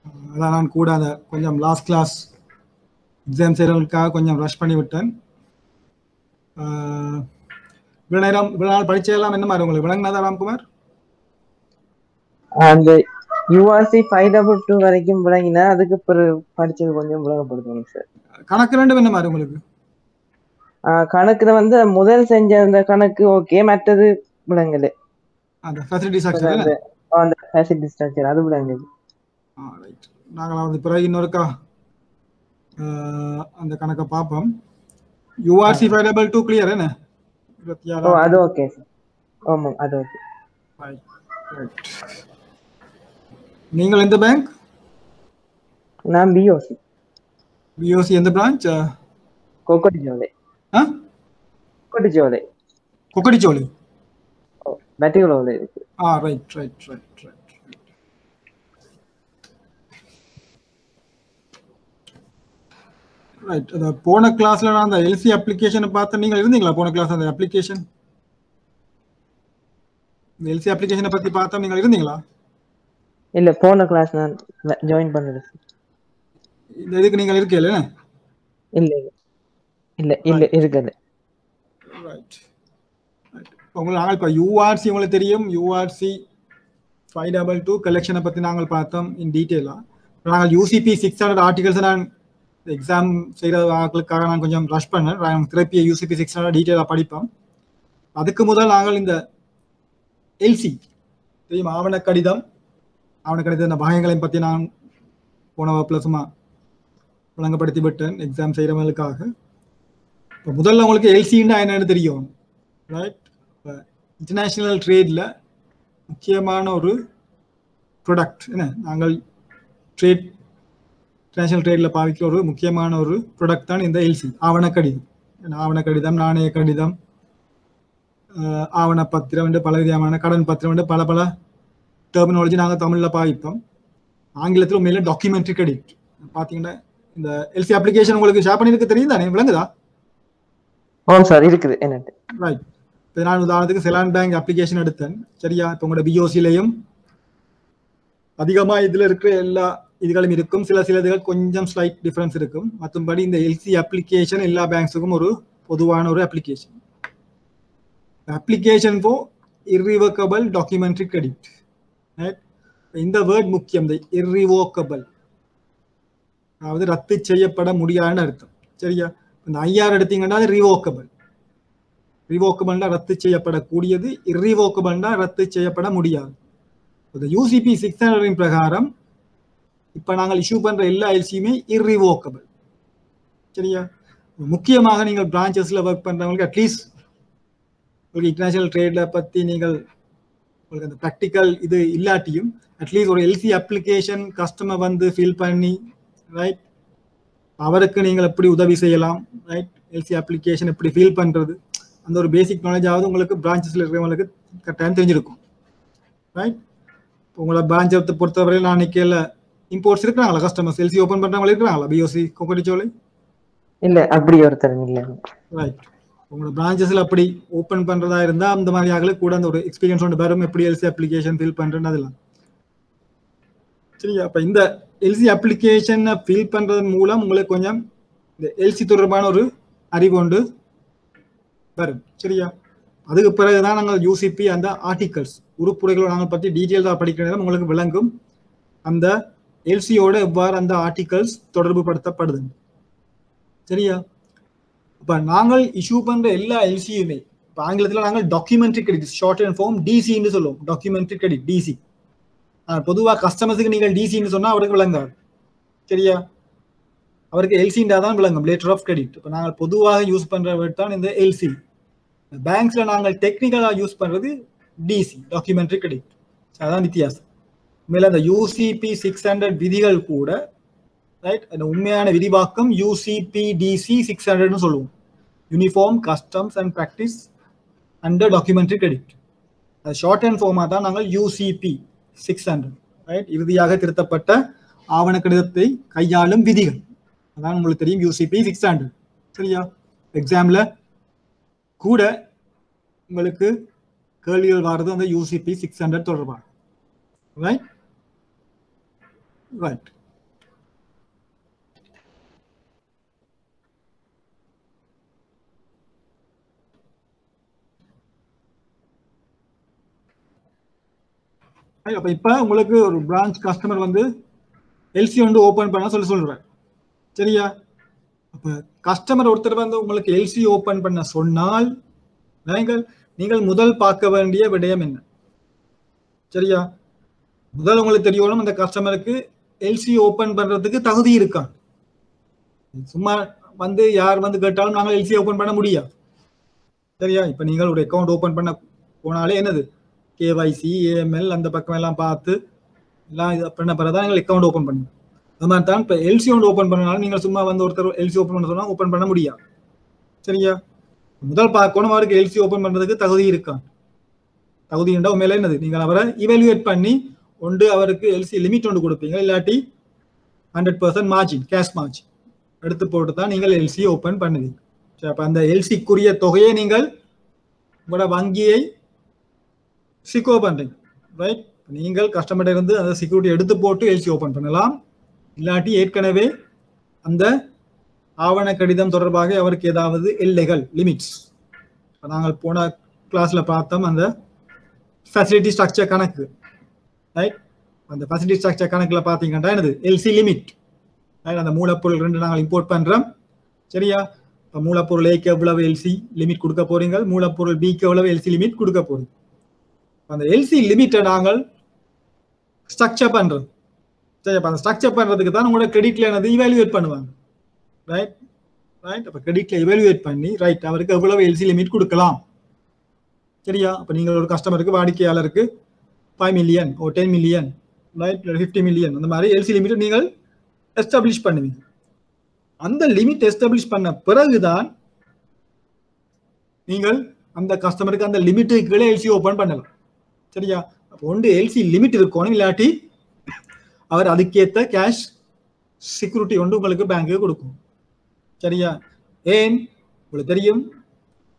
அதான் நான் கூட அதை கொஞ்சம் லாஸ்ட் கிளாஸ் எக்ஸாம் செய்கிறவங்களுக்காக கொஞ்சம் ரஷ் பண்ணி விட்டேன். இவ்வளோ நாள் படிச்சதெல்லாம் என்ன மாதிரி உங்களுக்கு விளங்கினதா ராம்குமார்? அந்த யூஆர்சி 522 வரைக்கும் விளங்கினா அதுக்கு பிறகு படிச்சது கொஞ்சம் விளங்கப்படுத்தணும் சார். கணக்கு ரெண்டும் என்ன மாதிரி உங்களுக்கு? கணக்குல வந்து முதல் செஞ்ச அந்த கணக்கு ஓகே, மற்றது விளங்கல. அந்த ஃபெசிலிட்டி ஸ்ட்ரக்சர் அந்த ஃபெசிலிட்டி ஸ்ட்ரக்சர் அது விளங்குது. ரைட். நாங்கள் வந்து பிறகு இன்னொருக்கா அந்த கணக்கை பார்ப்போம். யூஆர்சி 522 கிளியர் என்ன? அது ஓகே சார். ஆமாம், அது ஓகே. நீங்கள் எந்த பேங்க்? நான் பிஓசி. பிஓசி எந்த பிரான்ச்? கொக்கட்டிச்சோலை. கொக்கட்டிச்சோலை. கொக்கட்டிச்சோலை பட்டிகுளோல இருக்கு. Right right right right right. அந்த போன கிளாஸ்ல நான் அந்த எல்சி அப்ளிகேஷனை பார்த்தேன். நீங்கள் இருந்தீங்களா போன கிளாஸ்? அந்த அப்ளிகேஷன் எல்சி அப்ளிகேஷனை பத்தி பார்த்தோம், நீங்கள் இருந்தீங்களா? இல்ல, போன கிளாஸ் நான் ஜாயின் பண்ணல. இந்த இதுக்கு நீங்கள் இருக்கீங்களா? இல்ல இல்ல இல்ல இருக்குது. ரைட். உங்களுக்கு நாங்கள் இப்போ யூஆர்சி உங்களுக்கு தெரியும். யூஆர்சி 522 கலெக்ஷனை பற்றி நாங்கள் பார்த்தோம் இன் டீட்டெயிலாக. நாங்கள் யூசிபி 600 ஆர்டிகல்ஸை நான் எக்ஸாம் செய்கிறவர்களுக்காக நான் கொஞ்சம் ரஷ் பண்ணேன். நாங்கள் திருப்பிய யூசிபி 600 டீட்டெயிலாக படிப்போம். அதுக்கு முதல் நாங்கள் இந்த எல்சி தெரியும், ஆவண கடிதம் இந்த பாகங்களையும் பற்றி நான் போன வகுப்பில் சும்மா விளங்கப்படுத்தி விட்டேன் எக்ஸாம் செய்கிறவங்களுக்காக. இப்போ முதல்ல உங்களுக்கு எல்சின்னா என்னன்னு தெரியும், ரைட்? இப்போ இன்டர்நேஷ்னல் ட்ரேடில் முக்கியமான ஒரு ப்ராடக்ட் என்ன, நாங்கள் இன்டர்நேஷ்னல் ட்ரேடில் பாவிக்கிற ஒரு முக்கியமான ஒரு ப்ராடக்ட் தான் இந்த எல்சி, ஆவண கடிதம். ஆவண கடிதம், நாணய கடிதம், ஆவண பத்திரம் என்று பல விதமான, கடன் பத்திரம் என்று பல பல டெர்மினாலஜி நாங்கள் தமிழில் பாவிப்போம். ஆங்கிலத்தில் உண்மையில டாக்குமெண்ட்ரி கிரெடிட். பார்த்தீங்கன்னா இந்த எல்சி அப்ளிகேஷன் உங்களுக்கு ஷேர் பண்ணிருக்கு, தெரியும் தானே, விளங்குதா? சார் இருக்குது. ரைட். இப்போ நான் உதாரணத்துக்கு செலான் பேங்க் அப்ளிகேஷன் எடுத்தேன், சரியா? இப்போ உங்களோட பிஓசிலையும் அதிகமாக இதில் இருக்கிற எல்லா இதுகளும் இருக்கும். சில இதுகள் கொஞ்சம் ஸ்லைட் டிஃப்ரென்ஸ் இருக்கும். மற்றபடி இந்த எல்சி அப்ளிகேஷன் எல்லா பேங்க்ஸுக்கும் ஒரு பொதுவான ஒரு application. Application for irrevocable documentary credit. இந்த வேர்ட் முக்கியம், இந்த இர்ரிவோக்கபிள், அதாவது ரத்து செய்யப்பட முடியாதுன்னு அர்த்தம், சரியா? இந்த ஐஆர் எடுத்தீங்கன்னா அது ரிவோக்கபிள். ரிவோக்கபிள்னா ரத்து செய்யப்படக்கூடியது, இர்ரிவோக்கபிள்னா ரத்து செய்யப்பட முடியாது. இந்த யூசிபி 600 பிரகாரம் இப்போ நாங்கள் இஷ்யூ பண்ணுற எல்லா எல்சியுமே இர்ரிவோக்கபிள், சரியா? முக்கியமாக நீங்கள் பிரான்ச்சஸில் ஒர்க் பண்ணுறவங்களுக்கு அட்லீஸ்ட் ஒரு இன்டர்நேஷனல் ட்ரேடில் பற்றி நீங்கள் உங்களுக்கு அந்த ப்ராக்டிக்கல் இது இல்லாட்டியும் அட்லீஸ்ட் ஒரு எல்சி அப்ளிகேஷன் கஸ்டமர் வந்து ஃபில் பண்ணி, ரைட், அவருக்கு நீங்கள் எப்படி உதவி செய்யலாம், ரைட், எல்சி அப்ளிகேஷன் எப்படி ஃபில் பண்ணுறது, அந்த ஒரு பேசிக் நாலேஜாவது உங்களுக்கு பிரான்ச்சஸில் இருக்கிறவங்களுக்கு கரெக்டாக தெரிஞ்சிருக்கும், ரைட்? உங்களோட பிரான்ச்சை பொறுத்தவரையில் நான் நிற்கல இம்போர்ட்ஸ் இருக்கிறாங்களா, கஸ்டமர்ஸ் எல்சி ஓப்பன் பண்ணுறவங்க இருக்கிறாங்களா பிஓசி கொக்கட்டிச்சோலை? இல்லை, அப்படி ஒருத்தர் இல்லை. ரைட். உங்களோட பிரான்ச்சஸில் அப்படி ஓப்பன் பண்ணுறதா இருந்தால் அந்த மாதிரி ஆகல கூட அந்த ஒரு எக்ஸ்பீரியன்ஸ் ஒன்று வரும், எப்படி எல்சி அப்ளிகேஷன் ஃபில் பண்ணுறேன்னு அதெல்லாம், சரியா? அப்போ இந்த எல்சி அப்ளிகேஷனை ஃபில் பண்ணுறது மூலம் உங்களுக்கு கொஞ்சம் இந்த எல்சி தொடர்பான ஒரு அறிவு ஒன்று வரும், சரியா? அதுக்கு பிறகுதான் நாங்கள் யூசிபி அந்த ஆர்டிகல்ஸ் உறுப்புரைகளை நாங்கள் பற்றி டீட்டெயில்ஸாக படிக்கிற நேரம் உங்களுக்கு விளங்கும் அந்த எல்சியோட எவ்வாறு அந்த ஆர்டிகல்ஸ் தொடர்பு படுத்தப்படுது, சரியா? இப்போ நாங்கள் இஷ்யூ பண்ணுற எல்லா எல்சியுமே இப்போ ஆங்கிலத்தில் நாங்கள் documentary credit, short and form டிசின்னு சொல்லுவோம், டாக்குமெண்ட்ரி கிரெடிட் டிசி. பொதுவாக கஸ்டமர்ஸுக்கு நீங்கள் டிசின்னு சொன்னால் அவருக்கு விளங்காது, சரியா? அவருக்கு எல்சின்றா தான் விளங்கும், லெட்டர் ஆஃப் கிரெடிட். இப்போ நாங்கள் பொதுவாக யூஸ் பண்ணுற தான் இந்த எல்சி. பேங்க்ஸில் நாங்கள் டெக்னிக்கலாக யூஸ் பண்ணுறது டிசி, டாக்குமெண்ட்ரி கிரெடிட். அதான் வித்தியாசம். மேலே அந்த யூசிபி 600 விதிகள் கூட, ரைட், அந்த உண்மையான விரிவாக்கம் யூசிபி டிசி 600ன்னு சொல்லுவோம், uniform customs and practice under documentary credit. அது ஷார்ட் அண்ட் ஃபார்மாக தான் நாங்கள் யூசிபி 600, ரைட், இறுதியாக திருத்தப்பட்ட ஆவண கடிதத்தை கையாளும் விதிகள், அதான் உங்களுக்கு தெரியும் யூசிபி 600, சரியா? எக்ஸாமில் கூட உங்களுக்கு கேள்விகள் வர்றது அந்த யூசிபி 600 தொடர்பாக, ரைட் ரைட். அப்ப இப்ப உங்களுக்கு ஒரு பிரான்ச் கஸ்டமர் வந்து எல்சி வந்து ஓபன் பண்ண சொல்றேன். சரியா? அப்ப கஸ்டமர் ஒருத்தர் வந்து உங்களுக்கு எல்சி ஓபன் பண்ண சொன்னால் நீங்கள் முதல் பார்க்க வேண்டிய விடயம் என்ன? சரியா? முதல் உங்களுக்கு தெரியணும் அந்த கஸ்டமருக்கு எல்சி ஓபன் பண்றதுக்கு தகுதி இருக்கா. சும்மா வந்து யார் வந்து கேட்டாலும் நாங்கள் எல்சி ஓபன் பண்ண முடியாது. சரியா? இப்ப நீங்கள் ஒரு அக்கௌண்ட் ஓபன் பண்ண போனாலே என்னது கேவைசி ஏஎம்எல் அந்த பக்கம் எல்லாம் பார்த்து எல்லாம் இது பண்ண பிறகுதான் நீங்கள் அக்கௌண்ட் ஓபன் பண்ணுங்க. அது மாதிரி தான் இப்போ எல்சி ஒன்று ஓப்பன் பண்ணனாலும் நீங்கள் சும்மா வந்து ஒருத்தர் எல்சி ஓப்பன் பண்ண சொன்னால் ஓப்பன் பண்ண முடியாது. சரியா? முதல் பார்க்கணும் அவருக்கு எல்சி ஓப்பன் பண்ணுறதுக்கு தகுதி இருக்கான். தகுதி என்றால் உண்மையில என்னது நீங்கள் அவரை இவாலுவேட் பண்ணி ஒன்று அவருக்கு எல்சி லிமிட் ஒன்று கொடுப்பீங்க, இல்லாட்டி 100% மார்ஜின் கேஷ் மார்ஜின் எடுத்து போட்டு தான் நீங்கள் எல்சி ஓப்பன் பண்ணுவீங்க. சரி, அப்போ அந்த எல்சிக்குரிய தொகையை நீங்கள் உங்களோட வங்கியை சிக்யூர் பண்ணுறீங்க. ரைட்? நீங்கள் கஸ்டமர்கிட்ட இருந்து அந்த செக்யூரிட்டி எடுத்து போட்டு எல்சி ஓப்பன் பண்ணலாம். இல்லாட்டி ஏற்கனவே அந்த ஆவண கடிதம் தொடர்பாக அவருக்கு ஏதாவது எல்லைகள் லிமிட்ஸ் நாங்கள் போன கிளாஸ்ல பார்த்தோம் அந்த ஃபெசிலிட்டி ஸ்ட்ரக்சர் கணக்கு. ரைட்? அந்த ஃபெசிலிட்டி ஸ்ட்ரக்சர் கணக்கில் பார்த்தீங்கன்னா என்னது எல்சி லிமிட். அந்த மூலப்பொருள் 2 நாங்கள் இம்போர்ட் பண்றோம். சரியா? இப்போ மூலப்பொருள் ஏக்கு எவ்வளவு எல்சி லிமிட் கொடுக்க போறீங்க, மூலப்பொருள் பிக்கு எவ்வளவு எல்சி லிமிட் கொடுக்க போறீங்க. அந்த எல்சி லிமிட்டை நாங்கள் ஸ்ட்ரக்சர் பண்றோம். சரி, அப்போ அந்த ஸ்ட்ரக்சர் பண்றதுக்கு தான் உங்களோட கிரெடிட்ல என்னது இவாலுவேட் பண்ணுவாங்க. ரைட்? ரைட்? அப்போ கிரெடிட்ல இவாலுவேட் பண்ணி ரைட் அவருக்கு எவ்வளவு எல்சி லிமிட் கொடுக்கலாம். சரியா? அப்போ நீங்கள் ஒரு கஸ்டமருக்கு வாடிக்கையாளருக்கு 5 மில்லியன் ஒரு 10 மில்லியன் ரைட் 50 மில்லியன் அந்த மாதிரி எல்சி லிமிட் நீங்கள் எஸ்டாப்ளிஷ் பண்ணுவீங்க. அந்த லிமிட் எஸ்டாப்ளிஷ் பண்ண பிறகுதான் நீங்கள் அந்த கஸ்டமருக்கு அந்த லிமிட்டுக்கு கீழே எல்சி ஓப்பன் பண்ணலாம். சரியா? அப்போ ஒன்று எல்சி லிமிட் இருக்கணும், இல்லாட்டி அவர் அதுக்கேற்ற கேஷ் செக்யூரிட்டி ஒன்று உங்களுக்கு பேங்க்கு கொடுக்கும். சரியா? ஏன் உங்களுக்கு தெரியும்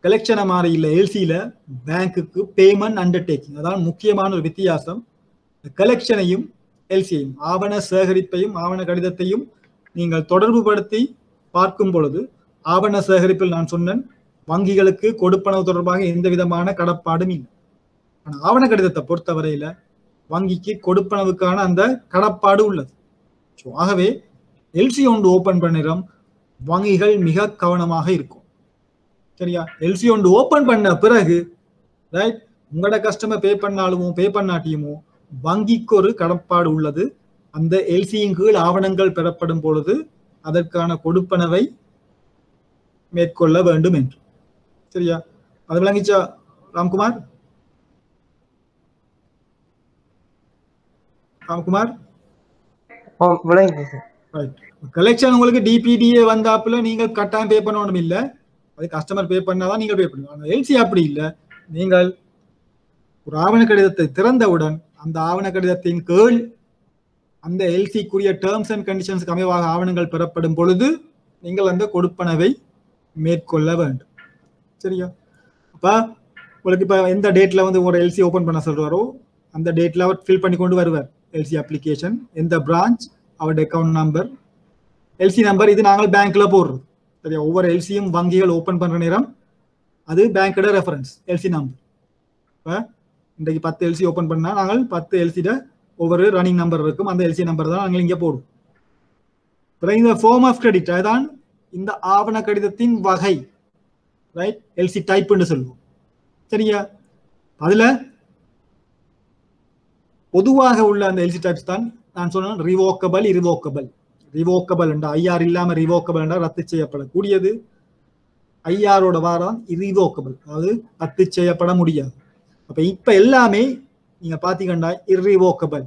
கலெக்ஷனை மாறி இல்லை எல்சியில பேங்க்குக்கு பேமெண்ட் அண்டர்டேக்கிங். அதான் முக்கியமான ஒரு வித்தியாசம். கலெக்ஷனையும் எல்சியையும் ஆவண சேகரிப்பையும் ஆவண கடிதத்தையும் நீங்கள் தொடர்பு படுத்தி பார்க்கும் பொழுது ஆவண சேகரிப்பில் நான் சொன்னேன் வங்கிகளுக்கு கொடுப்பனவு தொடர்பாக எந்த விதமான கடப்பாடும் இல்லை. ஆனால் ஆவண கடிதத்தை பொறுத்தவரையில வங்கிக்கு கொடுப்பனவுக்கான அந்த கடப்பாடு உள்ளது. ஆகவே எல்சி ஒன்று ஓபன் பண்ணுறோம் வங்கிகள் மிக கவனமாக இருக்கும். சரியா? எல்சி ஒன்று ஓபன் பண்ண பிறகு ரைட் உங்களோட கஸ்டமர் பே பண்ணாலுமோ பே பண்ணாட்டியுமோ வங்கிக்கு ஒரு கடப்பாடு உள்ளது. அந்த எல்சியின் கீழ் ஆவணங்கள் பெறப்படும் பொழுது அதற்கான கொடுப்பனவை மேற்கொள்ள வேண்டும் என்று. சரியா? அது விளங்கிச்சா ராம்குமார்? ராம்குமார் கலெக்ஷன் உங்களுக்கு டிபிடிஏ வந்தாப்புல நீங்கள் கட்டாயம் பே பண்ணணும் இல்லை, அது கஸ்டமர் பே பண்ணாதான் நீங்கள் பே பண்ணுவீங்க. எல்சி அப்படி இல்லை. நீங்கள் ஒரு ஆவண கடிதத்தை திறந்தவுடன் அந்த ஆவண கடிதத்தின் கீழ் அந்த எல்சிக்குரிய டேர்ம்ஸ் அண்ட் கண்டிஷன்ஸ்க்கு அமைவாக ஆவணங்கள் பெறப்படும் பொழுது நீங்கள் அந்த கொடுப்பனவை மேற்கொள்ள வேண்டும். சரியா? அப்ப உங்களுக்கு இப்ப எந்த டேட்ல வந்து ஒரு எல்சி ஓபன் பண்ண சொல்றாரோ அந்த டேட்ல அவர் ஃபில் பண்ணி கொண்டு வருவார் எல்சி அப்ளிகேஷன், எந்த பிரான்ச், அவருடைய அக்கௌண்ட் நம்பர், எல்சி நம்பர். இது நாங்கள் பேங்க்ல போடுறோம். சரியா? ஒவ்வொரு எல்சியும் வங்கிகள் ஓபன் பண்ற நேரம் அது பேங்கோட ரெஃபரன்ஸ் எல்சி நம்பர். இப்போ இன்றைக்கு 10 எல்சி ஓபன் பண்ணா நாங்கள் 10 எல்சிட ஒவ்வொரு ரன்னிங் நம்பர் இருக்கும். அந்த எல்சி நம்பர் தான் நாங்கள் இங்கே போடுவோம். இந்த ஃபார்ம் ஆஃப் கிரெடிட் அதுதான் இந்த ஆவண கடிதத்தின் வகை. ரைட்? எல்சி டைப்னு சொல்லுவோம். சரியா? அதுல பொதுவாக உள்ள அந்த எல்சி டைப்ஸ் தான் நான் சொன்னேன் ரிவோக்கபிள் இரிவோக்கபிள். ரிவோக்கபிள் என்றா ஐஆர் இல்லாம ரிவோக்கபிள் என்றா ரத்து செய்யப்படக்கூடியது. ஐஆரோட வாரம் இரிவோக்கபிள், அதாவது ரத்து செய்யப்பட முடியாது. அப்ப இப்ப எல்லாமே நீங்க பாத்தீங்கன்னா இரிவோக்கபிள்.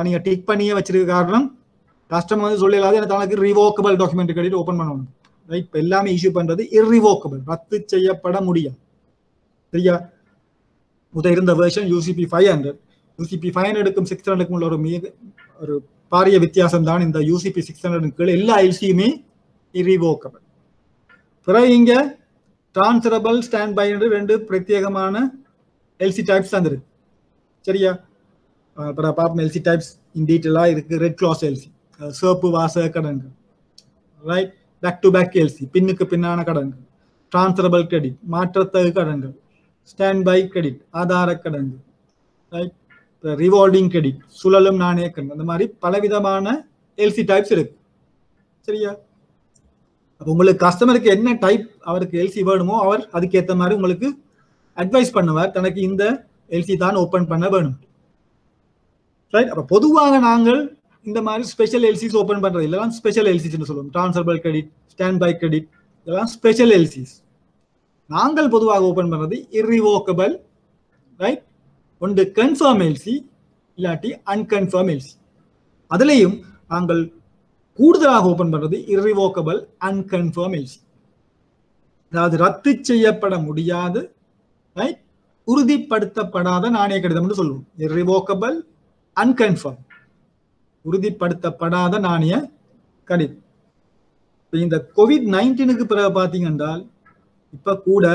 நீங்க டிக் பண்ணியே வச்சிருக்க காரணம் கஸ்டமர் வந்து சொல்லலாது எனக்கு தனக்கு ரிவோக்கபிள் டாக்குமெண்ட் கிரெடிட் ஓபன் பண்ணணும். ரைட்? இப்ப எல்லாமே இஷ்யூ பண்றது இரிவோக்கபிள், ரத்து செய்யப்பட முடியாது. சரியா? முதல் இருந்த வெர்ஷன் யூசிபி 500. யூசிபி 500க்கும் 600க்கும் உள்ள ஒரு பாரிய வித்தியாசம் தான் இந்த யூசிபி 600 எல்லா எல்சியுமே இரிவோக்கபிள். பிறகு இங்க டிரான்ஸ்ஃபரபிள் ஸ்டாண்ட் பை என்று 2 பிரத்யேகமான எல்சி டைப்ஸ் தந்துருக்கு. சரியா? பாப்போம் எல்சி டைப்ஸ் இன் டீட்டெயிலா இருக்கு. ரெட் கிளாஸ் எல்சி, சிவப்பு வாசக கடன்கள். Right? Back to back LC, பின்னுக்கு பின்னான கடன்கள். டிரான்ஸ்ஃபரபிள் கிரெடிட், மாற்றத்தகு கடன்கள். ஸ்டாண்ட் பை கிரெடிட், ஆதார கடன்கள். ரைட்? ரிவால்விங் கிரெடிட், சுழலும் நாணய கடன், அந்த மாதிரி பலவிதமான எல்சி டைப்ஸ் இருக்கு. சரியா? அப்போ உங்களுக்கு கஸ்டமருக்கு என்ன டைப் அவருக்கு எல்சி வேணுமோ அவர் அதுக்கேற்ற மாதிரி உங்களுக்கு அட்வைஸ் பண்ணுவார், தனக்கு இந்த எல்சி தான் ஓப்பன் பண்ண வேணும். ரைட்? அப்போ பொதுவாக நாங்கள் இந்த மாதிரி ஸ்பெஷல் எல்சிஸ் ஓப்பன் பண்றது இதெல்லாம் ஸ்பெஷல் எல்சிஸ்ன்னு சொல்லுவோம். Transferable credit, stand by credit, இதெல்லாம் ஸ்பெஷல் எல்சிஸ். நாங்கள் பொதுவாக ஓப்பன் பண்றது இர்ரிவோக்கபிள், ரைட்? ஒன்று கன்ஃபார்ம் எல்சி இல்லாட்டி அன்கன்ஃபார்ம் எல்சி. அதுலேயும் நாங்கள் கூடுதலாக ஓப்பன் பண்றது இர்ரிவோக்கபிள் அன்கன்ஃபார்ம் எல்சி, அதாவது ரத்து செய்யப்பட முடியாது, ரைட், உறுதிப்படுத்தப்படாத நாணய கடிதம் சொல்லுவோம். இர்ரிவோக்கபிள் அன்கன்ஃபார்ம், உறுதிப்படுத்தப்படாத நாணய கடிதம். இந்த கோவிட்-19க்கு பிறகு பார்த்தீங்கன்னா இப்ப கூட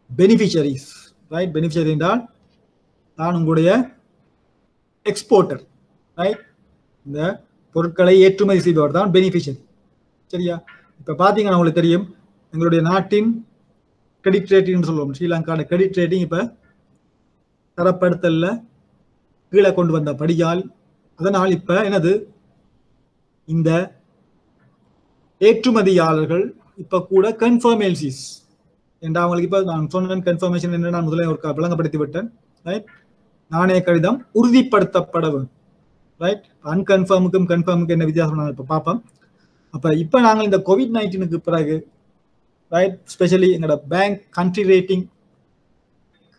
பெனிஃபிஷரிஸ், ரைட்? பெனிஃபிஷரி என்றால் தான் உங்களுடைய எக்ஸ்போர்ட்டர், ரைட்? இந்த பொருட்களை ஏற்றுமதி செய்பவர் தான் பெனிஃபிஷரி. சரியா? இப்ப பாத்தீங்கன்னா உங்களுக்கு தெரியும், எங்களுடைய நாட்டின் கிரெடிட் ரேட்டிங் சொல்லுவோம், ஸ்ரீலங்காவோட கிரெடிட் ரேட்டிங் இப்ப தரப்படுத்தல கீழே கொண்டு வந்த படியால், அதனால் இப்ப என்னது, இந்த ஏற்றுமதியாளர்கள் இப்ப கூட கன்ஃபார்ம் எல்சிஸ் என்ற அவங்களுக்கு இப்ப நான் சொன்ன கன்ஃபர்மேஷன் என்ன நான் முதல்ல ஒரு விளங்கப்படுத்தி விட்டேன், ரைட்? நாணய கடிதம் உறுதிப்படுத்தப்பட வேண்டும், ரைட்? அன்கன்ஃபார்முக்கும் கன்ஃபார்முக்கும் என்ன வித்தியாசம் நான் இப்ப பார்ப்போம். அப்ப இப்ப நாங்கள் இந்த கோவிட்-19க்கு பிறகு, ரைட், ஸ்பெஷலி எங்களோட பேங்க் கண்ட்ரி ரேட்டிங்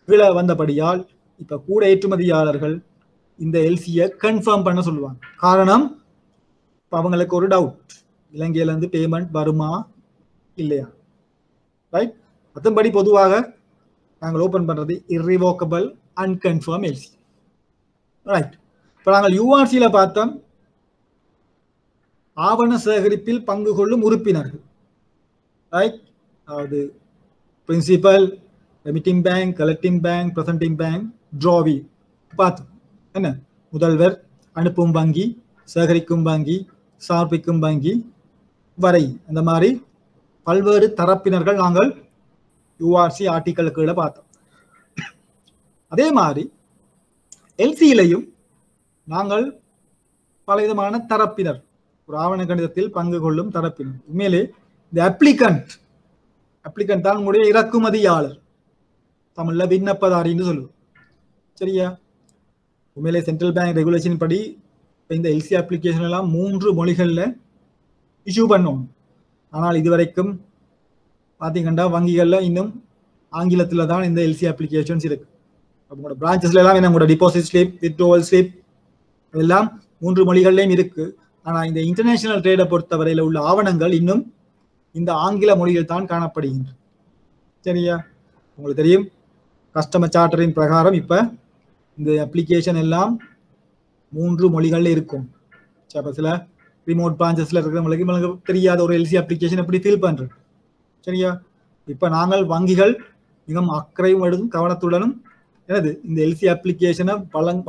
கீழே வந்தபடியால் இப்ப கூட ஏற்றுமதியாளர்கள் இந்த எல்சியை கன்ஃபார்ம் பண்ண சொல்லுவாங்க. காரணம், இப்ப அவங்களுக்கு ஒரு டவுட், இலங்கையில இருந்து பேமெண்ட் வருமா இல்லையா, ரைட்? மற்றபடி பொதுவாக நாங்கள் ஓபன் பண்றது இர்ரிவோக்கபிள் அன்கன்ஃபார்ம் எல்சி, ரைட்? இப்ப நாங்கள் யூஆர்சியில பார்த்தோம், ஆவண சேகரிப்பில் பங்கு கொள்ளும் உறுப்பினர்கள், ரைட்? அதாவது principal, remitting bank, collecting bank, presenting bank, drawee பார்த்தோம். என்ன, முதல்வர், அனுப்பும் வங்கி, சேகரிக்கும் வங்கி, சமர்ப்பிக்கும் வங்கி வரை, அந்த மாதிரி பல்வேறு தரப்பினர்கள் நாங்கள் யூஆர்சி ஆர்டிக்கலுக்கு பார்த்தோம். அதே மாதிரி எல்சியிலையும் நாங்கள் பலவிதமான தரப்பினர், ஒரு ஆவண கடிதத்தில் பங்கு கொள்ளும் தரப்பினர். உண்மையிலே இந்த அப்ளிகண்ட் தான் உங்களுடைய இறக்குமதியாளர், தமிழ்ல விண்ணப்பதாரின்னு சொல்லுவோம். சரியா? உண்மையிலே சென்ட்ரல் பேங்க் ரெகுலேஷன் படி இந்த எல்சி அப்ளிகேஷன் எல்லாம் 3 மொழிகள்ல இஷ்யூ பண்ணுவோம். ஆனால் இதுவரைக்கும் பார்த்தீங்கன்னா வங்கிகள்ல இன்னும் ஆங்கிலத்தில் தான் இந்த எல்சி அப்ளிகேஷன்ஸ் இருக்கு. உங்களோட பிரான்ச்சஸ்ல எல்லாம் உங்களோட டிபாசிட் ஸ்லிப், வித்ட்ரோவல் ஸ்லிப் எல்லாம் 3 மொழிகள்லையும் இருக்கு. ஆனா இந்த இன்டர்நேஷனல் ட்ரேடை பொறுத்தவரையில உள்ள ஆவணங்கள் இன்னும் இந்த ஆங்கில மொழியில் தான் காணப்படுகின்றன. சரியா? உங்களுக்கு தெரியும், கஸ்டமர் சார்ட்டரின் பிரகாரம் இப்ப இந்த அப்ளிகேஷன் எல்லாம் 3 மொழிகள்ல இருக்கும். சில ரிமோட் பிரான்ச்சஸ்ல இருக்கிறவங்களுக்கு தெரியாத ஒரு எல்சி அப்ளிகேஷன் எப்படி ஃபில் பண்றது. சரியா? இப்ப நாங்கள் வங்கிகள் மிகவும் அக்கறையும் கவனத்துடனும் என்னது இந்த எல்சி அப்ளிகேஷனை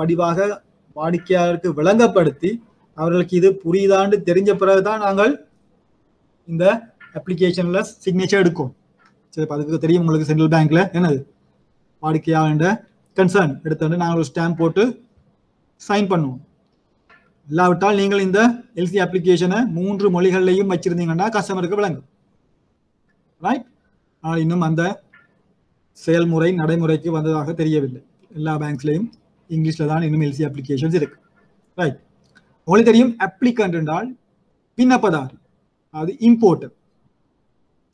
வடிவாக வாடிக்கையாளருக்கு விளங்கப்படுத்தி அவர்களுக்கு இது புரியுதான்னு தெரிஞ்ச பிறகுதான் நாங்கள் இந்த அப்ளிகேஷன்ல சிக்னேச்சர் எடுக்கும். சரி, அதுக்கு தெரியும் உங்களுக்கு, சென்ட்ரல் பேங்க்ல என்னது வாடிக்கையாளர் கன்சர்ன் எடுத்து நாங்கள் ஒரு ஸ்டாம்ப் போட்டு சைன் பண்ணுவோம். இல்லாவிட்டால் நீங்கள் இந்த எல்சி அப்ளிகேஷனை 3 மொழிகள்லையும் வச்சிருந்தீங்கன்னா கஸ்டமருக்கு விளங்கும், ரைட்? ஆனால் இன்னும் அந்த செயல்முறை நடைமுறைக்கு வந்ததாக தெரியவில்லை. எல்லா பேங்க்ஸ்லையும் இங்கிலீஷ்ல தான் இன்னும் எல்சி அப்ளிகேஷன்ஸ் இருக்கு, ரைட்? உங்களுக்கு தெரியும், அப்ளிகண்ட் என்றால் விண்ணப்பதார், அது இம்போர்ட்டர்.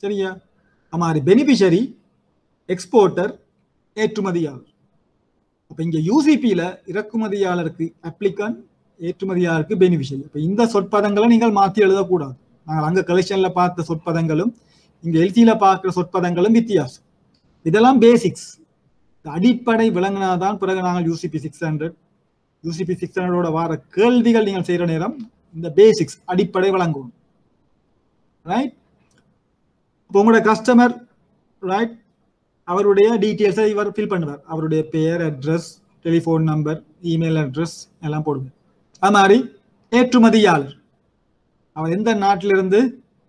சரியா? மாதிரி பெனிஃபிஷரி, எக்ஸ்போர்ட்டர், ஏற்றுமதியாளர். அப்ப இங்க யூசிபியில இறக்குமதியாளருக்கு அப்ளிகண்ட், ஏற்றுமதியாளருக்கு பெனிஃபிஷரி. அப்ப இந்த சொற்பதங்களை நீங்கள் மாற்றி எழுதக்கூடாது. நாங்கள் அங்க கலெக்ஷன்ல பார்த்த சொற்பதங்களும் இங்க எல்சியில பார்க்கிற சொற்பதங்களும் வித்தியாசம். இதெல்லாம் பேசிக்ஸ், அடிப்படை விளங்கினாதான் பிறகு நாங்கள் யூசிபி 600 வர கேள்விகள் நீங்கள் செய்யற நேரம் இந்த பேசிக்ஸ் அடிப்படை வழங்கும், ரைட்? இப்போ உங்களோட கஸ்டமர், ரைட், அவருடைய டீட்டெயில்ஸை இவர் ஃபில் பண்ணுவார். அவருடைய பெயர், address, telephone number, email address எல்லாம் போடுவார். அது மாதிரி ஏற்றுமதியாளர், அவர் எந்த நாட்டிலிருந்து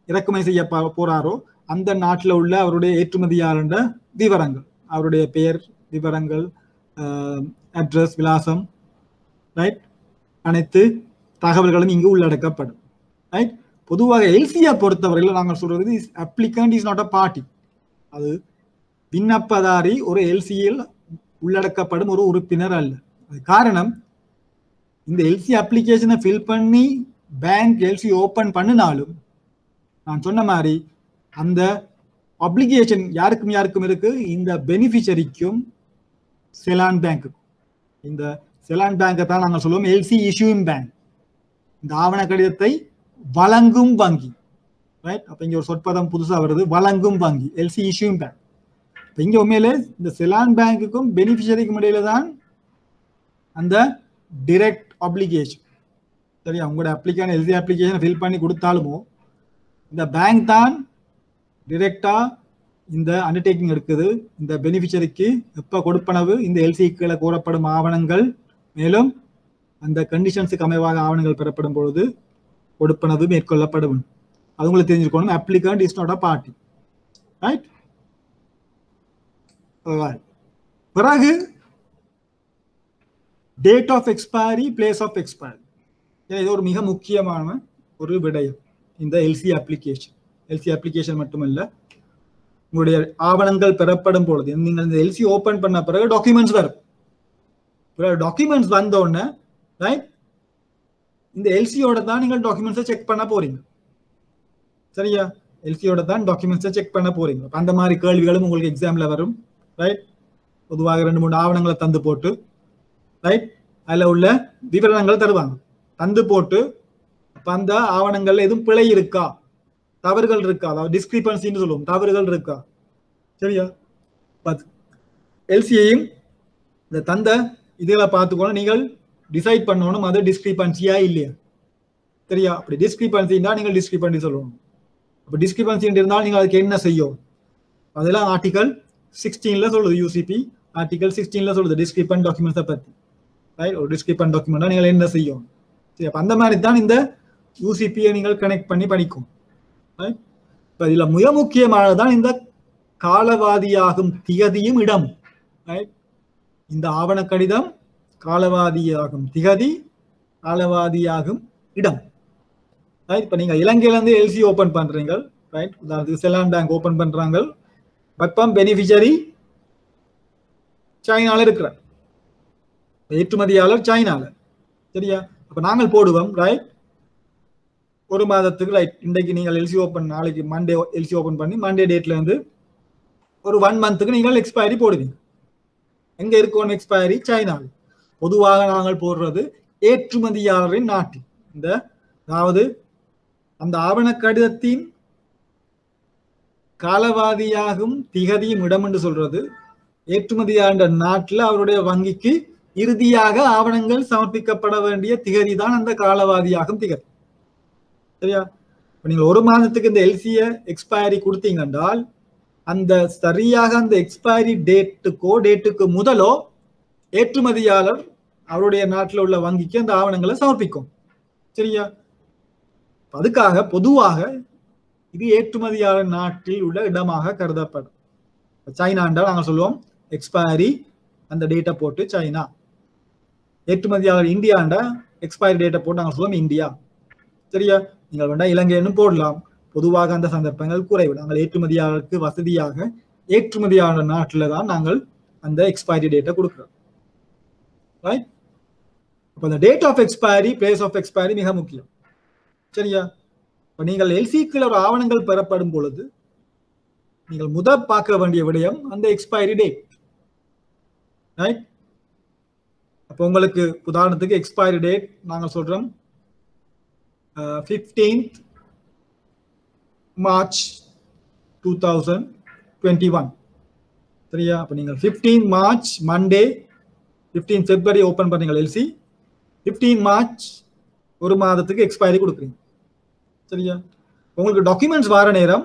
இறக்குமதி செய்ய போறாரோ அந்த நாட்டில் உள்ள அவருடைய ஏற்றுமதியாளர் விவரங்கள், அவருடைய பெயர், விவரங்கள், அட்ரஸ், விலாசம் ரைட் அனைத்து தகவல்களும் இங்கு உள்ளடக்கப்படும் ரைட் பொதுவாக எல்சியை பொறுத்தவரையில் நாங்கள் சொல்றது applicant is not a party அது விண்ணப்பதாரி ஒரு எல்சியில் உள்ளடக்கப்படும் ஒரு உறுப்பினர் அல்ல அது காரணம் இந்த எல்சி அப்ளிகேஷனை ஃபில் பண்ணி பேங்க் எல்சி ஓபன் பண்ணினாலும் நான் சொன்ன மாதிரி அந்த அப்ளிகேஷன் யாருக்கும் இருக்கு இந்த பெனிஃபிஷரிக்கும் செலான் பேங்க்குக்கும் இந்த செலான் பேங்கை தான் நாங்கள் சொல்லுவோம் எல்சி இஷ்யூயிங் பேங்க் இந்த ஆவண கடிதத்தை வழங்கும் வங்கி ரைட் அப்ப இங்க ஒரு சொற்பதம் புதுசா வருது வழங்கும் வங்கி எல்சி இஷ்யூயிங் பேங்க் இங்க உண்மையில இந்த செலான் பேங்குக்கும் பெனிஃபிஷரிக்கும் இடையில தான் அந்த டிரெக்ட் அப்ளிகேஷன் சரியா உங்களோட அப்ளிகேஷன் எல்சி அப்ளிகேஷன் ஃபில் பண்ணி கொடுத்தாலுமோ இந்த பேங்க் தான் டிரெக்டா இந்த அண்டர்டேக்கிங் எடுக்குது இந்த பெனிஃபிஷரிக்கு எப்ப கொடுப்பனவு இந்த எல்சி கீழே கோரப்படும் ஆவணங்கள் மேலும் அந்த கண்டிஷன்ஸுக்கு அமைவாக ஆவணங்கள் பெறப்படும் பொழுது கொடுப்பனவு மேற்கொள்ளப்படும் அது உங்களுக்கு தெரிஞ்சுக்கணும் applicant is not a party right பிறகு date of expiry place of expiry இது ஒரு மிக முக்கியமான ஒரு விடயம் இந்த எல்சி அப்ளிகேஷன் மட்டுமல்ல உங்களுடைய ஆவணங்கள் பெறப்படும் பொழுது நீங்கள் இந்த எல்சி ஓபன் பண்ண பிறகு டாக்குமெண்ட்ஸ் வரும் டாக்குமெண்ட்ஸ் வந்த உடனே ரைட் இந்த எல்சியோட தான் நீங்கள் டாக்குமெண்ட்ஸை செக் பண்ண போறீங்க சரியா எல்சியோட தான் டாக்குமெண்ட்ஸை செக் பண்ண போறீங்க அந்த மாதிரி கேள்விகளும் உங்களுக்கு எக்ஸாம்ல வரும் ரைட் பொதுவாக 2-3 ஆவணங்களை தந்து போட்டு ரைட் அதுல உள்ள விவரணங்கள் தருவாங்க தந்து போட்டு அப்ப அந்த ஆவணங்கள்ல எதுவும் பிழை இருக்கா தவறுகள் இருக்கா அதாவது டிஸ்கிரிபன்சின்னு சொல்லுவோம் தவறுகள் இருக்கா சரியா எல்சியையும் இந்த தந்த இதுகளை பார்த்துக்கணும் நீங்கள் டிசைட் பண்ணணும் அது டிஸ்கிரிபன்சியா இல்லையா சரியா அப்படி டிஸ்கிரிபன்சின்னா நீங்கள் டிஸ்கிரிபன்சி சொல்லணும் அப்ப டிஸ்கிரிபன்சி இருந்தால் நீங்கள் அதுக்கு என்ன செய்யும் அதெல்லாம் ஆர்டிகல் 16ல சொல்லுது யூசிபி ஆர்டிகல் 16ல சொல்லுது டிஸ்கிரிபன்ட் டாக்குமெண்ட்ஸை பத்தி ரைட் ஒரு டிஸ்கிரிபன்ட் டாக்குமெண்ட்னா நீங்கள் என்ன செய்யும் சரி அப்ப அந்த மாதிரி தான் இந்த யூசிபியை நீங்கள் கனெக்ட் பண்ணி படிக்கும் இப்ப இதுல மிக முக்கியமானதான் இந்த காலவாதியாகும் திகதியும் இடம் இந்த ஆவண கடிதம் காலவாதியாகும் திகதி காலவாதியாகும் இடம் இப்ப நீங்க இலங்கையில இருந்து எல்சி ஓபன் பண்றீங்க ரைட் உதாரணத்துக்கு செலான் பேங்க் ஓபன் பண்றாங்க பப்பம் பெனிஃபிஷரி சைனால இருக்கிறார் ஏற்றுமதியாளர் சைனால சரியா அப்ப நாங்கள் போடுவோம் ரைட் ஒரு மாதத்துக்கு ரைட் இன்றைக்கு நீங்கள் எல்சி ஓபன் நாளைக்கு மண்டே எல்சி ஓபன் பண்ணி மண்டே டேட்ல இருந்து ஒரு 1 மந்த்துக்கு நீங்கள் எக்ஸ்பைரி போடுவீங்க எங்க இருக்கும் எக்ஸ்பைரி சைனாவில் பொதுவாக நாங்கள் போடுறது ஏற்றுமதியாளரின் நாட்டில் இந்த அதாவது அந்த ஆவண கடிதத்தின் காலவாதியாகும் திகதியும் இடம் என்று சொல்றது ஏற்றுமதியாளர் நாட்டில் அவருடைய வங்கிக்கு இறுதியாக ஆவணங்கள் சமர்ப்பிக்கப்பட வேண்டிய திகதி தான் அந்த காலவாதியாகும் திகதி சரியா நீங்க ஒரு மாதத்துக்கு இந்த எல்சிய எக்ஸ்பைரி கொடுத்தீங்க என்றால் அந்த சரியாக அந்த எக்ஸ்பைரி டேட்டுக்கு முதலோ ஏற்றுமதியாளர் அவருடைய நாட்டில் உள்ள வங்கிக்கு அந்த ஆவணங்களை சமர்ப்பிக்கும் சரியா அதுக்காக பொதுவாக இது ஏற்றுமதியாளர் நாட்டில் உள்ள இடமாக கருதப்படும் சைனா என்றால் நாங்கள் சொல்லுவோம் எக்ஸ்பைரி அந்த டேட்டை போட்டு சைனா ஏற்றுமதியாளர் இந்தியாண்டா எக்ஸ்பைரி டேட்டை போட்டு நாங்கள் சொல்லுவோம் இந்தியா சரியா நீங்கள் வேண்டா இலங்கைன்னு போடலாம் பொதுவாக அந்த சந்தர்ப்பங்கள் குறைவு நாங்கள் ஏற்றுமதியாளருக்கு வசதியாக ஏற்றுமதியாளர் நாட்டில் தான் நாங்கள் அந்த எக்ஸ்பைரி டேட்டை கொடுக்குறோம் ரைட் அப்போ அந்த date of expiry place of expiry மிக முக்கியம் சரியா இப்போ நீங்கள் எல்சிக்குள்ள ஒரு ஆவணங்கள் பெறப்படும் பொழுது நீங்கள் பார்க்க வேண்டிய விடயம் அந்த எக்ஸ்பைரி டேட் ரைட் அப்போ உங்களுக்கு உதாரணத்துக்கு எக்ஸ்பைரி டேட் நாங்கள் சொல்றோம் 15th March 2021 சரியா அப்ப நீங்கள் 15 March மண்டே 15 February ஓபன் பண்ணீங்க எல்சி 15 March ஒரு மாதத்துக்கு எக்ஸ்பைரி கொடுக்குறீங்க சரியா உங்களுக்கு டாக்குமெண்ட்ஸ் வர நேரம்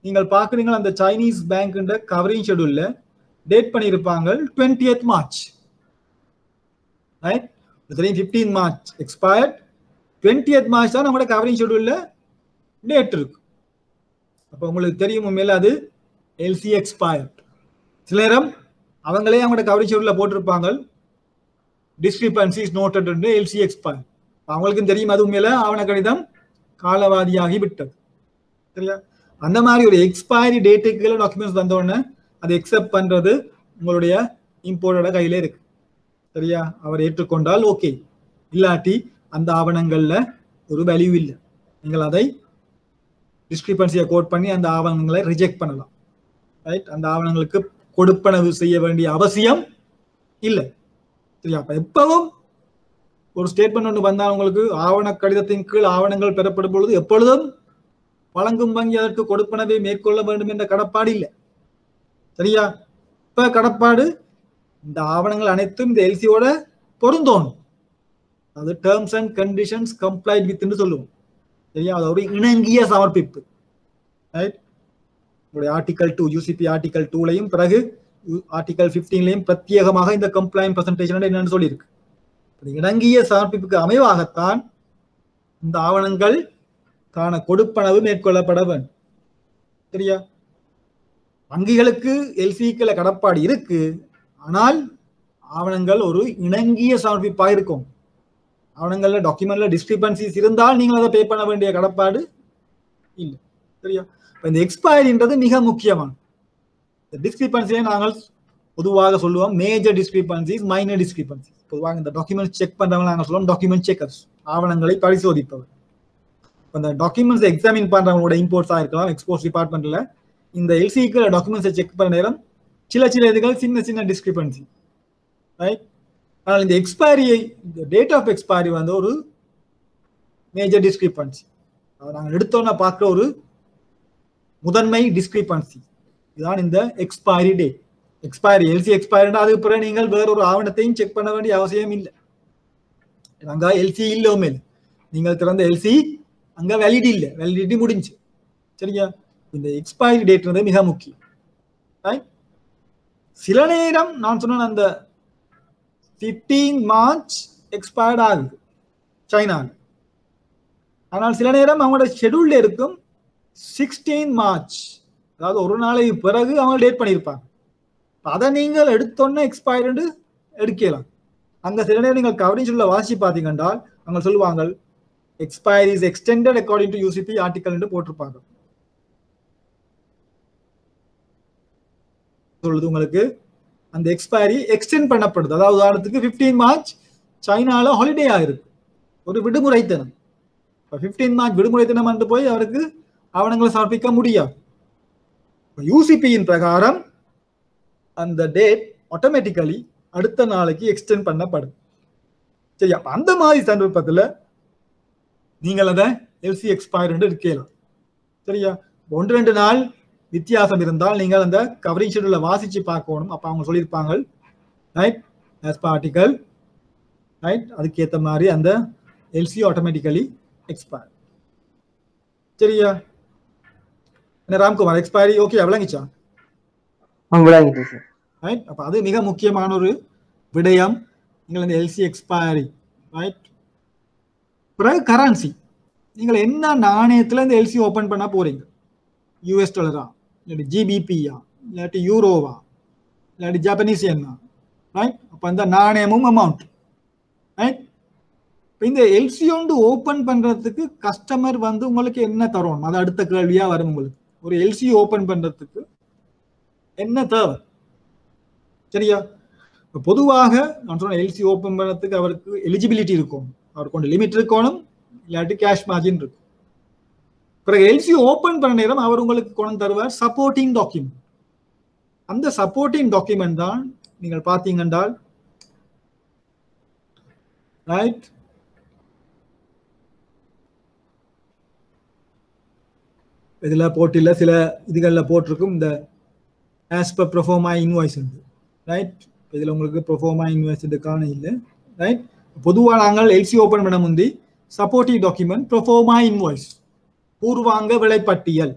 நீங்கள் பார்க்குறீங்க அந்த சைனீஸ் பேங்க்ன்ற கவரிங் ஷெட்யூல்ல டேட் பண்ணியிருப்பாங்க 20th March right 15 March expired 20th March தான் நம்மளோட கவரிங் ஷெட்யூல்ல டேட் இருக்கு அப்போ உங்களுக்கு தெரியும் உண்மையில அது எல்சி எக்ஸ்பயர்ட் சில நேரம் அவங்களே அவங்களோட கவரிங் ஷெட்யூல்ல போட்டிருப்பாங்க டிஸ்கிரிபன்சி இஸ் நோட்டட் என்று எல்சி எக்ஸ்பயர். அவங்களுக்கும் தெரியும் அது உண்மையில ஆவண கடிதம் காலவாதியாகி விட்டது. சரியா? அந்த மாதிரி ஒரு எக்ஸ்பைரி டேட்டுக்கு டாக்குமெண்ட்ஸ் வந்த உடனே அதை எக்ஸெப்ட் பண்றது உங்களுடைய இம்போர்ட்டோட கையில இருக்கு. சரியா? அவர் ஏற்றுக்கொண்டால் ஓகே, இல்லாட்டி அந்த ஆவணங்கள்ல ஒரு வேல்யூ இல்லை. நீங்கள் அதை டிஸ்கிரிபன்சியை கோட் பண்ணி அந்த ஆவணங்களை ரிஜெக்ட் பண்ணலாம். ரைட்? அந்த ஆவணங்களுக்கு கொடுப்பனவு செய்ய வேண்டிய அவசியம் இல்லை. சரியா? அப்ப எப்பவும் ஒரு ஸ்டேட்மெண்ட் ஒன்று வந்தால் உங்களுக்கு ஆவண கடிதத்தின் கீழ் ஆவணங்கள் பெறப்படும் பொழுது எப்பொழுதும் வழங்கும் வங்கி அதற்கு கொடுப்பனவை மேற்கொள்ள வேண்டும் என்ற கடப்பாடு இல்லை. சரியா? இப்ப கடப்பாடு இந்த ஆவணங்கள் அனைத்தும் இந்த எல்சியோட பொருந்தோணும். அது terms and conditions complied with சொல்லுவோம். சரியா? அது ஒரு இணங்கிய சமர்ப்பிப்பு. ரைட்? உங்களுடைய ஆர்டிகல் 2 யூசிபி ஆர்டிகல் 2லையும் பிறகு ஆர்டிகல் 15லையும் பிரத்யேகமாக இந்த கம்ப்ளைண்ட் பிரசன்டேஷன் என்னன்னு சொல்லியிருக்கு. இணங்கிய சமர்ப்பிப்புக்கு அமைவாகத்தான் இந்த ஆவணங்கள் காண கொடுப்பனவு மேற்கொள்ளப்பட வேண்டும். சரியா? வங்கிகளுக்கு எல்சிக்கள கடப்பாடு இருக்கு, ஆனால் ஆவணங்கள் ஒரு இணங்கிய சமர்ப்பிப்பாக இருக்கும். ஆவணங்கள்ல டாக்குமெண்ட்ல டிஸ்கிரிபன்சிஸ் இருந்தால் நீங்கள் அதை பே பண்ண வேண்டிய கடப்பாடு இல்லை. சரியா? இந்த எக்ஸ்பைரின்றது மிக முக்கியமான டிஸ்கிரிபன்சியை நாங்கள் பொதுவாக சொல்லுவோம் மேஜர் டிஸ்கிரிபன்சிஸ், மைனர் டிஸ்கிரிபன்சிஸ். பொதுவாக இந்த டாக்குமெண்ட் செக் பண்றவங்க நாங்கள் சொல்லுவோம் டாக்குமெண்ட் செக்கர்ஸ், ஆவணங்களை பரிசோதிப்பவர். அந்த டாக்குமெண்ட்ஸ் எக்ஸாமின் பண்றவங்களோட இம்போர்ட்ஸா இருக்கலாம், எக்ஸ்போர்ட்ஸ் டிபார்ட்மெண்ட்ல இந்த எல்சிக்கு டாக்குமெண்ட்ஸை செக் பண்ண நேரம் சில இதுகள் சின்ன சின்ன டிஸ்கிரிபன்சி. ரைட்? ஆனால் இந்த எக்ஸ்பைரியை, இந்த டேட் ஆஃப் எக்ஸ்பைரி வந்து ஒரு மேஜர் டிஸ்கிரிபன்சி. அதை நாங்கள் எடுத்தோன்னா பார்க்குற ஒரு முதன்மை டிஸ்கிரிபன்சி இதுதான் இந்த எக்ஸ்பைரி டேட். எக்ஸ்பைரி எல்சி எக்ஸ்பைரினா அதுக்கு பிறகு நீங்கள் வேற ஒரு ஆவணத்தையும் செக் பண்ண வேண்டிய அவசியம் இல்லை. அங்க எல்சி இல்லவுமே நீங்கள் திறந்த எல்சி அங்க வேலிடி இல்லை, வேலிடிட்டி முடிஞ்சு. சரியா? இந்த எக்ஸ்பைரி டேட் வந்து மிக முக்கியம். சில நேரம் நான் சொன்ன அந்த 15 மார்ச் எக்ஸ்பயர்ட் ஆகுது சைனாவில். ஆனால் சில நேரம் அவங்களோட ஷெடியூல்ல இருக்கும் 16 மார்ச், அதாவது ஒரு நாளைக்கு பிறகு அவங்க டேட் பண்ணியிருப்பாங்க. அதை நீங்கள் எடுத்தோன்னே எக்ஸ்பயர்டு எடுக்கலாம். அங்க சில நேரம் நீங்கள் கவரிங் சொல்ல வாசி பார்த்தீங்கன்னா அவங்க சொல்லுவாங்க expire is extended according to UCP article என்று போட்டிருப்பாங்க. சொல்லுது உங்களுக்கு அந்த எக்ஸ்பைரி எக்ஸ்டெண்ட் பண்ணப்படுது. அதாவது உதாரணத்துக்கு 15 மார்ச் சைனால ஹாலிடே ஆயிருக்கு, ஒரு விடுமுறை தினம். 15 மார்ச் விடுமுறை தினம் வந்து போய் அவருக்கு ஆவணங்களை சமர்ப்பிக்க முடியாது. யூசிபியின் பிரகாரம் அந்த டேட் ஆட்டோமேட்டிக்கலி அடுத்த நாளைக்கு எக்ஸ்டெண்ட் பண்ணப்படும். சரி, அப்ப அந்த மாதிரி சந்தர்ப்பத்தில் நீங்கள் அதை எல்சி எக்ஸ்பயர் இருக்கலாம். சரியா? 1-2 நாள் வித்தியாசம் இருந்தால் நீங்கள் அந்த கவரிங் ஷெட்யூல வாசிச்சு பார்க்கணும். அப்ப அவங்க சொல்லியிருப்பாங்க right as per article, right, அதுக்கேற்ற மாதிரி அந்த எல்சி ஆட்டோமேட்டிக்கலி எக்ஸ்பயர். சரியா? என்ன ராம்குமார் எக்ஸ்பைரி ஓகே விளங்கிச்சா? ரைட். அப்ப அது மிக முக்கியமான ஒரு விடயம். நீங்கள் இந்த எல்சி எக்ஸ்பைரி. ரைட். பிறகு கரன்சி, நீங்கள் என்ன நாணயத்துல இந்த எல்சி ஓபன் பண்ண போறீங்க? யூஎஸ் டாலரா, இல்லாட்டி ஜிபிபியா, இல்லாட்டி யூரோவா, இல்லாட்டி ஜப்பனீஸ் என்ன? ரைட். அப்ப இந்த நாணயமும் அமௌண்ட். ரைட். இந்த எல்சி ஒன்று ஓபன் பண்றதுக்கு கஸ்டமர் வந்து உங்களுக்கு என்ன தரும்? அது அடுத்த கேள்வியா வரும் உங்களுக்கு. ஒரு எல்சி ஓபன் பண்றதுக்கு என்ன தேவை? சரியா? பொதுவாக நான் சொன்ன எல்சி ஓபன் பண்றதுக்கு அவருக்கு எலிஜிபிலிட்டி இருக்கும், அவருக்கு கொஞ்சம் லிமிட் இருக்கணும், இல்லாட்டி கேஷ் மார்ஜின் இருக்கும். பிறகு எல்சி ஓபன் பண்ண நேரம் அவர் உங்களுக்கு கொண்டு தருவார் சப்போர்ட்டிங் டாக்குமெண்ட். அந்த சப்போர்ட்டிங் டாக்குமெண்ட் தான் நீங்கள் பார்த்தீங்கன்னா ரைட் இதுல போட்டில சில இதுகளில் போட்டிருக்கும் இந்த ஆஸ் பர் ப்ரொஃபார்மா இன்வாய்ஸ் உண்டு. ரைட். இதுல உங்களுக்கு ப்ரொஃபார்மா இன்வாய்ஸ் காண இல்லை. ரைட். பொதுவாக நாங்கள் எல்சி ஓபன் பண்ண முந்தி சப்போர்ட்டிங் டாக்குமெண்ட் ப்ரொஃபார்மா இன்வாய்ஸ், பூர்வாங்க விலைப்பட்டியல்.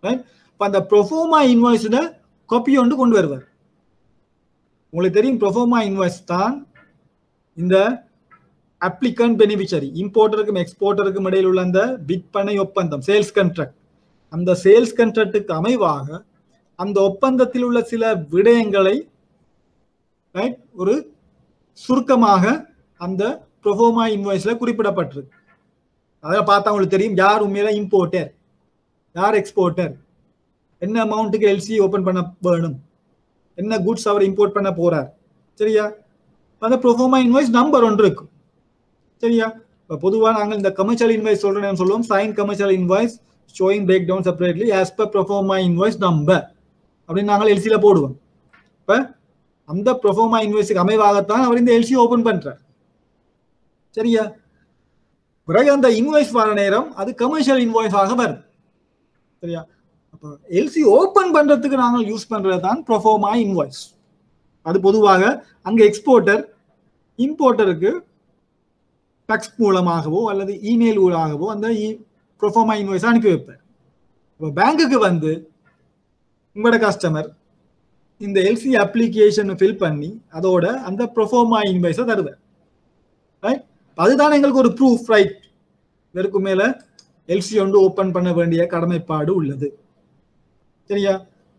ரைட். இப்போ அந்த ப்ரொஃபார்மா இன்வாய்ஸோட காப்பி ஒன்று கொண்டு வருவார். உங்களுக்கு தெரியும் ப்ரொஃபார்மா இன்வாய்ஸ் தான் இந்த அப்ளிகன்ட் பெனிஃபிஷரி, இம்போர்ட்டருக்கும் எக்ஸ்போர்ட்டருக்கும் இடையில் உள்ள அந்த விற்பனை ஒப்பந்தம், சேல்ஸ் கண்ட்ராக்ட். அந்த சேல்ஸ் கண்ட்ராக்டுக்கு அமைவாக அந்த ஒப்பந்தத்தில் உள்ள சில விடயங்களை ரைட் ஒரு சுருக்கமாக அந்த ப்ரோஃபோமா இன்வாய்ஸ்ல குறிப்பிடப்பட்டிருக்கு. அதில் பார்த்தா உங்களுக்கு தெரியும் யார் உண்மையில இம்போர்ட்டர், யார் எக்ஸ்போர்ட்டர், என்ன அமௌண்ட்டுக்கு எல்சி ஓபன் பண்ண வேணும், என்ன குட்ஸ் அவர் இம்போர்ட் பண்ண போறார். சரியா? அந்த ப்ரோஃபோமா இன்வாய்ஸ் நம்பர் ஒன்று இருக்கும். சரியா? பொதுவாக நாங்கள் இந்த கமர்ஷியல் இன்வாய்ஸ் சொல்லுவோம் sign commercial invoice showing break down separately as per proforma invoice number அப்படின்னு நாங்கள் எல்சியில போடுவோம். இப்ப அந்த ப்ரோஃபோமா இன்வாய்ஸுக்கு அமைவாகத்தான் அவர் இந்த எல்சி ஓபன் பண்றார். சரியா? பிறகு அந்த இன்வாய்ஸ் வர நேரம் அது கமர்ஷியல் இன்வாய்ஸ் ஆக வரும். சரியா? அப்போ எல்சி ஓபன் பண்றதுக்கு நாங்கள் யூஸ் பண்றது தான் ப்ரோஃபோமா இன்வாய்ஸ். அது பொதுவாக அங்க எக்ஸ்போர்ட்டர் இம்போர்ட்டருக்கு டெக்ஸ்ட் மூலமாகவோ அல்லது இமெயில் மூலமாகவோ அந்த ப்ரோஃபோமா இன்வாய்ஸ் அனுப்பி வைப்பார். இப்போ பேங்குக்கு வந்து உங்களோட கஸ்டமர் இந்த எல்சி அப்ளிகேஷன் ஃபில் பண்ணி அதோட அந்த ப்ரோஃபோமா இன்வாய்ஸை தருவார். ரைட்? அதுதான் எங்களுக்கு ஒரு ப்ரூஃப். ரைட்? இதற்கு மேல எல்சி ஒன்று ஓபன் பண்ண வேண்டிய கடமைப்பாடு உள்ளது. சரியா?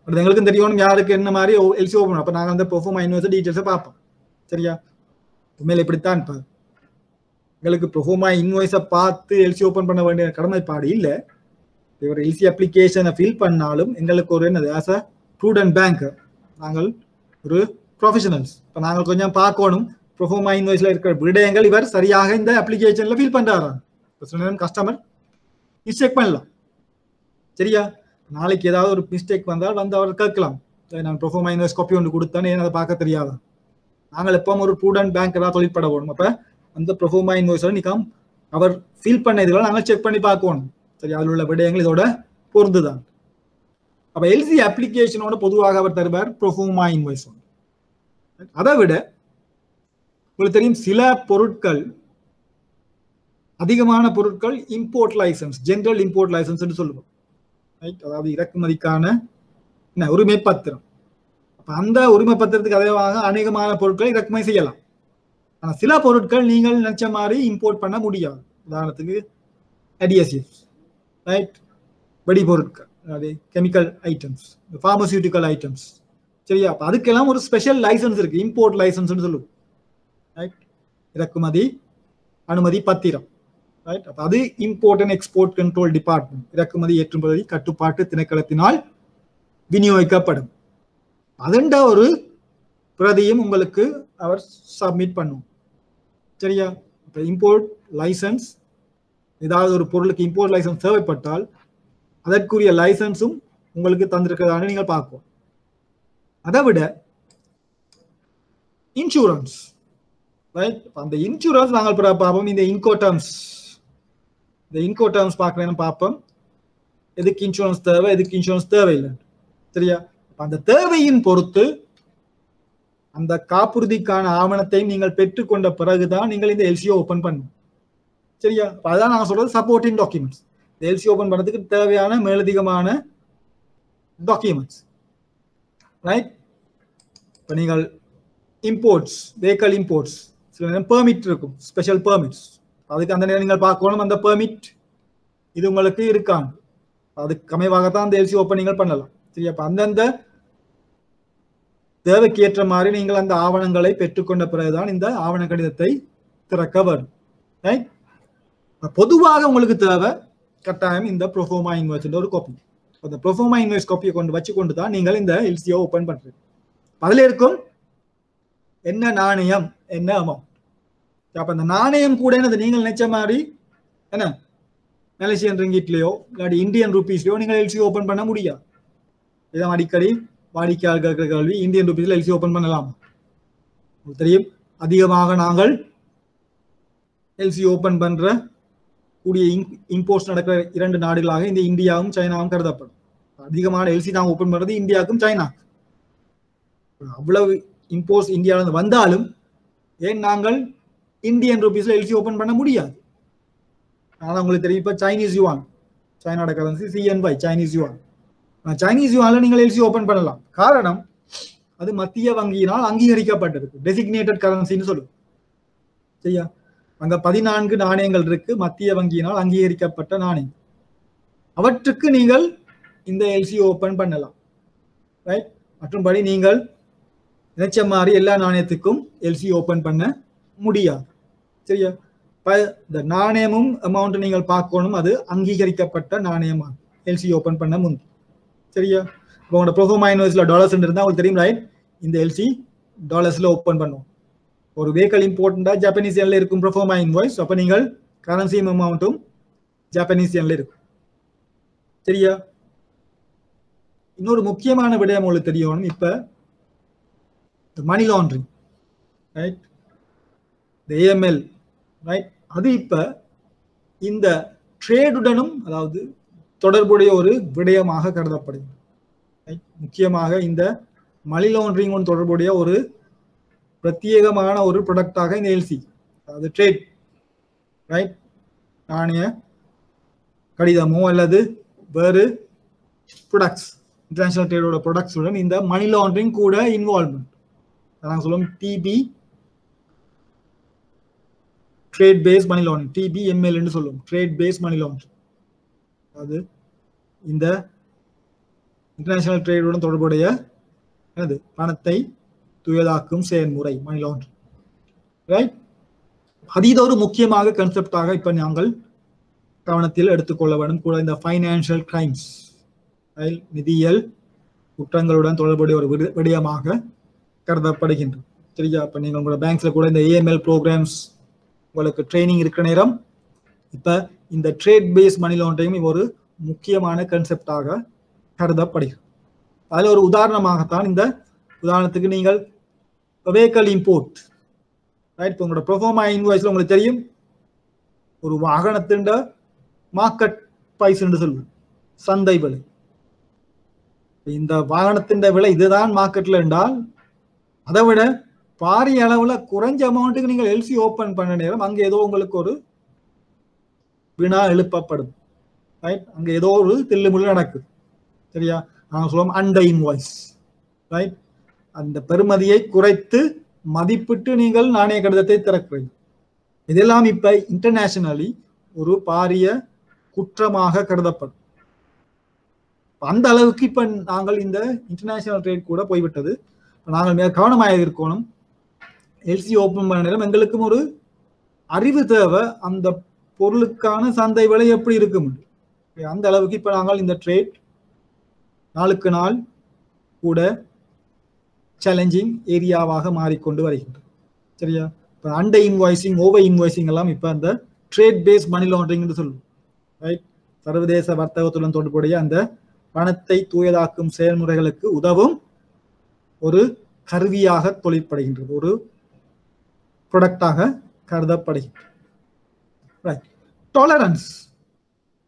அது எங்களுக்கும் தெரியணும் யாருக்கு என்ன மாதிரி எல்சி ஓபன். அப்ப நாங்கள் அந்த ப்ரோஃபோமா இன்வாய்ஸ் டீட்டெயில்ஸை பார்ப்போம். சரியா? உண்மையில இப்படித்தான் இப்ப எங்களுக்கு ப்ரோஃபோமா இன்வாய்ஸை பார்த்து எல்சி ஓபன் பண்ண வேண்டிய கடமைப்பாடு இல்லை. இவர் எல்சி அப்ளிகேஷனை ஃபில் பண்ணாலும் எங்களுக்கு ஒரு என்னது ஆஸ் அ ப்ரூடென்ட் பேங்க் நாங்கள் ஒரு ப்ரொஃபஷனல்ஸ். இப்போ நாங்கள் கொஞ்சம் பார்க்கணும் ப்ரோஃபோமா இன்வாய்ஸ்ல இருக்கிற விடயங்கள் இவர் சரியாக இந்த அப்ளிகேஷன்ல ஃபில் பண்றாராம். சில நேரம் கஸ்டமர் மிஸ்டேக் பண்ணலாம். சரியா? நாளைக்கு ஏதாவது ஒரு மிஸ்டேக் வந்தால் வந்து அவர் கேட்கலாம், நான் ப்ரோஃபோமா இன்வாய்ஸ் காப்பி ஒன்று கொடுத்தேன் ஏன் அதை பார்க்க தெரியாதான். நாங்கள் எப்பவும் ஒரு ப்ரூடென்ட் பேங்க் ஏதாவது தொழிற்பட போகணும். அப்போ அந்த ப்ரோஃபோமா இன்வாய்ஸோட நிற்காம அவர் ஃபில் பண்ண இதுகளை நாங்கள் செக் பண்ணி பார்க்கணும். சரி, அதில் உள்ள விடயங்கள் இதோட பொருந்துதான். அப்ப எல்சி அப்ளிகேஷனோட பொதுவாக அவர் தருவார் ப்ரோஃபோமா இன்வாய்ஸ். அதை விட உங்களுக்கு தெரியும் சில பொருட்கள், அதிகமான பொருட்கள் import licence, general import licence என்று சொல்லுவோம். அதாவது இறக்குமதிக்கான உரிமை பத்திரம். அந்த உரிமை பத்திரத்துக்கு அதிகமாக அநேகமான பொருட்களை இறக்குமதி செய்யலாம். ஆனா சில பொருட்கள் நீங்கள் நினைச்ச மாதிரி இம்போர்ட் பண்ண முடியாது. உதாரணத்துக்கு அடியசிவ்ஸ், ரைட், வெடி பொருட்கள், அதாவது கெமிக்கல் ஐட்டம்ஸ், பார்மசியூட்டிக்கல் ஐட்டம்ஸ். சரியா? அப்ப அதுக்கெல்லாம் ஒரு ஸ்பெஷல் லைசன்ஸ் இருக்கு, இம்போர்ட் லைசன்ஸ் சொல்லுவோம். ரைட்? இறக்குமதி அனுமதி பத்திரம். ரைட்? அப்ப அது import and export control department, இறக்குமதி ஏற்றுமதி கட்டுப்பாட்டு திணைக்களத்தினால் விநியோகிக்கப்படும். அதண்ட ஒரு பிரதியும் உங்களுக்கு அவர் சப்மிட் பண்ணும். சரியா? இப்ப இம்போர்ட் லைசன்ஸ், ஏதாவது ஒரு பொருளுக்கு இம்போர்ட் லைசன்ஸ் தேவைப்பட்டால் அதற்குரிய லைசன்ஸும் உங்களுக்கு தந்திருக்கிறதான நீங்கள் பார்ப்போம். அதை விட இன்சூரன்ஸ், ரைட்? அந்த இன்சூரன்ஸ் நாங்கள் பார்ப்போம். இந்த இன்கோடர்ம்ஸ், இந்த இன்கோடர்ம்ஸ் பார்க்கணும் பார்ப்போம். எதுக்கு இன்சூரன்ஸ் தேவை, எதுக்கு இன்சூரன்ஸ் தேவையில்லை. சரியா? அந்த தேவையின் பொறுத்து அந்த காப்புறுதிக்கான ஆவணத்தை நீங்கள் பெற்றுக்கொண்ட பிறகுதான் நீங்கள் இந்த எல்சிஓ ஓபன் பண்ணும். சரியா? அதான் நாங்கள் சொல்றது சப்போர்ட்டிங் டாக்குமெண்ட்ஸ். எல்சி ஓபன் பண்றதுக்கு தேவையான மேலதிகமான டாக்குமெண்ட்ஸ். ரைட்? இப்போ நீங்கள் இம்போர்ட்ஸ், வெஹிக்கல் இம்போர்ட்ஸ், சில நேரம் பெர்மிட் இருக்கும், ஸ்பெஷல் பெர்மிட்ஸ். அதுக்கு அந்த நேரம் நீங்கள் பார்க்கணும் அந்த பெர்மிட் இது உங்களுக்கு இருக்காங்க. அதுக்கு அமைவாகத்தான் அந்த எல்சி ஓப்பன் நீங்கள் பண்ணலாம். சரியா? அப்போ அந்தந்த தேவைக்கு ஏற்ற மாதிரி நீங்கள் அந்த ஆவணங்களை பெற்றுக்கொண்ட பிறகுதான் இந்த ஆவண கடிதத்தை திறக்க வரும். ரைட்? பொதுவாக உங்களுக்கு தேவை கட்டாயம் இந்த ப்ரோஃபோமா இன்வாய்ஸ் ஒரு காப்பி. அந்த ப்ரோஃபோமா இன்வாய்ஸ் காப்பியை வச்சு கொண்டு தான் நீங்கள் இந்த எல்சிஓ ஓபன் பண்றீங்க. அதுல இருக்கும் என்ன நாணயம், என்ன அமௌண்ட். அப்ப அந்த நாணயம் கூட நீங்கள் நினைச்ச மாதிரி என்ன மலேசியன் ரிங்கிட்லயோ இல்லாட்டி இந்தியன் ருபீஸ்லயோ நீங்கள் எல்சிஓ ஓபன் பண்ண முடியாது. இதான் அடிக்கடி வாடிக்கையாளர்கள் கேள்வி, இந்தியன் ருபீஸ்ல எல்சி ஓபன் பண்ணலாம். தெரியும், அதிகமாக நாங்கள் எல்சி ஓபன் பண்ற கூடிய இம்போர்ட்ஸ் நடக்கிற 2 நாடுகளாக இந்த இந்தியாவும் சைனாவும் கருதப்படும். அதிகமான எல்சி நாங்கள் ஓபன் பண்றது இந்தியாவுக்கும் சைனாக்கும். அவ்வளவு இம்போர்ட்ஸ் இந்தியாவிலிருந்து வந்தாலும் ஏன் நாங்கள் இந்தியன் ருபீஸ்ல எல்சி ஓபன் பண்ண முடியாது? ஆனால் உங்களுக்கு தெரியும், இப்ப சைனீஸ் யுவான், சைனாவோட currency CNY, Chinese yuan. Chinese யுவான்ல நீங்கள் எல்சி ஓபன் பண்ணலாம். காரணம், அது மத்திய வங்கியினால் அங்கீகரிக்கப்பட்டிருக்கு, டெசிக்னேட்டட் கரன்சின்னு சொல்லுவோம். சரியா? அங்க 14 நாணயங்கள் இருக்கு, மத்திய வங்கியினால் அங்கீகரிக்கப்பட்ட நாணயம். அவற்றுக்கு நீங்கள் இந்த எல்சி ஓபன் பண்ணலாம். ரைட்? மற்றும்படி நீங்கள் நினைச்ச மாதிரி எல்லா நாணயத்துக்கும் எல்சி ஓபன் பண்ண முடியாது. சரியா? இந்த நாணயமும் அமௌண்ட் நீங்கள் பார்க்கணும், அது அங்கீகரிக்கப்பட்ட நாணயமா எல்சி ஓபன் பண்ண முந்தி. சரியா? இப்போ உங்களோட ப்ரோஃபோமா இன்வாய்ஸ்ல டாலர்ஸ் இருந்தால் உங்களுக்கு தெரியும், ரைட்? இந்த எல்சி டாலர்ஸ்ல ஓப்பன் பண்ணுவோம். ஒரு வெஹிக்கல் இம்போர்ட்டா ஜப்பானீஸ் என்ல இருக்கும் ப்ரோஃபோமா இன்வாய்ஸ். அப்போ நீங்கள் கரன்சியும் அமௌண்ட்டும் ஜப்பானீஸ் என்ல இருக்கும். சரியா? இன்னொரு முக்கியமான விடயம் உங்களுக்கு தெரியணும். இப்ப money laundering, right? AML, right? அது இப்ப இந்த ட்ரேடுடனும் அதாவது தொடர்புடைய ஒரு விடயமாக கருதப்படுகிறது. முக்கியமாக இந்த மணி லாண்டரிங் தொடர்புடைய ஒரு பிரத்யேகமான ஒரு ப்ராடக்டாக இந்த எல்சி, அதாவது ட்ரேட், ரைட்? நாணய கடிதமோ அல்லது வேறு ப்ராடக்ட்ஸ், இன்டர்நேஷனல் ட்ரேடோட ப்ராடக்ட்ஸுடன் இந்த மணி லாண்டரிங் கூட இன்வால்வ்மெண்ட். நாங்கள் சொல்லுவோம் TB, trade base money laundering, TBML என்று சொல்லுவோம், ட்ரேட் பேஸ் மணி லாண்டரிங். அது இந்த இன்டர்நேஷனல் ட்ரேடுடன் தொடர்புடைய பணத்தை துயதாக்கும் செயல்முறை மணி லாண்டரிங், ரைட்? அது இது ஒரு முக்கியமாக கன்செப்டாக இப்ப நாங்கள் கவனத்தில் எடுத்துக்கொள்ள வேண்டும். கூட இந்த ஃபைனான்சியல் கிரைம்ஸ், நிதியியல் குற்றங்களுடன் தொடர்புடைய ஒரு விடயமாக கருதப்படுகின்றது. சரியா? இப்ப நீங்க உங்களோட பேங்க்ஸ்ல கூட இந்த ஏஎம்எல் ப்ரோக்ராம்ஸ் உங்களுக்கு ட்ரைனிங் இருக்கிற நேரம் இப்ப இந்த ட்ரேட் பேஸ் மணி லாண்டரிங் ஒரு முக்கியமான கன்செப்டாக கருதப்படுகிறது. அதுல ஒரு உதாரணமாகத்தான் இந்த உதாரணத்துக்கு நீங்கள் வெஹிக்கல் இம்போர்ட், ரைட்? இப்போ உங்களோட ப்ரோஃபோமா இன்வாய்ஸ்ல உங்களுக்கு தெரியும், ஒரு வாகனத்தின் மார்க்கெட் பிரைஸ் என்று சொல்லுவோம், சந்தை விலை. இந்த வாகனத்தின் விலை இதுதான் மார்க்கெட்ல என்றால் அதை விட பாரிய அளவுல குறைஞ்ச அமௌண்ட்டுக்கு நீங்கள் எல்சி ஓபன் பண்ண நேரம் அங்க ஏதோ உங்களுக்கு ஒரு வினா எழுப்பப்படும், ரைட்? அங்க ஏதோ ஒரு தில்லுமுள்ளு நடக்குது. சரியா? நாங்கள் சொல்லுவோம் அண்டர் இன்வாய்ஸ், ரைட்? அந்த பெறுமதியை குறைத்து மதிப்பிட்டு நீங்கள் நாணய கடிதத்தை திறக்கிறீங்க. இதெல்லாம் இப்ப இன்டர்நேஷனலி ஒரு பாரிய குற்றமாக கருதப்படும். அந்த அளவுக்கு இப்ப நாங்கள் இந்த இன்டர்நேஷனல் ட்ரேட் கூட போய்விட்டது. நாங்கள் மிக கவனமாக இருக்கணும். எல்சி ஓபன் பண்ண நேரம் எங்களுக்கும் ஒரு அறிவு தேவை, அந்த பொருளுக்கான சந்தை விலை எப்படி இருக்கும். அந்த அளவுக்கு இப்ப நாங்கள் இந்த ட்ரேட் நாளுக்கு நாள் கூட சேலஞ்சிங் ஏரியாவாக மாறிக்கொண்டு வருகின்றது. சரியா? இப்போ அண்டர் இன்வாய்சிங், ஓவர் இன்வாய்சிங் எல்லாம் இப்போ அந்த ட்ரேட் பேஸ் மணி லாண்டரிங் என்று சொல்லுவோம், ரைட்? சர்வதேச வர்த்தகத்துடன் தொடர்புடைய அந்த பணத்தை தூயதாக்கும் செயல்முறைகளுக்கு உதவும் ஒரு கருவியாக தொழிற்படுகின்றது, ஒரு ப்ராடக்டாக கருதப்படுகின்றது. ரைட்? டாலரன்ஸ்,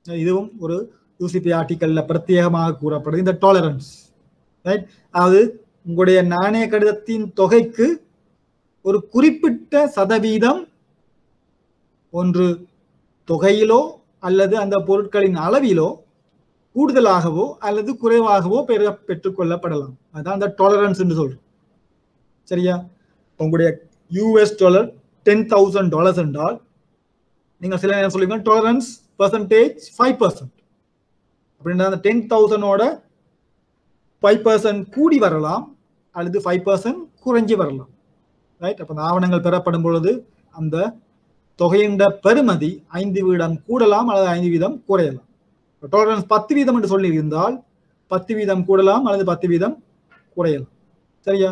இதுவும் ஒரு யூசிபி ஆர்டிக்கல்ல பிரத்யேகமாக கூறப்படுது. இந்த டாலரன்ஸ், ரைட்? அதாவது உங்களுடைய நாணய கடிதத்தின் தொகைக்கு ஒரு குறிப்பிட்ட சதவீதம் ஒன்று தொகையிலோ அல்லது அந்த பொருட்களின் அளவிலோ கூடுதலாகவோ அல்லது குறைவாகவோ பெற்றுக்கொள்ளப்படலாம். அதுதான் அந்த டாலரன்ஸ் என்று சொல்றோம். சரியா? உங்களுடைய யூஎஸ் டாலர் $10,000 என்றால் நீங்க சில நேரம் சொல்லுவீங்க டாலரன்ஸ் பர்சன்டேஜ் 5%. அப்படின்னா அந்த 10,000ஓட 5% கூடி வரலாம் அல்லது 5% குறைஞ்சி வரலாம், ரைட்? அப்ப அந்த ஆவணங்கள் பெறப்படும் பொழுது அந்த தொகையின் பெறுமதி 5% கூடலாம் அல்லது 5% குறையலாம். டாலரன்ஸ் 10% என்று சொல்லி இருந்தால் 10% கூடலாம் அல்லது 10% குறையலாம். சரியா?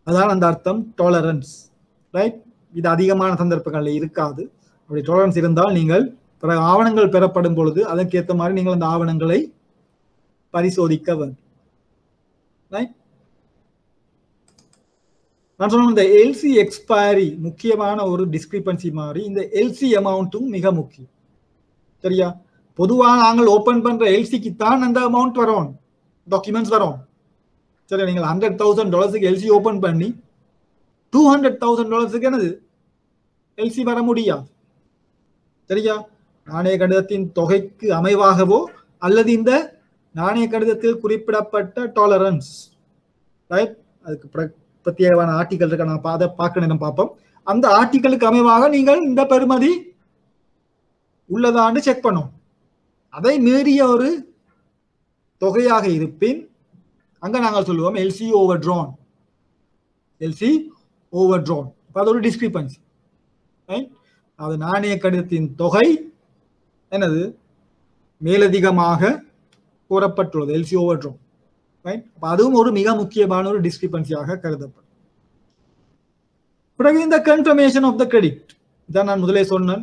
அதான் அந்த அர்த்தம் டாலரன்ஸ், ரைட்? இது அதிகமான சந்தர்ப்பங்களில் இருக்காது. அப்படி டாலரன்ஸ் இருந்தால் நீங்கள் பிற ஆவணங்கள் பெறப்படும் பொழுது அதற்கேற்ற மாதிரி நீங்கள் அந்த ஆவணங்களை பரிசோதிக்க வேண்டும், ரைட்? நான் சொன்ன இந்த எல்சி எக்ஸ்பைரி முக்கியமான ஒரு டிஸ்கிரிபன்சி மாதிரி இந்த எல்சி அமௌண்ட்டும் மிக முக்கியம். சரியா? பொதுவாக நாங்கள் ஓபன் பண்ற எல்சிக்கு தான் அந்த அமௌண்ட் வரும், டாக்குமெண்ட்ஸ் வரும். சரி, நீங்கள் $100,000 எல்சி ஓபன் பண்ணி $200,000 என்னது எல்சி வர முடியாது. சரியா? நாணய கடிதத்தின் தொகைக்கு அமைவாகவோ அல்லது இந்த நாணய கடிதத்தில் குறிப்பிடப்பட்ட டாலரன்ஸ், ரைட்? அதுக்கு பிரத்யேகமான ஆர்டிக்கல் இருக்க, நான் அதை பார்க்க நேரம் பார்ப்போம். அந்த ஆர்டிக்கலுக்கு அமைவாக நீங்கள் இந்த பெறுமதி உள்ளதான்னு செக் பண்ணும். அதை மீறிய ஒரு தொகையாக இருப்பின் அங்க நாங்கள் சொல்லுவோம் LC overdrawn, LC overdrawn. அது ஒரு டிஸ்கிரிபன்சி. அது நாணய கடிதத்தின் தொகை என்னது மேலதிகமாக கூறப்பட்டுள்ளது, எல்சி ஓவர் ட்ரான். ரைட், அதுவும் ஒரு மிக முக்கியமான ஒரு டிஸ்கிரிபன்சியாக கருதப்படும். பிறகு இந்த கன்ஃபர்மேஷன் ஆஃப் த கிரெடிட், இதான் நான் முதலே சொன்னேன்.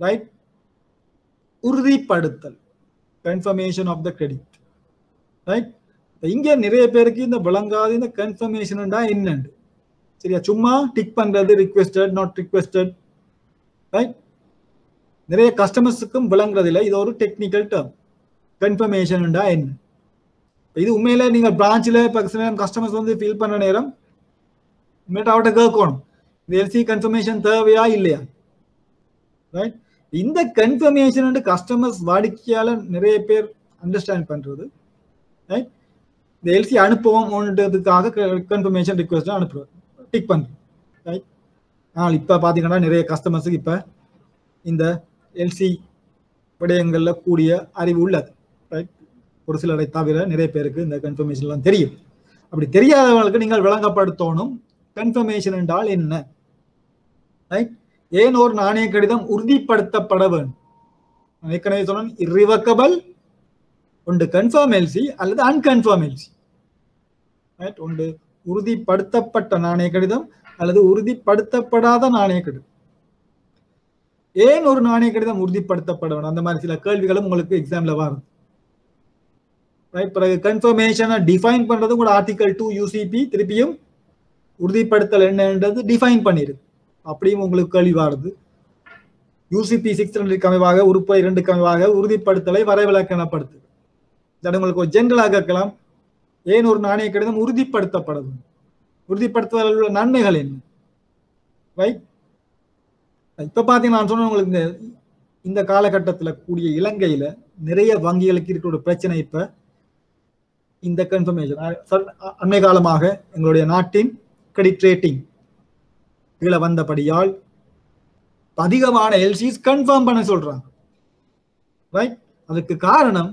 ரைட், உறுதிப்படுத்தல், confirmation of the credit. Right, இங்க நிறைய பேருக்கு இந்த விளங்காத இந்த கன்ஃபர்மேஷன் என்னண்டு. சரியா, சும்மா டிக் பண்றது ரிக்வெஸ்டட் நாட் ரிக்வெஸ்டட். ரைட், நிறைய கஸ்டமர்ஸுக்கும் விளங்குறது இல்லை. இது ஒரு டெக்னிக்கல் டேர்ம். கன்ஃபர்மேஷன் என்ன? இது உண்மையில நீங்க பிரான்ச்சில் இப்போ கஸ்டமர்ஸ் வந்து ஃபில் பண்ண நேரம் உண்மையிட்ட அவட்ட கேட்கணும், இது எல்சி கன்ஃபர்மேஷன் தேவையா இல்லையா. ரைட், இந்த கன்ஃபர்மேஷன் கஸ்டமர்ஸ் வாடிக்கையாளர் நிறைய பேர் அண்டர்ஸ்டாண்ட் பண்றது. ரைட், இந்த எல்சி அனுப்புவோம்ன்றதுக்காக கன்ஃபர்மேஷன் ரிக்வெஸ்ட் அனுப்புறது, டிக் பண்றது. ரைட், ஆனால் இப்போ பார்த்தீங்கன்னா நிறைய கஸ்டமர்ஸுக்கு இப்போ இந்த எல்சி விடயங்கள்ல கூடிய அறிவு உள்ளது. ரைட், ஒரு சிலரை தவிர நிறைய பேருக்கு இந்த கன்ஃபர்மேஷன்லாம் தெரியும். அப்படி தெரியாதவங்களுக்கு நீங்கள் விளங்கப்படுத்தணும் கன்ஃபர்மேஷன் என்றால் என்ன. ரைட், ஏன் ஒரு நாணய கடிதம் உறுதிப்படுத்தப்பட வேண்டும். ஏற்கனவே சொன்னேன், இர்ரிவக்கபிள் ஒன்று கன்ஃபார்ம் எல்சி அல்லது அன்கன்ஃபார்ம் எல்சி. ரைட், ஒன்று உறுதிப்படுத்தப்பட்ட நாணய கடிதம் அல்லது உறுதிப்படுத்தப்படாத நாணய கடிதம். ஏன் ஒரு நாணய கடிதம் உறுதிப்படுத்தப்பட வேண்டும், அந்த மாதிரி சில கேள்விகளும் உங்களுக்கு எக்ஸாம்ல வரும். ரைட், பிறகு கன்ஃபர்மேஷனை டிஃபைன் பண்றது கூட ஆர்டிகல் 2 யூசிபி திருப்பியும் உறுதிப்படுத்தல் என்னன்றது டிஃபைன் பண்ணிருக்கு. அப்படியும் உங்களுக்கு கேள்வி வருது. யூசிபி 600 அமைவாக உறுப்பு 2 அமைவாக உறுதிப்படுத்தலை வரைவிலக்கணப்படுத்து. உங்களுக்கு ஒரு ஜென்ரலாக கேட்கலாம், ஏன் ஒரு நாணய கடிதம் உறுதிப்படுத்தப்படுது, உறுதிப்படுத்துவதில் உள்ள நன்மைகள் என்ன. ரைட், இப்ப பாத்தீங்கன்னா நான் சொன்ன உங்களுக்கு இந்த காலகட்டத்தில் கூடிய இலங்கையில நிறைய வங்கிகளுக்கு இருக்கிற ஒரு பிரச்சனை இப்ப இந்த கன்ஃபர்மேஷன். அண்மை காலமாக எங்களுடைய நாட்டின் கிரெடிட் ரேட்டிங் கீழே வந்தபடியால் அதிகமான எல்சிஸ் கன்ஃபார்ம் பண்ண சொல்றாங்க. ரைட், அதுக்கு காரணம்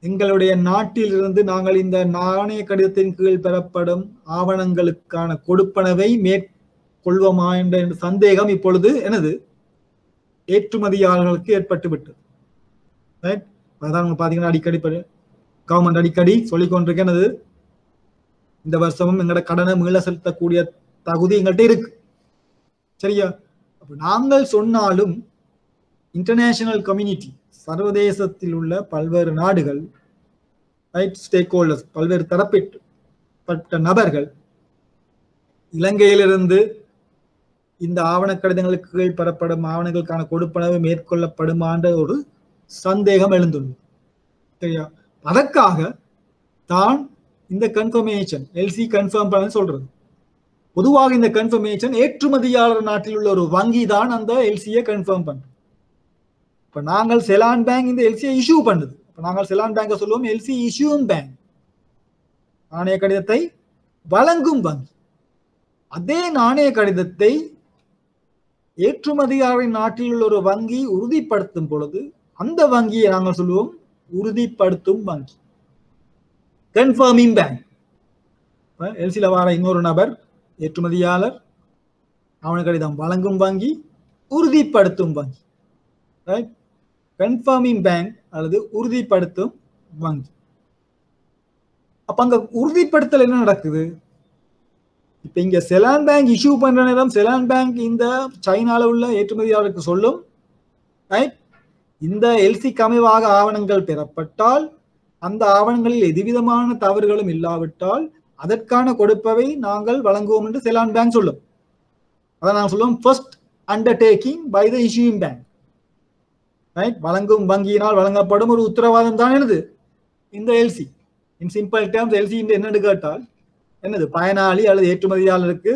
எங்களுடைய நாட்டில் இருந்து நாங்கள் இந்த நாணய கடிதத்தின் கீழ் பெறப்படும் ஆவணங்களுக்கான கொடுப்பனவை மேற்கொள்வோமா என்ற சந்தேகம் இப்பொழுது எனது ஏற்றுமதியாளர்களுக்கு ஏற்பட்டு விட்டது. ரைட், அதான் பாத்தீங்கன்னா அடிக்கடி கவர்மெண்ட் அடிக்கடி சொல்லிக்கொண்டிருக்கிறது, இந்த வருஷமும் எங்களோட கடனை மீள செலுத்தக்கூடிய தகுதி எங்கள்கிட்ட இருக்கு. சரியா, அப்ப நாங்கள் சொன்னாலும் இன்டர்நேஷனல் கம்யூனிட்டி, சர்வதேசத்தில் உள்ள பல்வேறு நாடுகள், ரைட், ஸ்டேக் ஹோல்டர்ஸ், பல்வேறு தரப்பட்ட நபர்கள் இலங்கையிலிருந்து இந்த ஆவண கடிதங்களுக்கு கீழ் பெறப்படும் ஆவணங்களுக்கான கொடுப்பனவு மேற்கொள்ளப்படுமான்ற ஒரு சந்தேகம் எழுந்துள்ளது. சரியா, அதற்காக தான் இந்த கன்ஃபர்மேஷன் எல்சி கன்ஃபார்ம் பண்ண சொல்றது. பொதுவாக இந்த கன்ஃபர்மேஷன் ஏற்றுமதியாளர் நாட்டில் உள்ள ஒரு வங்கி தான் அந்த எல்சியை கன்ஃபார்ம் பண்றது. இப்ப நாங்கள் செலான் பேங்க் இந்த எல்சியை இஷ்யூ பண்ணுது. இப்ப நாங்கள் செலான் பேங்கை சொல்லுவோம் எல்சி இஷ்யூங் பேங்க், நாணய கடிதத்தை வழங்கும் வங்கி. அதே நாணய கடிதத்தை ஏற்றுமதியாளரின் நாட்டில் உள்ள ஒரு வங்கி உறுதிப்படுத்தும் பொழுது அந்த வங்கியை நாங்கள் சொல்லுவோம் உறுதிப்படுத்தும் வங்கி, கன்ஃபர்மிங் பேங்க். எல்சில வார இன்னொரு நபர் ஏற்றுமதியாளர், ஆவண கடிதம் வழங்கும் வங்கி, உறுதிப்படுத்தும் வங்கி. ரைட், கன்ஃபர்மிங் பேங்க் அல்லது உறுதிப்படுத்தும் வங்கி. அப்ப அங்க உறுதிப்படுத்தல் என்ன நடக்குது? இப்ப இங்க செலான் பேங்க் இஷ்யூ பண்ற நேரம் செலான் பேங்க் இந்த சைனால உள்ள ஏற்றுமதியாளருக்கு சொல்லும், ரைட், இந்த எல்சிக்கு அமைவாக ஆவணங்கள் பெறப்பட்டால் அந்த ஆவணங்களில் எதுவிதமான தவறுகளும் இல்லாவிட்டால் அதற்கான கொடுப்பவை நாங்கள் வழங்குவோம் என்று செலான் பேங்க் சொல்லும். அதான் நாங்கள் சொல்லுவோம் first undertaking by the issuing bank. Right, வழங்கும் வங்கியினால் வழங்கப்படும் ஒரு உத்தரவாதம் தான் என்னது இந்த LC. In simple terms LC என்னன்னு கேட்டால் என்னது, பயனாளி அல்லது ஏற்றுமதியாளருக்கு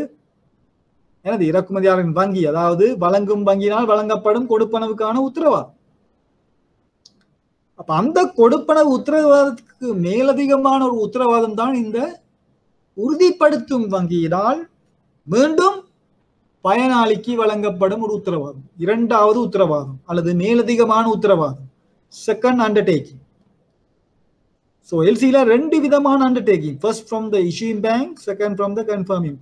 எனது இறக்குமதியாளரின் வங்கி, அதாவது வழங்கும் வங்கியினால் வழங்கப்படும் கொடுப்பனவுக்கான உத்தரவாதம். அப்ப அந்த கொடுப்பனவு உத்தரவாதத்துக்கு மேலதிகமான ஒரு உத்தரவாதம் தான் இந்த உறுதிப்படுத்தும் வங்கியினால் மீண்டும் பயனாளிக்கு வழங்கப்படும் ஒரு உத்தரவாதம், இரண்டாவது உத்தரவாதம் அல்லது மேலதிகமான உத்தரவாதம், செகண்ட் அண்டர்டேக்கிங். ஸோ எல்சியில் 2 விதமான undertaking, first from the issuing bank, second from the confirming.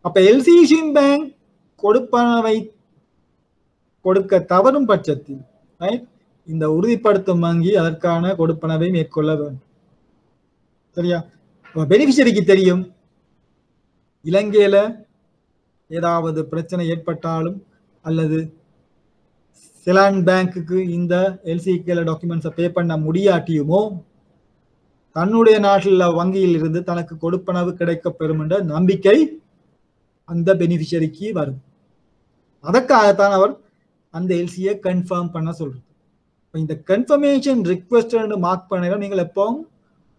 அப்ப எல்சி இஷ்யூயிங் பேங்க் கொடுப்பனவை கொடுக்க தவறும் பட்சத்தில் ரைட் இந்த உறுதிப்படுத்தும் வங்கி அதற்கான கொடுப்பனவை மேற்கொள்ள வேண்டும். சரியா? பெனிஃபிஷரிக்கு தெரியும் இலங்கையில ஏதாவது பிரச்சனை ஏற்பட்டாலும் அல்லது செலான் பேங்க்குக்கு இந்த எல்சிகேல டாக்குமெண்ட்ஸை பே பண்ண முடியாட்டியுமோ தன்னுடைய நாட்டில் வங்கியில் இருந்து தனக்கு கொடுப்பனவு கிடைக்க பெறும் என்ற நம்பிக்கை அந்த பெனிஃபிஷரிக்கு வரும். அதற்காகத்தான் அவர் அந்த எல்சியை கன்ஃபார்ம் பண்ண சொல்றது. இந்த கன்ஃபர்மேஷன் ரிக்வெஸ்ட் மார்க் பண்ண நீங்கள் எப்பவும்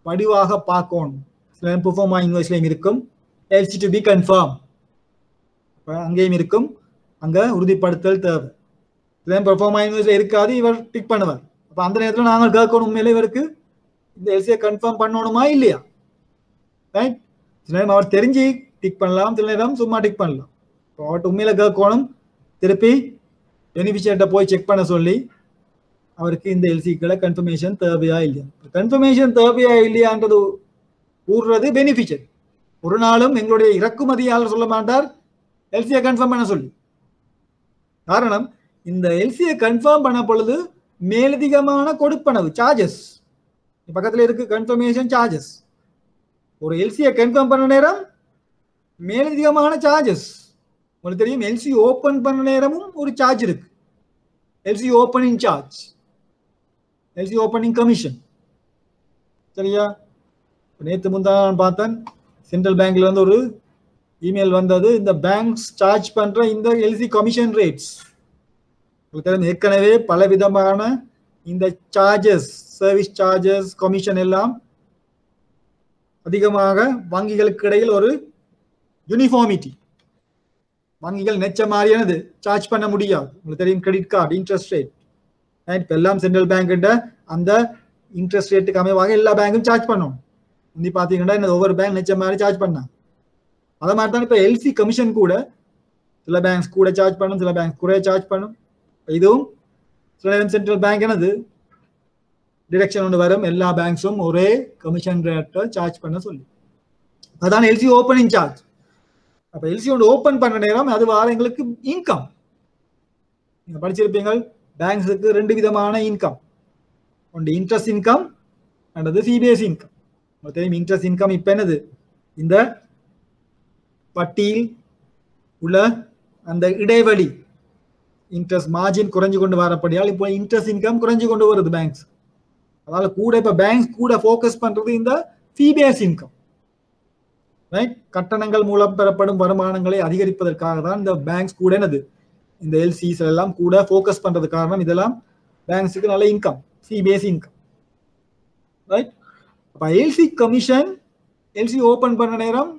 வடிவாக பார்க்கணும். சில பெர்ஃபார்மா இன்வாய்ஸ்லையும் இருக்கும் எல்சி டு பி கன்ஃபார்ம், அங்கேயும் இருக்கும் அங்க உறுதிப்படுத்தல் தேவை. சில பெர்ஃபார்மா இன்வாய்ஸ்ல இருக்காது, இவர் டிக் பண்ணுவார். அப்போ அந்த நேரத்தில் நாங்கள் கேட்கணும் உண்மையிலே இவருக்கு இந்த எல்சியை கன்ஃபார்ம் பண்ணணுமா இல்லையா. ரைட்? சில நேரம் அவர் தெரிஞ்சு டிக் பண்ணலாம், சில நேரம் சும்மா டிக் பண்ணலாம். இப்போ அவர்கிட்ட உண்மையில கேட்கணும், திருப்பி பெனிஃபிஷியர்கிட்ட போய் செக் பண்ண சொல்லி அவருக்கு இந்த எல்சிக்களை கன்ஃபர்மேஷன் தேவையா இல்லையா. கன்ஃபர்மேஷன் தேவையா இல்லையான்றது கூறுறது பெனிஃபிஷியர். ஒரு நாளும் எங்களுடைய இறக்குமதியாளர் சொல்ல மாட்டார் எல்சியை கன்ஃபார்ம் பண்ண சொல்லி. காரணம், இந்த எல்சியை கன்ஃபார்ம் பண்ண பொழுது மேலதிகமான கொடுப்பனவு சார்ஜஸ் பக்கத்தில் இருக்கு, கன்ஃபர்மேஷன் சார்ஜஸ். ஒரு எல்சியை கன்ஃபார்ம் பண்ண நேரம் மேலதிகமான சார்ஜஸ் உங்களுக்கு தெரியும். எல்சி ஓபன் பண்ண நேரமும் ஒரு சார்ஜ் இருக்கு, LC opening charge, LC opening commission. சரியா? நேற்று முந்தா நான் பார்த்தேன் சென்ட்ரல் பேங்க்ல வந்து ஒரு இமெயில் வந்தது, இந்த பேங்க்ஸ் சார்ஜ் பண்ற இந்த எல்சி கமிஷன் ரேட்ஸ் ஏற்கனவே பல விதமான இந்த சார்ஜஸ், சர்வீஸ் சார்ஜஸ், கமிஷன் எல்லாம் அதிகமாக வங்கிகளுக்கு இடையில் ஒரு யூனிஃபார்மிட்டி, வங்கிகள் நெச்ச மாதிரியானது சார்ஜ் பண்ண முடியாது. உங்களுக்கு தெரியும் கிரெடிட் கார்டு இன்ட்ரெஸ்ட் ரேட் இப்போ எல்லாம் சென்ட்ரல் பேங்க் அந்த இன்ட்ரெஸ்ட் ரேட்டுக்கு அமைவாக எல்லா பேங்க்கும் சார்ஜ் பண்ணணும். இன்னி பார்த்தீங்கன்னா இந்த ஒவ்வொரு பேங்க் நெச்ச மாதிரி சார்ஜ் பண்ணாங்க. அதை மாதிரி தான் இப்போ எல்சி கமிஷன் கூட சில பேங்க்ஸ் கூட சார்ஜ் பண்ணும், சில பேங்க் குறைய சார்ஜ் பண்ணும். இதுவும் சில நேரம் சென்ட்ரல் பேங்க் என்னது டிரெக்ஷன் ஒன்று வரும், எல்லா பேங்க்ஸும் ஒரே கமிஷன் ரேட்டை சார்ஜ் பண்ண சொல்லி. அதான் எல்சி ஓப்பனிங் சார்ஜ். அப்போ எல்சி ஒன்று ஓப்பன் பண்ண நேரம் அது வார எங்களுக்கு இன்கம். நீங்கள் படிச்சிருப்பீங்க பேங்க்ஸுக்கு 2 விதமான இன்கம், ஒன்று இன்ட்ரெஸ்ட் இன்கம் அல்லது சிபிஎஸ் இன்கம். உங்களுக்கு தெரியும் இன்ட்ரெஸ்ட் இன்கம் இப்போ என்னது இந்த வட்டியில் உள்ள அந்த இடைவெளி இன்ட்ரெஸ்ட் மார்ஜின் குறைஞ்சு கொண்டு வரப்படியால் இப்போ இன்ட்ரெஸ்ட் இன்கம் குறைஞ்சு கொண்டு வருது பேங்க்ஸ். அதனால கூட இப்போ பேங்க்ஸ் கூட ஃபோக்கஸ் பண்றது இந்த சிபிஎஸ் இன்கம். ரைட்? கட்டணங்கள் மூலம் பெறப்படும் வருமானங்களை அதிகரிப்பதற்காக தான் இந்த பேங்க்ஸ் கூட என்னது இந்த எல்சிஸ் எல்லாம் கூட ஃபோக்கஸ் பண்றது காரணம் இதெல்லாம் பேங்க்ஸுக்கு நல்ல இன்கம், சிபிஎஸ் இன்கம். ரைட்? அப்போ எல்சி கமிஷன் எல்சி ஓப்பன் பண்ண நேரம்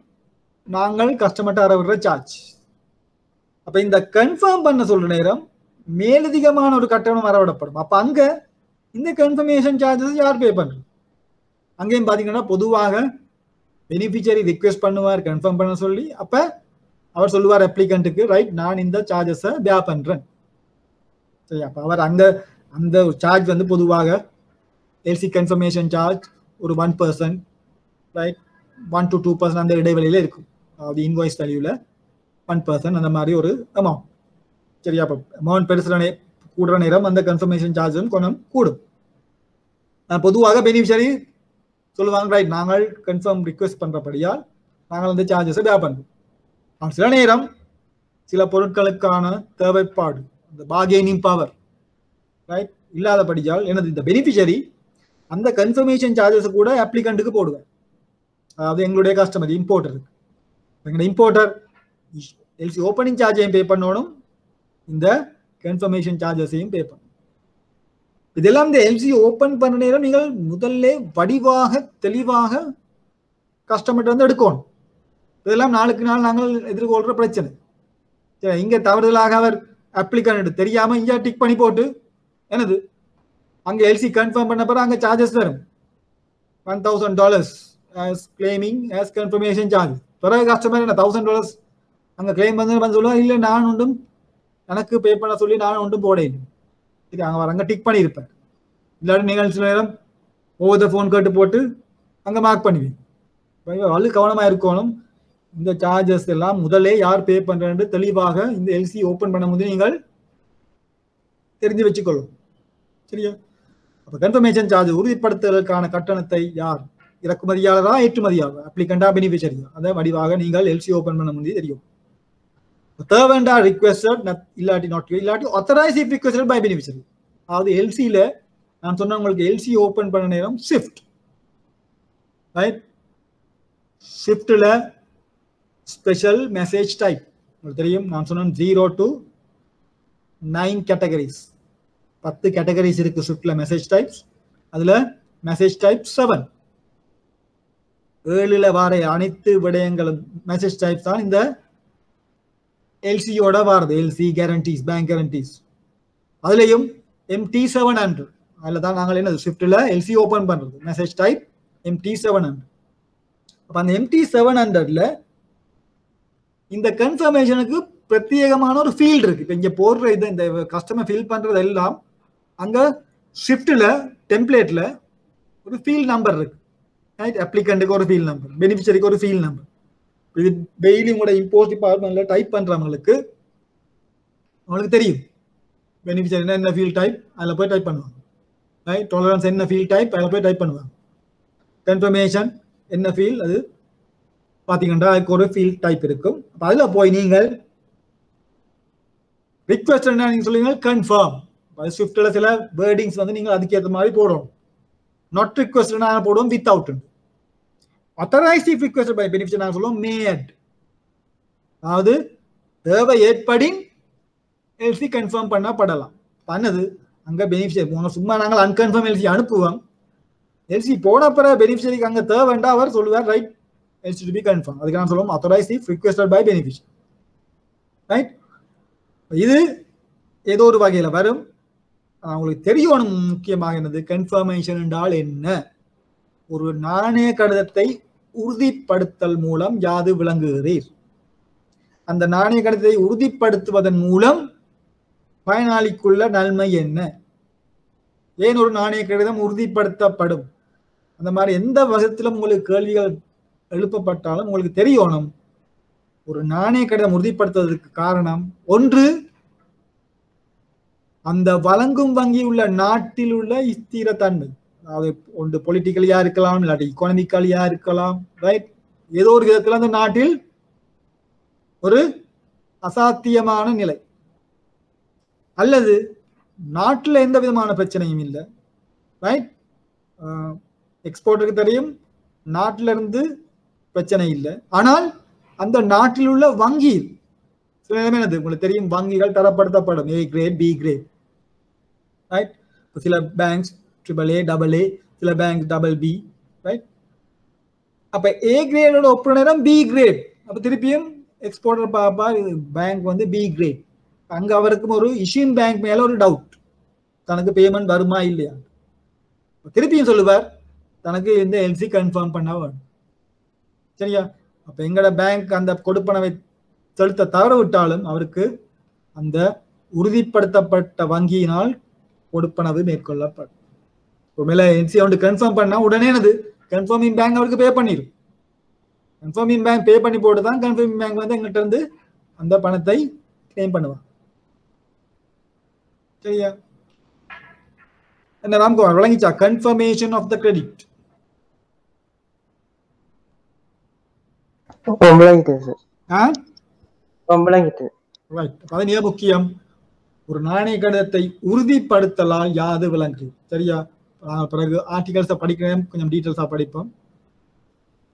நாங்கள் கஸ்டமர்கிட்ட அறவிடுற சார்ஜ். அப்ப இந்த கன்ஃபார்ம் பண்ண சொல்ற நேரம் மேலதிகமான ஒரு கட்டணம் வரவிடப்படும். அப்ப அங்க இந்த கன்ஃபர்மேஷன் சார்ஜஸ் யார் பே பண்றது? அங்கேயும் பாத்தீங்கன்னா பொதுவாக பெனிஃபிஷியரி ரிக்வெஸ்ட் பண்ணுவார் கன்ஃபார்ம் பண்ண சொல்லி. அப்ப அவர் சொல்லுவார் அப்ளிகண்ட்டுக்கு, ரைட் நான் இந்த சார்ஜஸை பே பண்றேன். சரி, அப்ப அவர் அங்க அந்த சார்ஜ் வந்து பொதுவாக எல்சி கன்ஃபர்மேஷன் சார்ஜ் ஒரு 1%, ரைட் 1 to 2% அந்த இடைவெளியில இருக்கும். அதாவது இன்வாய்ஸ் வேல்யூல 1% அந்த மாதிரி ஒரு அமௌண்ட். சரியா? அப்போ அமௌண்ட் பெருசுல கூடுற நேரம் அந்த கன்ஃபர்மேஷன் சார்ஜும் கொஞ்சம் கூடும். பொதுவாக பெனிஃபிஷரி சொல்லுவாங்க, ரைட் நாங்கள் கன்ஃபார்ம் ரிக்வெஸ்ட் பண்றபடியால் நாங்கள் அந்த சார்ஜஸை பே பண்ணுறோம். ஆனால் சில நேரம் சில பொருட்களுக்கான தேவைப்பாடு, இந்த பார்கெனிங் பவர் ரைட் இல்லாதபடியால் எனது இந்த பெனிஃபிஷரி அந்த கன்ஃபர்மேஷன் சார்ஜஸ் கூட அப்ளிகண்ட்டுக்கு போடுவேன். அதாவது எங்களுடைய கஸ்டமர் இம்போர்ட்டருக்கு, எங்களுடைய இம்போர்ட்டர் எல்சி ஓப்பனிங் சார்ஜையும் பே பண்ணணும், இந்த கன்ஃபர்மேஷன் சார்ஜஸையும் பே பண்ணணும். இதெல்லாம் இந்த எல்சி ஓப்பன் பண்ண நேரம் நீங்கள் முதல்ல வடிவாக தெளிவாக கஸ்டமர்கிட்ட வந்து எடுக்கணும். இதெல்லாம் நாளுக்கு நாள் நாங்கள் எதிர்கொள்கிற பிரச்சனை. சரி, இங்கே தவறுதலாக அவர் அப்ளிகண்ட் தெரியாமல் இங்கே டிக் பண்ணி போட்டு என்னது அங்கே எல்சி கன்ஃபார்ம் பண்ண பிறகு அங்கே சார்ஜஸ் வரும் $1,000 as claiming as confirmation charge. பிறகு கஸ்டமர் என்ன $1,000 அங்கே கிளைம் வந்து சொல்லுவாங்க, இல்லை நான் ஒன்றும் எனக்கு பே பண்ண சொல்லி நான் ஒன்றும் போட இல்லை. இது அங்கே வரங்க டிக் பண்ணியிருப்பேன். இல்லாட்டி நீங்கள் சில நேரம் ஓவர் த ஃபோன் கேட்டு போட்டு அங்கே மார்க் பண்ணுவீங்க. அது கவனமாக இருக்கணும். இந்த சார்ஜஸ் எல்லாம் முதலே யார் பே பண்றேன்னு தெளிவாக இந்த எல்சி ஓப்பன் பண்ணும் போது நீங்கள் தெரிஞ்சு வச்சுக்கொள்ளும். சரியா? அப்போ கன்ஃபர்மேஷன் சார்ஜ் உறுதிப்படுத்துவதற்கான கட்டணத்தை யார், இறக்குமதியாளரா ஏற்றுமதியாளரா, அப்ளிகண்டா பெனிஃபிஷரியா, அதை வடிவாக நீங்கள் எல்சி ஓப்பன் பண்ண முடியும் தெரியும். தேவைண்டா ரிக்வெஸ்டட் இல்லாட்டி நாட் இல்லாட்டி authorise if requested by beneficiary. அதாவது எல்சியில நான் சொன்ன உங்களுக்கு எல்சி ஓப்பன் பண்ண நேரம் ஷிஃப்ட், ரைட்? ஷிஃப்ட்ல ஸ்பெஷல் மெசேஜ் டைப் உங்களுக்கு தெரியும். நான் சொன்னேன் 0 to 9 கேட்டகரிஸ், 10 கேட்டகரிஸ் இருக்கு ஷிஃப்ட்ல மெசேஜ் டைப்ஸ். அதுல மெசேஜ் டைப் 7, 7ல வார அனைத்து விடயங்களும் மெசேஜ் டைப்ஸ் தான் இந்த எல்சியோட வாரது. LC guarantees, bank guarantees. அதுலயும் MT700 அதில் தான் நாங்கள் என்ன ஷிஃப்ட்ல எல்சி ஓப்பன் பண்றது மெசேஜ் டைப் MT700. அப்ப அந்த MT700ல இந்த கன்ஃபர்மேஷனுக்கு பிரத்யேகமான ஒரு ஃபீல்டு இருக்கு. இப்போ இங்க போடுற இது இந்த கஸ்டமர் ஃபில் பண்றது எல்லாம் அங்க ஷிஃப்ட்ல டெம்ப்ளேட்ல ஒரு ஃபீல்ட் நம்பர் இருக்கு, ரைட்? அப்ளிகண்ட்டுக்கு ஒரு ஃபீல்ட் நம்பர், பெனிஃபிஷரிக்கு ஒரு ஃபீல்ட் நம்பர். இது டெய்லி உங்களோட இம்போர்ட் டிபார்ட்மெண்ட்ல டைப் பண்றவங்களுக்கு உங்களுக்கு தெரியும் பெனிஃபிஷரி என்ன ஃபீல்ட் டைப், அதில் போய் டைப் பண்ணுவாங்க, ரைட்? டாலரன்ஸ் என்ன ஃபீல்ட் டைப், அதில் போய் டைப் பண்ணுவாங்க. கன்ஃபர்மேஷன் என்ன ஃபீல்ட், அது பார்த்தீங்கன்னா அதுக்கு ஒரு ஃபீல்ட் டைப் இருக்கும். அதில் போய் நீங்கள் ரிக்வெஸ்ட் என்ன நீங்க சொல்லுவீங்க கன்ஃபார்ம். ஷிஃப்ட்ல சில வேர்டிங்ஸ் வந்து நீங்கள் அதுக்கேற்ற மாதிரி போடணும். நாட் ரிக்வெஸ்ட் போடுவோம் without. Authorised if requested by beneficiary நாங்கள் சொல்லுவோம் மேட். அதாவது தேவை ஏற்படின் எல்சி கன்ஃபார்ம் பண்ணப்படலாம். பண்ணது அங்கே பெனிஃபிஷரி சும்மா நாங்கள் அன்கன்ஃபார்ம் எல்சி அனுப்புவோம். எல்சி போன பிறகு பெனிஃபிஷரிக்கு அங்கே தேவைண்டா அவர் சொல்லுவார் right LC to be confirm. அதுக்கு நான் சொல்லுவோம் authorised if requested by beneficiary, right? இது ஏதோ ஒரு வகையில் வரும். உங்களுக்கு தெரியணும் முக்கியமாக என்னது கன்ஃபர்மேஷன் என்றால் என்ன. ஒரு நாணய கடிதத்தை உறுதிப்படுத்தல் மூலம் யாது விளங்குகிறீர். அந்த நாணய கடிதத்தை உறுதிப்படுத்துவதன் மூலம் பயனாளிக்குள்ள நன்மை என்ன, ஏன் ஒரு நாணய கடிதம் உறுதிப்படுத்தப்படும், அந்த மாதிரி எந்த வகத்திலும் உங்களுக்கு கேள்விகள் எழுப்பப்பட்டாலும் உங்களுக்கு தெரியணும் ஒரு நாணய கடிதம் உறுதிப்படுத்துவதற்கு காரணம் ஒன்று அந்த வழங்கும் வங்கி உள்ள நாட்டில் உள்ள ஸ்திரத்தன்மை. அதாவது ஒன்று பொலிட்டிக்கலியா இருக்கலாம், இல்லாட்டி இக்கானமிக்கலியா இருக்கலாம், ரைட்? ஏதோ ஒரு விதத்தில் அந்த நாட்டில் ஒரு அசாத்தியமான நிலை, அல்லது நாட்டில் எந்த விதமான பிரச்சனையும் இல்லை, ரைட்? எக்ஸ்போர்ட்டுக்கு தெரியும் நாட்டில இருந்து பிரச்சனை இல்லை, ஆனால் அந்த நாட்டில் உள்ள வங்கியில் சில என்னது உங்களுக்கு தெரியும் வங்கிகள் தரப்படுத்தப்படும் A grade B grade, right? சில பேங்க்ஸ் AAA AA, சில பேங்க் BB, ரைட்? அப்ப A கிரேடோட ஒப்புற நேரம் B கிரேட். அப்ப திருப்பியும் எக்ஸ்போர்ட்டர் பாப்பா பேங்க் வந்து B கிரேட். அங்க அவருக்கும் ஒரு இஷியன் பேங்க் மேல ஒரு டவுட், தனக்கு பேமெண்ட் வருமா இல்லையா. திருப்பியும் சொல்லுவார் தனக்கு இந்த எல்சி கன்ஃபார்ம் பண்ண வேணும். சரியா? அப்ப எங்கட பேங்க் அந்த கொடுப்பனவை செலுத்த தவற விட்டாலும் அவருக்கு அந்த உறுதிப்படுத்தப்பட்ட வங்கியினால் கொடுப்பனவு மேற்கொள்ளப்படும். மேல எல்சி அவனுக்கு கன்ஃபார்ம் பண்ணா உடனே அது கன்ஃபார்மிங் பேங்க் அவருக்கு பே பண்ணிடும். கன்ஃபார்மிங் பேங்க் பே பண்ணி போட்டு தான் கன்ஃபார்மிங் பேங்க் வந்து எங்கிட்ட இருந்து அந்த பணத்தை கிளைம் பண்ணுவான். சரியா? என்ன ராம்குமார் விளங்கிச்சா? Confirmation of the credit. அது மிக முக்கியம். ஒரு நாணய கடிதத்தை உறுதிப்படுத்தலால் யாது விளங்கு. சரியா? பிறகு ஆர்டிகல்ஸை படிக்கிறேன், கொஞ்சம் டீட்டெயில்ஸா படிப்போம்.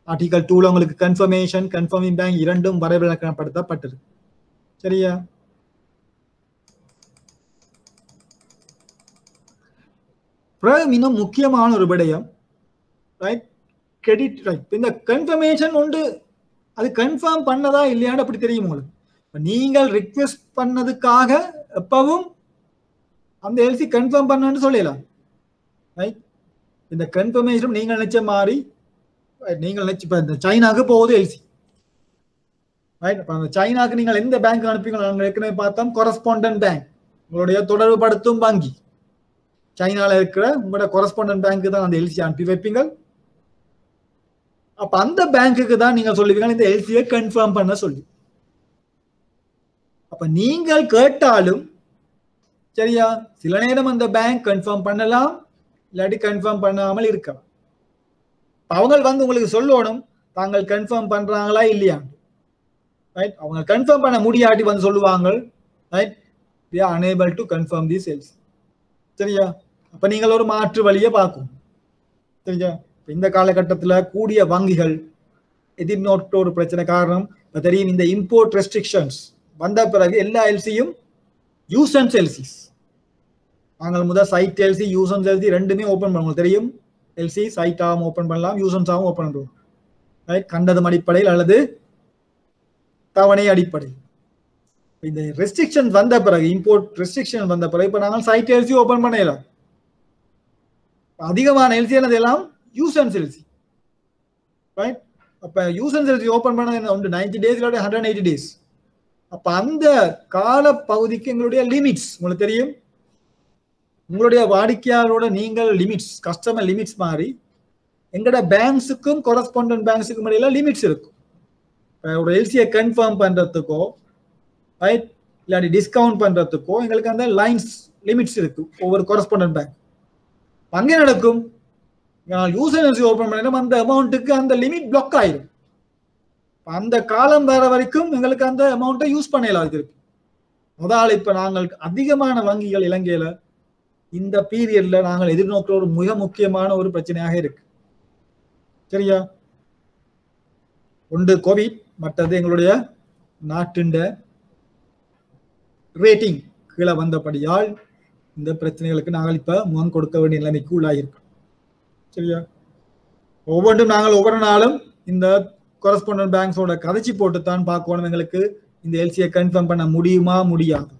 ஆர்டிகல் 2ல உங்களுக்கு கன்ஃபர்மேஷன் கன்ஃபர்மிங் பேங்க் இரண்டும் வரைவிலக்கணப்படுத்தப்பட்டிருக்கு. சரியா? பிறகு இன்னும் முக்கியமான ஒரு விடயம், ரைட்? Credit right. இந்த கன்ஃபர்மேஷன் உண்டு, அது கன்ஃபார்ம் பண்ணதா இல்லையான்னு அப்படி தெரியும் உங்களுக்கு. நீங்கள் ரிக்வெஸ்ட் பண்ணதுக்காக எப்பவும் அந்த எல்சி கன்ஃபார்ம் பண்ணு சொல்லலாம், ரைட்? இந்த கன்ஃபர்மேஷன் நீங்கள் நினைச்ச மாதிரி நீங்கள் நினைச்சு இப்ப இந்த சைனாக்கு போகுது எல்சி, ரைட்? அப்ப அந்த சைனாக்கு நீங்கள் எந்த பேங்க் அனுப்பிங்களோ நாங்கள் ஏற்கனவே பார்த்தோம் கொரஸ்பாண்டன்ட் பேங்க், உங்களுடைய தொடர்பு படுத்தும் வங்கி. சைனால இருக்கிற உங்களோட கொரஸ்பாண்டன்ட் பேங்க்கு தான் அந்த எல்சி அனுப்பி வைப்பீங்க. அப்ப அந்த பேங்க்குக்கு தான் நீங்க சொல்லுவீங்க இந்த எல்சியை கன்ஃபார்ம் பண்ண சொல்லி. அப்ப நீங்கள் கேட்டாலும் சரியா, சில நேரம் அந்த பேங்க் கன்ஃபார்ம் பண்ணலாம், இல்லாட்டி கன்ஃபார்ம் பண்ணாமல் இருக்கலாம். அவங்க வந்து உங்களுக்கு சொல்லணும் தாங்கள் கன்ஃபார்ம் பண்றாங்களா இல்லையா. ரைட், அவங்க கன்ஃபார்ம் பண்ண முடியாட்டி வந்து சொல்லுவாங்க right, we are unable to confirm this LC. சரியா, அப்ப நீங்கள் ஒரு மாற்று வழியை பார்க்கும். சரியா, இந்த காலகட்டத்தில் கூடிய வங்கிகள் எதிர்நோட்ட ஒரு பிரச்சனை காரணம் இப்ப தெரியும், இந்த இம்போர்ட் ரெஸ்ட்ரிக்ஷன்ஸ் வந்த பிறகு எல்லா எல்சியும் யூசன்ஸ் எல்சிஸ். நாங்கள் முதல் சைட் எல்சி யூசன்ஸ் எல்சி ரெண்டுமே ஓப்பன் பண்ணுவோம். தெரியும், எல்சி சைட்டாகவும் ஓப்பன் பண்ணலாம், யூசன்ஸாகவும் ஓப்பன் பண்ணுவோம். ரைட், கண்டதும் அடிப்படையில் அல்லது தவணை அடிப்படை. இந்த ரெஸ்ட்ரிக்ஷன் வந்த பிறகு, இம்போர்ட் ரெஸ்ட்ரிக்ஷன் வந்த பிறகு இப்ப நாங்கள் சைட் எல்சி ஓப்பன் பண்ணலாம். அதிகமான எல்சி எல்லாம் யூசன்ஸ் எல்சி. ரைட், அப்ப யூசன்ஸ் எல்சி ஓப்பன் பண்ண ஒன்று 90 days இல்லாட்டி 180 days. அப்ப அந்த கால பகுதிக்கு எங்களுடைய லிமிட்ஸ் உங்களுக்கு தெரியும். உங்களுடைய வாடிக்கையாளரோட நீங்கள் லிமிட்ஸ், கஸ்டமர் லிமிட்ஸ் மாதிரி எங்களோட பேங்க்ஸுக்கும் கொரஸ்பாண்டன்ட் பேங்க்ஸுக்கும் இடையில லிமிட்ஸ் இருக்கும். ஒரு எல்சியை கன்ஃபார்ம் பண்றதுக்கோ ரைட் இல்லாட்டி டிஸ்கவுண்ட் பண்றதுக்கோ எங்களுக்கு அந்த லைன்ஸ் லிமிட்ஸ் இருக்கு ஒவ்வொரு கொரஸ்பாண்டன்ட் பேங்க். அங்கே நடக்கும், யூசர் எல்சி ஓப்பன் பண்ணினா அந்த அமௌண்ட்டுக்கு அந்த லிமிட் பிளாக் ஆயிடும். அந்த காலம் வேற வரைக்கும் எங்களுக்கு அந்த அமௌண்ட்டை யூஸ் பண்ணலாம் இருக்கு. முதல்ல இப்ப நாங்கள் அதிகமான வங்கிகள் இலங்கையில இந்த பீரியட்ல நாங்கள் எதிர்நோக்கிற ஒரு மிக முக்கியமான ஒரு பிரச்சனையாக இருக்கு. சரியா, ஒன்று கோவிட், மற்றது எங்களுடைய நாட்டின் ரேட்டிங் கீழே வந்தபடியால் இந்த பிரச்சனைகளுக்கு நாங்கள் இப்ப முகம் கொடுக்க வேண்டிய நிலைமைக்கு உள்ளாயிருக்கோம். சரியா, ஒவ்வொன்றும் நாங்கள் ஒவ்வொரு நாளும் இந்த கொரஸ்பாண்டன்ட் பேங்க்ஸோட கதைச்சி போட்டுத்தான் பார்க்கணும் எங்களுக்கு இந்த எல்சியை கன்ஃபார்ம் பண்ண முடியுமா முடியாது.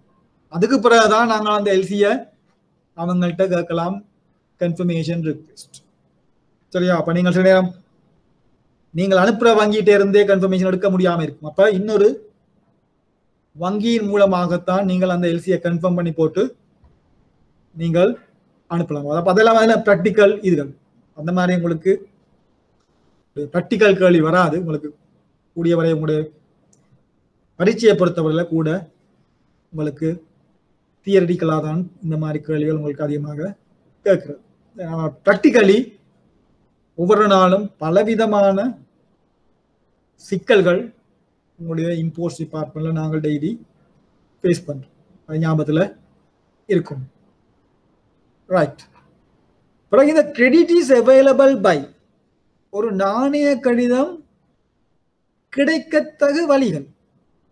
அதுக்கு பிறகுதான் நாங்கள் அந்த எல்சியை அவங்கள்ட்ட கேட்கலாம் கன்ஃபர்மேஷன் ரிக்வெஸ்ட். சரியா, அப்ப நீங்கள் சில நேரம் நீங்கள் அனுப்புற வங்கிட்ட இருந்தே கன்ஃபர்மேஷன் எடுக்க முடியாம இருக்கும். அப்ப இன்னொரு வங்கியின் மூலமாகத்தான் நீங்கள் அந்த எல்சியை கன்ஃபார்ம் பண்ணி போட்டு நீங்கள் அனுப்பலாம். அப்ப அதெல்லாம் பிராக்டிக்கல் இதுகள். அந்த மாதிரி உங்களுக்கு பிராக்டிக்கல் கேள்வி வராது. உங்களுக்கு கூடிய வரை உங்களுடைய பரீட்சையை பொறுத்தவரையில கூட உங்களுக்கு தியரிட்டிக்கலாக தான் இந்த மாதிரி கேள்விகள் உங்களுக்கு அதிகமாக கேட்கிறது. பிராக்டிக்கலி ஒவ்வொரு நாளும் பலவிதமான சிக்கல்கள் உங்களுடைய இம்போர்ட்ஸ் டிபார்ட்மெண்ட்ல நாங்கள் டெய்லி ஃபேஸ் பண்றோம். அது ஞாபகத்தில் இருக்கும். ரைட், பிறகு இந்த கிரெடிட் இஸ் அவைலபிள் பை, ஒரு நாணய கடிதம் கிடைக்கத்தக வழிகள்.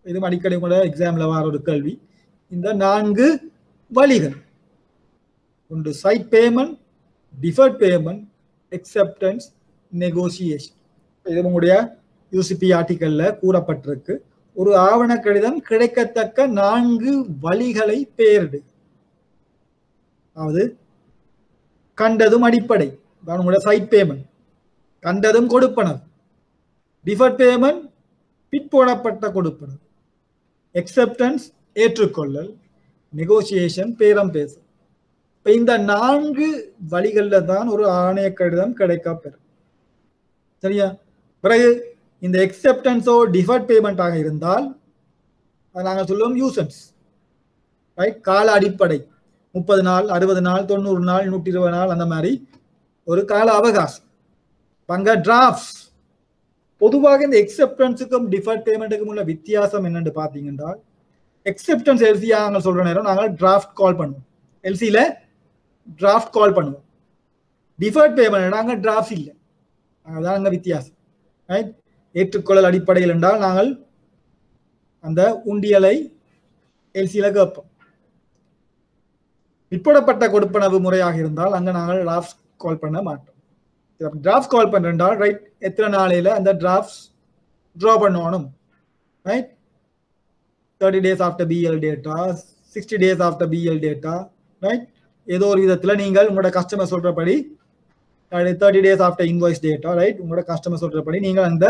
இது அடிக்கடி கூட எக்ஸாம்ல வர ஒரு கேள்வி. இந்த 4 வழிகள், ஒன்று sight payment, deferred payment, acceptance, negotiation. இது உங்களுடைய யூசிபி ஆர்டிக்கல்ல கூறப்பட்டிருக்கு. ஒரு ஆவண கடிதம் கிடைக்கத்தக்க 4 வழிகளை பெயரிடு. அதாவது கண்டதும் அடிப்படை, உங்களுடைய சைட் பேமெண்ட், கண்டதும் கொடுப்பனர், டிஃபர்ட் பேமெண்ட் பிற்போடப்பட்ட கொடுப்பனர், அக்செப்டன்ஸ் ஏற்றுக்கொள்ளல், நெகோசியேஷன் பேரம் பேச. இந்த 4 வழிகள்ல தான் ஒரு ஆணைய கடிதம் கிடைக்கப்பெறும். சரியா, பிறகு இந்த அக்செப்டன்ஸோ டிஃபர்ட் பேமெண்ட் ஆக இருந்தால் நாங்கள் சொல்லுவோம் யூசன்ஸ். ரைட், கால அடிப்படை 30 நாள், 60 நாள், 90 நாள், 120 நாள், அந்த மாதிரி ஒரு கால அவகாசம். அங்க டிராஃப்ட்ஸ். பொதுவாக இந்த எக்ஸெப்டன்ஸுக்கும் டிஃபர்ட் பேமெண்ட்டுக்கும் உள்ள வித்தியாசம் என்னன்னு பாத்தீங்கன்னா, எக்ஸெப்டன்ஸ் எல்சியா நாங்கள் சொல்ற நேரம் நாங்கள் டிராஃப்ட் கால் பண்ணுவோம். எல்சியில டிராஃப்ட் கால் பண்ணுவோம். டிஃபர்ட் பேமெண்ட் நாங்கள் டிராஃப்ட் இல்லை. அதுதான் அங்க வித்தியாசம். ரைட், ஏற்றுக்கொள்ளல் அடிப்படையில் என்றால் நாங்கள் அந்த உண்டியலை எல்சியில கேட்போம். பிற்போடப்பட்ட கொடுப்பனவு முறையாக இருந்தால் அங்க நாங்கள் டிராஃப்ட் கால் பண்ண மாட்டோம். டிராஃப்ட் கால் பண்றால் ரைட், எத்தனை நாளையில அந்த டிராஃப்ட்ஸ் ட்ரா பண்ணணும். Right, 30 days after BL data, 60 days after BL data. Right, ஏதோ ஒரு விதத்துல நீங்கள் உங்களோட கஸ்டமர் சொல்றபடி 30 days after invoice data. Right, உங்களோட கஸ்டமர் சொல்றபடி நீங்கள் அந்த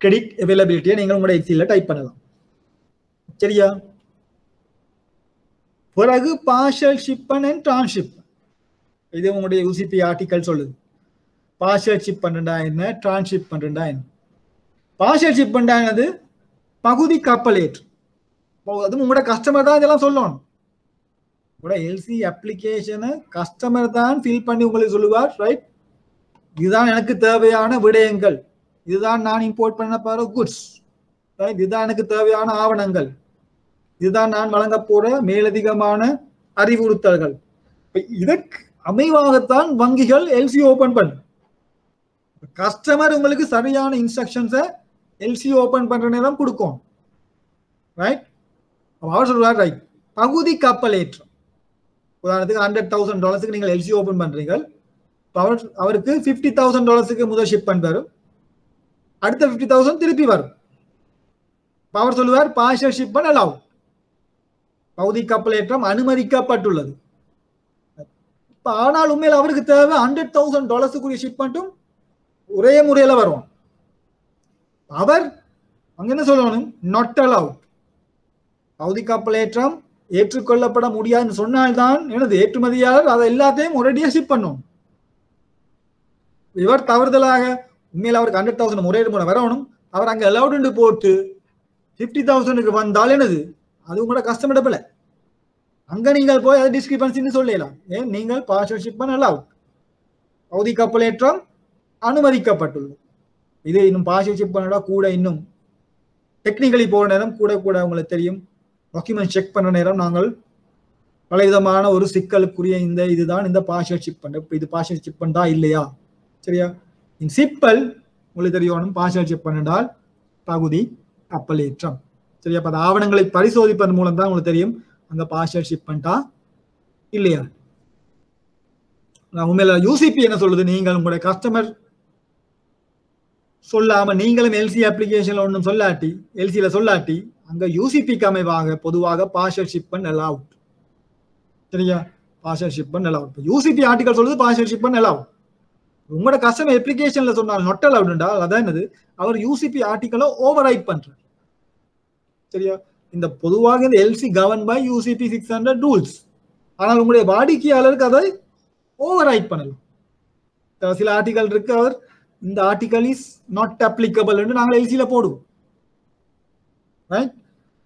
கிரெடிட் அவைலபிலிட்டியை நீங்கள் உங்களோட எக்ஸில டைப் பண்ணலாம். சரியா, பிறகு பார்ஷியல் ஷிப்பன் அண்ட் டிரான்ஸ்ஷிப். இது உங்களுடைய யூசிபி ஆர்டிக்கல் சொல்லுது. பார்ஷியல் ஷிப்பன்டா என்ன, டிரான்ஸ்ஷிப்மெண்டா என்ன? பார்ஷியல் ஷிப்பன்டா என்னது? பகுதி கப்பலேற்று. அது உங்களோட கஸ்டமர் தான் இதெல்லாம் சொல்லணும். உங்களோட எல்சி அப்ளிகேஷனை கஸ்டமர் தான் ஃபில் பண்ணி உங்களுக்கு சொல்லுவார், ரைட்? இதுதான் எனக்கு தேவையான விடயங்கள், இதுதான் நான் இம்போர்ட் பண்ண போற குட்ஸ், ரைட்? இதுதான் எனக்கு தேவையான ஆவணங்கள், இதுதான் நான் வழங்க போற மேலதிகமான அறிவுறுத்தல்கள். இதற்கு அமைவாகத்தான் வங்கிகள் எல்சி ஓபன் பண்ணு. கஸ்டமர் உங்களுக்கு சரியான இன்ஸ்ட்ரக்ஷன்ஸை எல்சி ஓபன் பண்ற நேரம் கொடுக்கும், ரைட்? அவர் சொல்றார், ரைட், பகுதி கப்பலேற்றம். உதாரணத்துக்கு $100,000 நீங்கள் எல்சி ஓபன் பண்றீங்க. அவருக்கு $50,000 முதல் ஷிப் பண்றாரு, அடுத்த 50,000 திருப்பி வரும். அவர் சொல்லுவார் பார்ஷியல் ஷிப்மெண்ட் அலௌ, பகுதி கப்பலேற்றம் அனுமதிக்கப்பட்டுள்ளது. ஆனால் உண்மையில் அவருக்கு தேவை $100,000 ஷிப்மெண்ட்டும் ஒரே முறையில வரும். அவர் அங்க என்ன சொல்லணும்? நாட் அலௌட், பகுதி கப்பலேற்றம் ஏற்றுக்கொள்ளப்பட முடியாதுன்னு சொன்னால்தான் எனது ஏற்றுமதியாளர் அதை எல்லாத்தையும் ஒரேடியா ஷிப் பண்ணும். இவர் தவறுதலாக உண்மையில் அவருக்கு 100,000 ஒரே முறை வரணும், அவர் அங்க அலௌடு போட்டு 50,000 வந்தால் என்னது? அது உங்களோட கஸ்டமர். அங்க நீங்கள் போய் அதை டிஸ்கிரிபன்சின்னு சொல்லலாம். ஏன்? நீங்கள் பார்ஷியல் ஷிப்மெண்ட் அலௌட், பகுதி கப்பலேற்றம் அனுமதிக்கப்பட்டுள்ளது. இது இன்னும் பார்ஷியல் ஷிப்மெண்டோட கூட இன்னும் டெக்னிக்கலி போற நேரம் கூட கூட உங்களுக்கு தெரியும், டாக்குமெண்ட் செக் பண்ண நேரம் நாங்கள் பலவிதமான ஒரு சிக்கலுக்குரிய இதுதான் இந்த பார்ஷியல் ஷிப்மெண்ட். இது பார்ஷியல் ஷிப்மெண்ட் தான் இல்லையா? சரியா? இன் சிம்பிள் உங்களுக்கு தெரியணும், பார்ஷியல் ஷிப்மெண்ட் என்றால் பகுதி கப்பலேற்றம். சரியா? அப்ப ஆவணங்களை பரிசோதிப்பதன் மூலம் தான் உங்களுக்கு தெரியும் அந்த பார்ஷியல் ஷிப்மெண்டா இல்லையா. உண்மையில யூசிபி என்ன சொல்லுது? நீங்கள் உங்களுடைய கஸ்டமர் சொல்லாம நீங்களும் எல்சி அப்ளிகேஷன்ல ஒன்றும் சொல்லாட்டி, எல்சியில சொல்லாட்டி, அங்க யூசிபிக்கு அமைவாக பொதுவாக பார்ஷியல் ஷிப்மெண்ட் அலௌட். சரியா? Partial shipment allowed. UCP article சொல்லுது பார்ஷியல் ஷிப்மெண்ட் அலௌட். உங்களோட கஸ்டமர் அப்ளிகேஷன்ல சொன்னால் நாட் அலௌட் என்றால் அதான் என்னது? அவர் யூசிபி ஆர்டிகலை ஓவர் ரைட் பண்றார். சரியா? இந்த பொதுவாக இந்த LC govern by UCP 600 rules. ஆனால் உங்களுடைய வாடிக்கையாளருக்கு அதை ஓவர் ரைட் பண்ணலாம். சில ஆர்டிகல் இருக்கு, அவர் இந்த ஆர்டிகல் இஸ் நாட் அப்ளிகபிள் என்று நாங்கள் எல்சியில போடுவோம், ரைட்?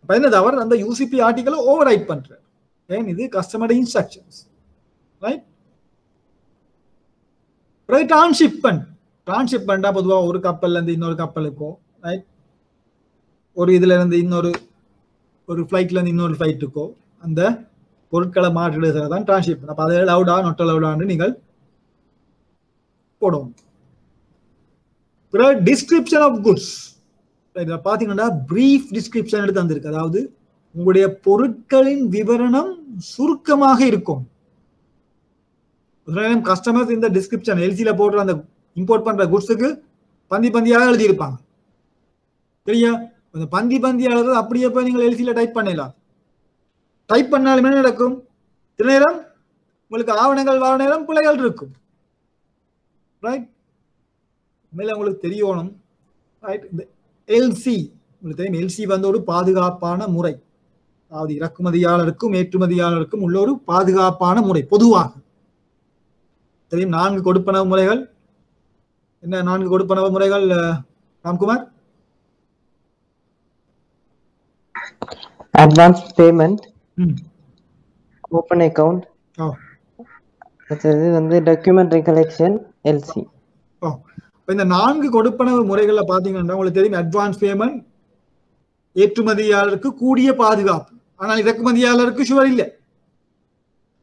அப்ப என்னது? அவர் அந்த யூசிபி ஆர்டிகலை ஓவர் ரைட் பண்றார். ஏன்? இது கஸ்டமர் இன்ஸ்ட்ரக்ஷன்ஸ், ரைட்? டிரான்ஸ்ஷிப்மெண்ட். டிரான்ஸ்ஷிப்மெண்டா பொதுவாக ஒரு கப்பல்ல இருந்து இன்னொரு கப்பலுக்கோ, ரைட், ஒரு இதுல இருந்து இன்னொரு ஒரு ஃபிளைட்ல இருந்து இன்னொரு ஃபிளைட்டுக்கோ அந்த பொருட்களை மாற்றிடுறது தான் டிரான்ஸ்ஷிப்மெண்ட். அப்ப அதை அலௌடா நாட் அலௌடான்னு நீங்கள் போடுவோம். டிஸ்கிரிப்ஷன் ஆஃப் குட்ஸ் பாத்தீங்கன்னா பிரீஃப் டிஸ்கிரிப்ஷன் எடுத்து வந்திருக்கு. அதாவது உங்களுடைய பொருட்களின் விவரணம் சுருக்கமாக இருக்கும். கஸ்டமர்ஸ் இந்த டிஸ்கிரிப்ஷன் எல்சியில போடுற அந்த இம்போர்ட் பண்ற குட்ஸுக்கு பந்தி பந்தியாக எழுதியிருப்பாங்க. சரியா? அந்த பந்தி பந்தி எழுதுறது அப்படியே போய் நீங்கள் எல்சியில டைப் பண்ணலாம். டைப் பண்ணாலும் என்ன நடக்கும்? சில நேரம் உங்களுக்கு ஆவணங்கள் வர நேரம் பிழைகள் இருக்கும், ரைட்? மேல உங்களுக்கு தெரியணும், ரைட்? இந்த எல்சி உங்களுக்கு தெரியும், எல்சி வந்து ஒரு பாதுகாப்பான முறை. அதாவது இறக்குமதியாளருக்கும் ஏற்றுமதியாளருக்கும் உள்ள ஒரு பாதுகாப்பான முறை. பொதுவாக தெரியும் 4 கொடுப்பனவு முறைகள். என்ன 4 கொடுப்பனவு முறைகள் Ramkumar? Advance payment, open account, அடுத்தது வந்து டாக்குமெண்ட்ரி கலெக்ஷன், எல்சி. இந்த 4 கொடுப்பனவு முறைகள்ல பாத்தீங்கன்னா உங்களுக்கு தெரியும், அட்வான்ஸ் பேமெண்ட் ஏற்றுமதியாளருக்கு கூடிய பாதுகாப்பு. ஆனால் இறக்குமதியாளருக்கு ஷுவர் இல்லை.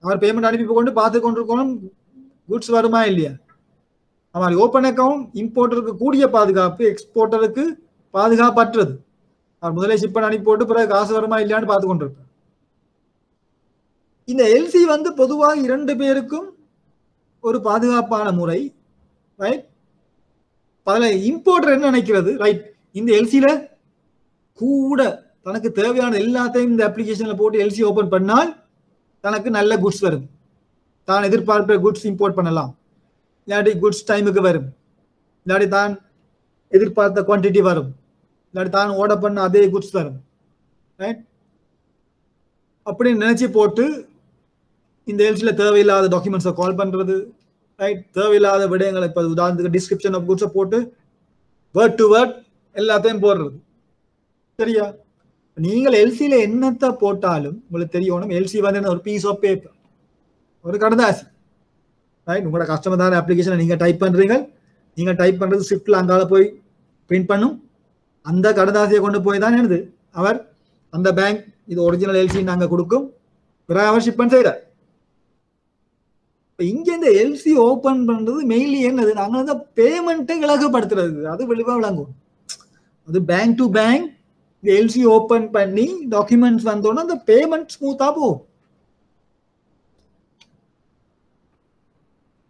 அவர் பேமெண்ட் அனுப்பி கொண்டு பார்த்து கொண்டிருக்கணும் குட்ஸ் வருமா இல்லையா. அவர் ஓப்பன் அக்கவுண்ட் இம்போர்ட்டருக்கு கூடிய பாதுகாப்பு, எக்ஸ்போர்ட்டருக்கு பாதுகாப்பற்றது. அவர் முதலே ஷிப் பண்ணி அனுப்பி போட்டு பிறகு காசு வருமா இல்லையான்னு பார்த்து கொண்டிருப்பார். இந்த எல்சி வந்து பொதுவாக 2 பேருக்கும் ஒரு பாதுகாப்பான முறை, ரைட்? அதுல இம்போர்ட்டர் என்ன நினைக்கிறது, ரைட், இந்த எல்சியில கூட தனக்கு தேவையான எல்லாத்தையும் இந்த அப்ளிகேஷன்ல போட்டு எல்சி ஓபன் பண்ணால் தனக்கு நல்ல குட்ஸ் வரும், தான் எதிர்பார்க்கிற குட்ஸ் இம்போர்ட் பண்ணலாம், இல்லாட்டி குட்ஸ் டைமுக்கு வரும், இல்லாட்டி தான் எதிர்பார்த்த குவான்டிட்டி வரும், இல்லாட்டி தான் ஆர்டர் பண்ண அதே குட்ஸ் வரும், ரைட்? அப்படின்னு நினைச்சு போட்டு இந்த எல்சியில தேவையில்லாத டாக்குமெண்ட்ஸை கால் பண்றது, ரைட், தேவையில்லாத விடயங்களை இப்போ உதாரணத்துக்கு டிஸ்கிரிப்ஷன் ஆஃப் குட்ஸை போட்டு வேர்ட் டு வேர்ட் எல்லாத்தையும் போடுறது. சரியா? நீங்கள் எல்சியில என்னத்தை போட்டாலும் உங்களுக்கு தெரியணும், எல்சி வந்து ஒரு பீஸ் ஆஃப் பேப்பர், ஒரு கடதாசி, ரைட். உங்களோட கஸ்டமர் தான அப்ளிகேஷனை நீங்க டைப் பண்றீங்க, நீங்க டைப் பண்றது ஸ்விஃப்ட்ல அங்கால போய் பிரிண்ட் பண்ணும், அந்த கடதாசியை கொண்டு போய் தான் என்னது அவர் அந்த பேங்க் இது ஒரிஜினல் எல்சி நாங்க கொடுக்கும், பிறகு அவர் ஷிப்மெண்ட் செய்யறார். இங்க இந்த எல்சி ஓபன் பண்றது மெயின்லி என்னது, நாங்க வந்து பேமெண்ட்டை இலகுப்படுத்துறது, அது வெளிவா விளங்கும். அது பேங்க் டு பேங்க் இந்த எல்சி ஓபன் பண்ணி டாக்குமெண்ட்ஸ் வந்தோன்னா அந்த பேமெண்ட் ஸ்மூத்தா போகும்.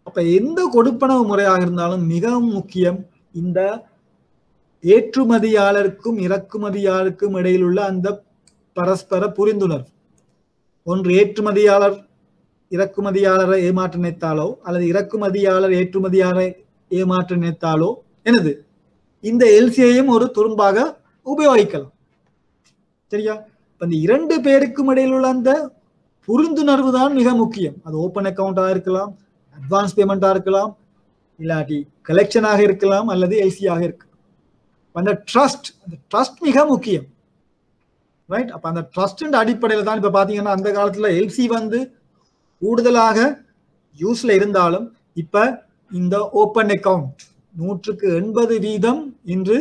அப்ப எந்த கொடுப்பனவு முறையாக இருந்தாலும் மிக முக்கியம் இந்த ஏற்றுமதியாளருக்கும் இறக்குமதியாளருக்கும் இடையில் உள்ள அந்த பரஸ்பர புரிந்துணர்வு. ஒன்று ஏற்றுமதியாளர் இறக்குமதியாளரை ஏமாற்ற நினைத்தாலோ அல்லது இறக்குமதியாளர் ஏற்றுமதியாளரை ஏமாற்ற நினைத்தாலோ என்னது இந்த எல்சியையும் ஒரு துரும்பாக உபயோகிக்கலாம். சரியா? இந்த இரண்டு பேருக்கும் இடையில் உள்ள அந்த புரிந்துணர்வு தான் மிக முக்கியம். அது ஓப்பன் அக்கௌண்டா இருக்கலாம், அட்வான்ஸ் பேமெண்டா இருக்கலாம், இல்லாட்டி கலெக்ஷனாக இருக்கலாம், அல்லது எல்சியாக இருக்கலாம். அந்த ட்ரஸ்ட் மிக முக்கியம், ரைட். அப்ப அந்த ட்ரஸ்ட் அடிப்படையில் தான் இப்ப பாத்தீங்கன்னா அந்த காலத்துல எல்சி வந்து கூடுதலாக யூஸ்ல இருந்தாலும் இப்ப இந்த ஓப்பன் அக்கவுண்ட் 180% இன்று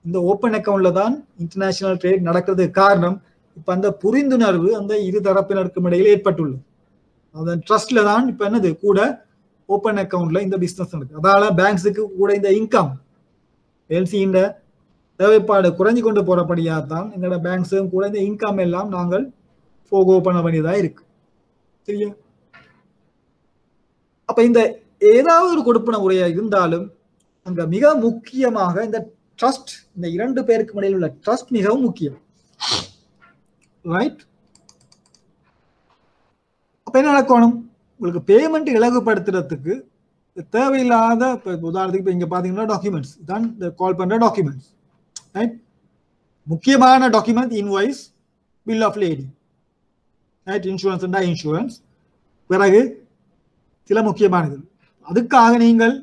இந்த ஓப்பன் அக்கவுண்ட்ல தான் இன்டர்நேஷனல் ட்ரேட் நடக்கிறது. காரணம் இப்ப அந்த புரிந்துணர்வு அந்த இரு தரப்பினருக்கும் இடையில் ஏற்பட்டுள்ளது. அதன் ட்ரஸ்ட்ல தான் இப்ப என்னது கூட ஓப்பன் அக்கவுண்ட்ல இந்த பிசினஸ் நடக்குது. அதால பேங்க்ஸுக்கு கூட இந்த இன்கம் எல்சியின் தேவைப்பாடு குறைஞ்சு கொண்டு போறபடியா தான் எங்களோட பேங்க்ஸும் கூட இந்த இன்கம் எல்லாம் நாங்கள் போகோ பண்ண வேண்டியதா இருக்கு. சரியா? அப்ப இந்த ஏதாவது ஒரு கொடுப்பன முறையா இருந்தாலும் அங்க மிக முக்கியமாக இந்த ட்ரஸ்ட், இந்த இரண்டு பேருக்கு இடையில் உள்ள ட்ரஸ்ட் மிகவும் முக்கியம், ரைட். அப்ப என்ன நடக்கணும், உங்களுக்கு பேமெண்ட் இலகுபடுத்துறதுக்கு தேவையில்லாத உதாரணத்துக்கு இப்ப இங்க பாத்தீங்கன்னா டாக்குமெண்ட்ஸ் தான் கால் பண்ற டாக்குமெண்ட்ஸ், ரைட். முக்கியமான document invoice, bill of lading, right. Insurance, பிறகு சில முக்கியமானது. அதுக்காக நீங்கள்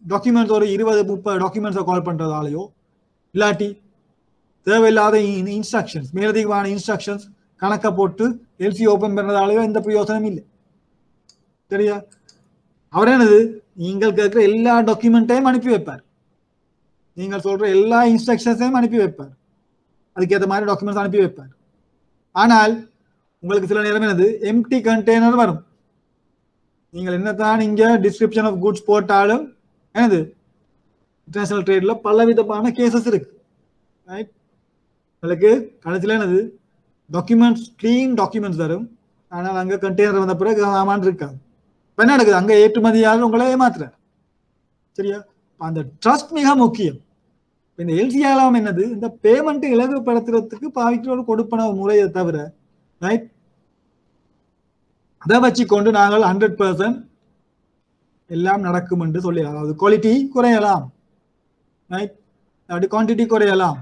டாக்குமெண்ட்ஸ் ஒரு 20-30 டாக்குமெண்ட்ஸை கால் பண்றதாலேயோ இல்லாட்டி தேவையில்லாத இன்ஸ்ட்ரக்ஷன்ஸ், மேலதிகமான இன்ஸ்ட்ரக்ஷன்ஸ் கணக்கை போட்டு எல்சி ஓபன் பண்றதாலேயோ எந்த பிரயோசனம் இல்லை. சரியா? அவர் என்னது நீங்கள் கேட்கிற எல்லா டாக்குமெண்ட்டையும் அனுப்பி வைப்பார், நீங்கள் சொல்ற எல்லா இன்ஸ்ட்ரக்ஷன்ஸையும் அனுப்பி வைப்பார், அதுக்கேற்ற மாதிரி டாக்குமெண்ட்ஸ் அனுப்பி வைப்பார். ஆனால் உங்களுக்கு சில நேரம் என்னது எம்டி கண்டெய்னர் வரும். நீங்கள் என்னதான் இங்க டிஸ்கிரிப்ஷன் ஆஃப் குட்ஸ் போட்டாலும் என்னது இன்டர்நேஷனல் ட்ரேட்ல பலவிதமான கேசஸ் இருக்கு, ரைட். உங்களுக்கு கடைசியில் என்னது டாக்குமெண்ட்ஸ் கிளீன் டாக்குமெண்ட்ஸ் வரும், ஆனால் அங்க கண்டெய்னர் வந்த பிறகு ஆமான் இருக்காது. இப்ப என்ன நடக்குது, அங்க ஏற்றுமதியாளர் உங்களை ஏமாத்துறாரு. சரியா? அந்த ட்ரஸ்ட் மிக முக்கியம். இந்த எல்சியாலாம் என்னது இந்த பேமெண்ட் இலகுபடுத்துறதுக்கு பாவிக்கிற ஒரு கொடுப்பனவு முறையை தவிர, ரைட், அதை வச்சு கொண்டு நாங்கள் 100% எல்லாம் நடக்கும் என்று சொல்லி, அதாவது குவாலிட்டி குறையலாம், ரைட், அப்படி குவான்டிட்டி குறையலாம்,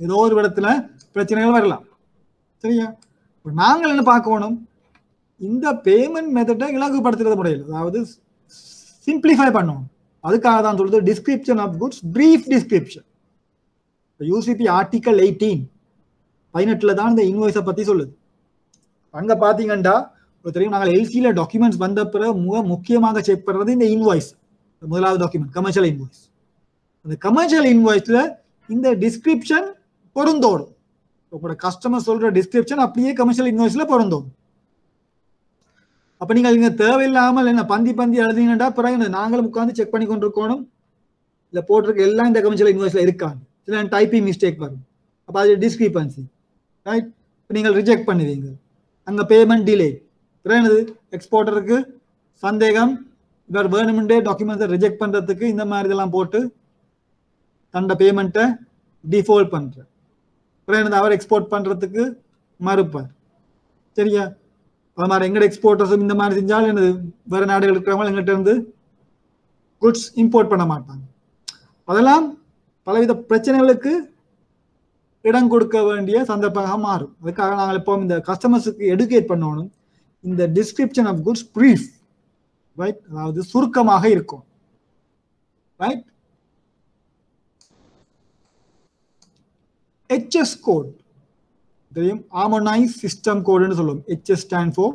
ஏதோ ஒரு இடத்துல பிரச்சனைகள் வரலாம். சரியா? நாங்கள் என்ன பார்க்கணும், இந்த பேமெண்ட் மெத்தடை இலகுபடுத்துறது முறையில், அதாவது சிம்பிளிஃபை பண்ணணும். அதுக்காக தான் சொல்றது description of goods, brief description. UCP article 18 தான் இந்த இன்வாய்ஸை பத்தி சொல்லுது. அங்க பாத்தீங்கன்னா தெரியும், நாங்கள் எல்சியில டாக்குமெண்ட்ஸ் வந்த பிறகு முக்கியமாக செக் பண்றது இந்த இன்வாய்ஸ், முதலாவது டாக்குமெண்ட் கமர்ஷியல் இன்வாய்ஸ். அந்த கமர்ஷியல் இன்வாய்ஸ்ல இந்த டிஸ்கிரிப்ஷன் பொருந்தோடும். உங்களோட கஸ்டமர் சொல்ற டிஸ்கிரிப்ஷன் அப்படியே கமர்ஷியல் இன்வாய்ஸ்ல பொருந்தோடும். அப்ப நீங்கள் இங்க தேவையில்லாமல் என்ன பந்தி எழுதினீங்கன்னா பிறகு நாங்களும் உட்காந்து செக் பண்ணி கொண்டிருக்கணும், இல்ல போட்டிருக்க எல்லாம் இந்த கமர்ஷியல் இன்வாய்ஸ்ல இருக்காங்க, சில டைப்பிங் மிஸ்டேக் வரும், அப்ப அது டிஸ்கிரிபன்சி, ரைட். நீங்கள் ரிஜெக்ட் பண்ணுவீங்க, அங்க பேமெண்ட் டிலே, பிறகு எக்ஸ்போர்ட்டருக்கு சந்தேகம், இவர் வேணுமெண்டே டாக்குமெண்ட்ஸை ரிஜெக்ட் பண்றதுக்கு இந்த மாதிரி இதெல்லாம் போட்டு தண்ட பேமெண்ட்டை டிஃபால்ட் பண்ற, பிறகு அவர் எக்ஸ்போர்ட் பண்றதுக்கு மறுப்பார். சரியா? அது மாதிரி எங்கட எக்ஸ்போர்ட்டர்ஸும் இந்த மாதிரி செஞ்சாலும் என்னது வேற நாடுகள் இருக்கிறவங்க எங்கிட்ட இருந்து குட்ஸ் இம்போர்ட் பண்ண மாட்டாங்க. அதெல்லாம் பலவித பிரச்சனைகளுக்கு இடம் கொடுக்க வேண்டிய சந்தர்ப்பமாக மாறும். அதுக்காக நாங்கள் இப்போ இந்த கஸ்டமர்ஸுக்கு எடுகேட் பண்ணணும். இந்த description of goods brief, right, அதாவது சுருக்கமாக இருக்கும், ரைட். HS கோட் தெரியும், ஹார்மனைஸ் சிஸ்டம் கோடுன்னு சொல்லுவோம். HS stand for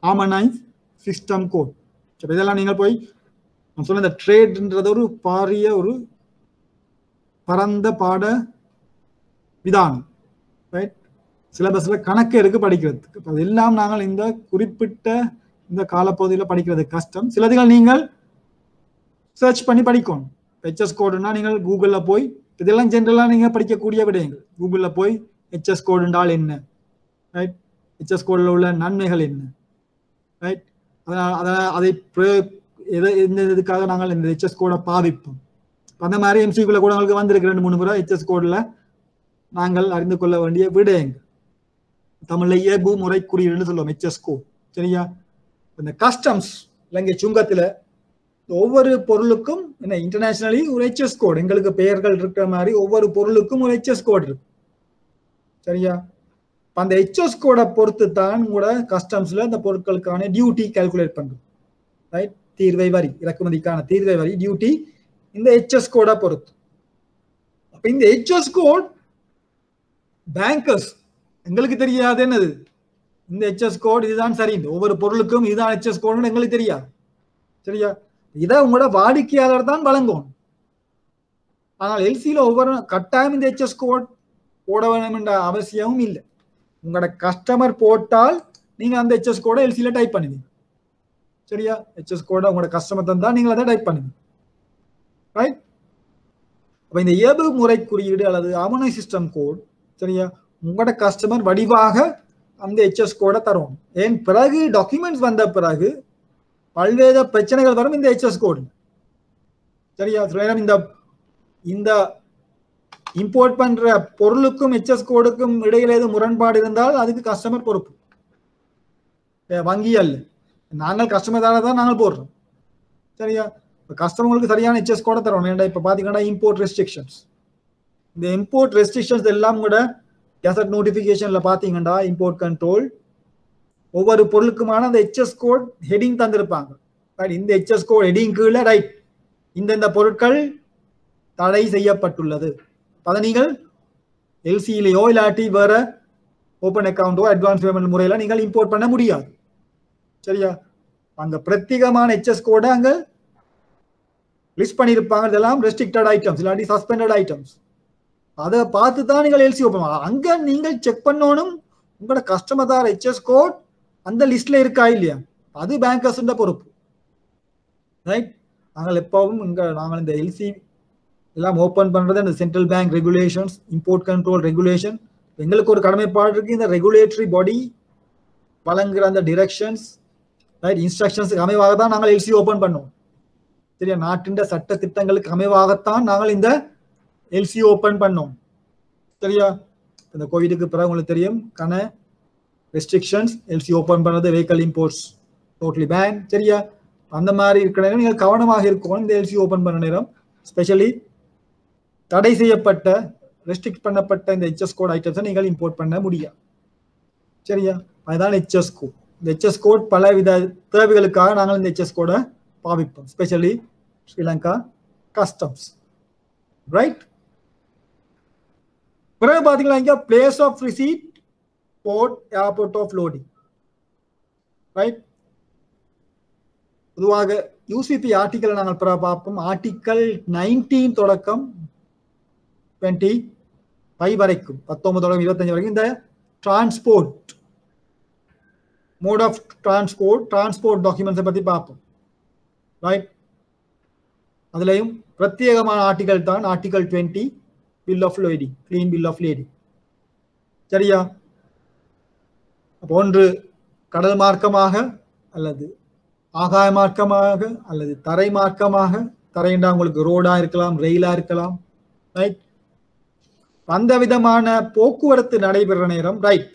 harmonise system code. இதெல்லாம் நீங்கள் போய் நான் சொன்ன இந்த ட்ரேட்ன்றது ஒரு பாரிய ஒரு பரந்த பாட விதானம், ரைட். சிலபஸ்ல கணக்கு இருக்கு படிக்கிறதுக்கு. அதெல்லாம் நாங்கள் இந்த குறிப்பிட்ட இந்த காலப்பகுதியில் படிக்கிறது கஷ்டம். சிலதுகள் நீங்கள் சர்ச் பண்ணி படிக்கணும். HS கோடுன்னா நீங்கள் கூகுளில் போய், இதெல்லாம் ஜென்ரலாக நீங்கள் படிக்கக்கூடிய விடயங்கள். கூகுளில் போய் HS கோடு என்றால் என்ன, ரைட், HS கோடில் உள்ள நன்மைகள் என்ன, ரைட், அதை எந்த இதுக்காக நாங்கள் இந்த HS கோடை பாவிப்போம். அந்த மாதிரி MCQல கூட உங்களுக்கு வந்திருக்கு 2-3 முறை HS கோடில் நாங்கள் அறிந்து கொள்ள வேண்டிய விடயங்கள். தமிழ்ல இயல்பு முறை குறியீடுன்னு சொல்லுவோம் HS கோட், சரியா. இந்த கஸ்டம்ஸ் இலங்கை சுங்கத்தில் ஒவ்வொரு பொருளுக்கும் என்ன இன்டர்நேஷனலி ஒரு HS கோட், எங்களுக்கு பெயர்கள் இருக்கிற மாதிரி ஒவ்வொரு பொருளுக்கும் ஒரு HS கோட் இருக்கு, சரியா. அந்த HS கோடை பொறுத்து தான் கூட கஸ்டம்ஸ்ல இந்த பொருட்களுக்கான டியூட்டி கால்குலேட் பண்றோம், ரைட். தீர்வை வரி, இறக்குமதிக்கான தீர்வை வரி டியூட்டி இந்த HS கோடை பொறுத்து. அப்ப இந்த HS கோட் பேங்கர்ஸ் எங்களுக்கு தெரியாது என்னது இந்த HS கோட் இதுதான் சரி, ஒவ்வொரு பொருளுக்கும் இதுதான் HS கோட்னு எங்களுக்கு தெரியாது, சரியா. இதை உங்களோட வாடிக்கையாளர் தான் வழங்கும். ஆனால் எல்சியில ஒவ்வொரு கட்டாயம் இந்த HS கோட் போட வேணும் என்ற அவசியமும் இல்லை. உங்களோட கஸ்டமர் போட்டால் நீங்க அந்த HS கோடை எல்சியில டைப் பண்ணுவீங்க, சரியா. HS கோடை உங்களோட கஸ்டமர் தந்தா நீங்கள் அதை டைப் பண்ணுவீங்க, ரைட். அப்ப இந்த இயல்பு முறை குறியீடு அல்லது ஹார்மனைஸ் சிஸ்டம் கோட், சரியா, உங்களோட கஸ்டமர் வடிவாக அந்த HS கோடை தரும். ஏன் பிறகு டாக்குமெண்ட்ஸ் வந்த பிறகு பல்வேறு பிரச்சனைகள் வரும் இந்த HS கோடு, சரியா. இந்த இம்போர்ட் பண்ற பொருளுக்கும் HS கோடுக்கும் இடையில ஏது முரண்பாடு இருந்தால் அதுக்கு கஸ்டமர் பொறுப்பு, வங்கி அல்ல. நாங்கள் கஸ்டமர் தான் நாங்கள் போடுறோம், சரியா. கஸ்டமர்களுக்கு சரியான HS கோடை தரோம். ஏன்னா இப்ப பாத்தீங்கன்னா இம்போர்ட் ரெஸ்ட்ரிக்ஷன்ஸ், இந்த இம்போர்ட் ரெஸ்ட்ரிக்ஷன்ஸ் எல்லாம் கூட கெசட் நோட்டிபிகேஷன்ல பாத்தீங்கன்னா இம்போர்ட் கண்ட்ரோல் ஒவ்வொரு பொருளுக்குமான அந்த HS கோட் ஹெடிங் தந்திருப்பாங்க, ரைட். இந்த HS கோட் ஹெடிங் கீழே ரைட் இந்த பொருட்கள் தடை செய்யப்பட்டுள்ளது. அதை நீங்கள் எல்சியிலேயோ இல்லாட்டி வேற ஓப்பன் அக்கௌண்டோ அட்வான்ஸ் பேமெண்ட் முறையில நீங்கள் இம்போர்ட் பண்ண முடியாது, சரியா. அந்த பிரத்யேகமான HS கோடை அங்க லிஸ்ட் பண்ணியிருப்பாங்க. இதெல்லாம் ரெஸ்ட்ரிக்டட் ஐட்டம்ஸ் இல்லாட்டி சஸ்பெண்டட் ஐட்டம்ஸ். அதை பார்த்து தான் நீங்கள் எல்சி ஓப்பன் பண்ணலாம். அங்க நீங்கள் செக் பண்ணணும் உங்களோட கஸ்டமர் தார HS கோட் அந்த லிஸ்ட்ல இருக்கா இல்லையா, அது பேங்கர்ஸ் பொறுப்பு, ரைட். நாங்கள் எப்பவும் நாங்கள் இந்த எல்சி எல்லாம் ஓப்பன் பண்றது அந்த central bank regulations, import control regulation, எங்களுக்கு ஒரு கடமைப்பாடு இருக்கு. இந்த ரெகுலேட்டரி பாடி வழங்குற அந்த டிரெக்ஷன்ஸ், ரைட், இன்ஸ்ட்ரக்ஷன்ஸுக்கு அமைவாக தான் நாங்கள் எல்சி ஓப்பன் பண்ணுவோம், சரியா. நாட்டின் சட்ட திட்டங்களுக்கு அமைவாகத்தான் நாங்கள் இந்த எல்சி ஓப்பன் பண்ணோம், சரியா. இந்த கோவிடுக்கு பிறகு உங்களுக்கு தெரியும் ரெஸ்ட்ரிக்ஷன்ஸ், எல்சி ஓப்பன் பண்ணது வெஹிக்கல் இம்போர்ட்ஸ் டோட்டலி பேன், சரியா. அந்த மாதிரி இருக்கிற நேரம் நீங்கள் கவனமாக இருக்கணும். இந்த எல்சி ஓப்பன் பண்ண நேரம் ஸ்பெஷலி தடை செய்யப்பட்ட ரெஸ்ட்ரிக்ட் பண்ணப்பட்ட இந்த HS கோட் ஐட்டம்ஸை நீங்கள் இம்போர்ட் பண்ண முடியாது, சரியா. அதுதான் HS கோட். இந்த HS கோட் பல வித தேவைகளுக்காக நாங்கள் இந்த HS கோடை பாவிப்போம், ஸ்பெஷலி ஸ்ரீலங்கா கஸ்டம்ஸ், ரைட். பிறகு பாத்தீங்கன்னா இங்க place of receipt, port, airport of loading, right. பொதுவாக UCP ஆர்டிக்கல் நாங்கள் பார்ப்போம். ஆர்டிக்கல் 19 தொடக்கம் 25 வரைக்கும் 19 தொடக்கம் 25 வரைக்கும் இந்த டிரான்ஸ்போர்ட் மோட் ஆஃப் டிரான்ஸ்போர்ட் டாக்குமெண்ட்ஸை பத்தி பார்ப்போம், ரைட். அதுலயும் பிரத்யேகமான ஆர்டிக்கல் தான் article 20 bill of lading, clean bill of lading, சரியா. அப்போ ஒன்று கடல் மார்க்கமாக அல்லது ஆகாய மார்க்கமாக அல்லது தரை மார்க்கமாக, தரைண்டா உங்களுக்கு ரோடா இருக்கலாம், ரெயிலா இருக்கலாம், ரைட். அந்த விதமான போக்குவரத்து நடைபெற நேரம், ரைட்,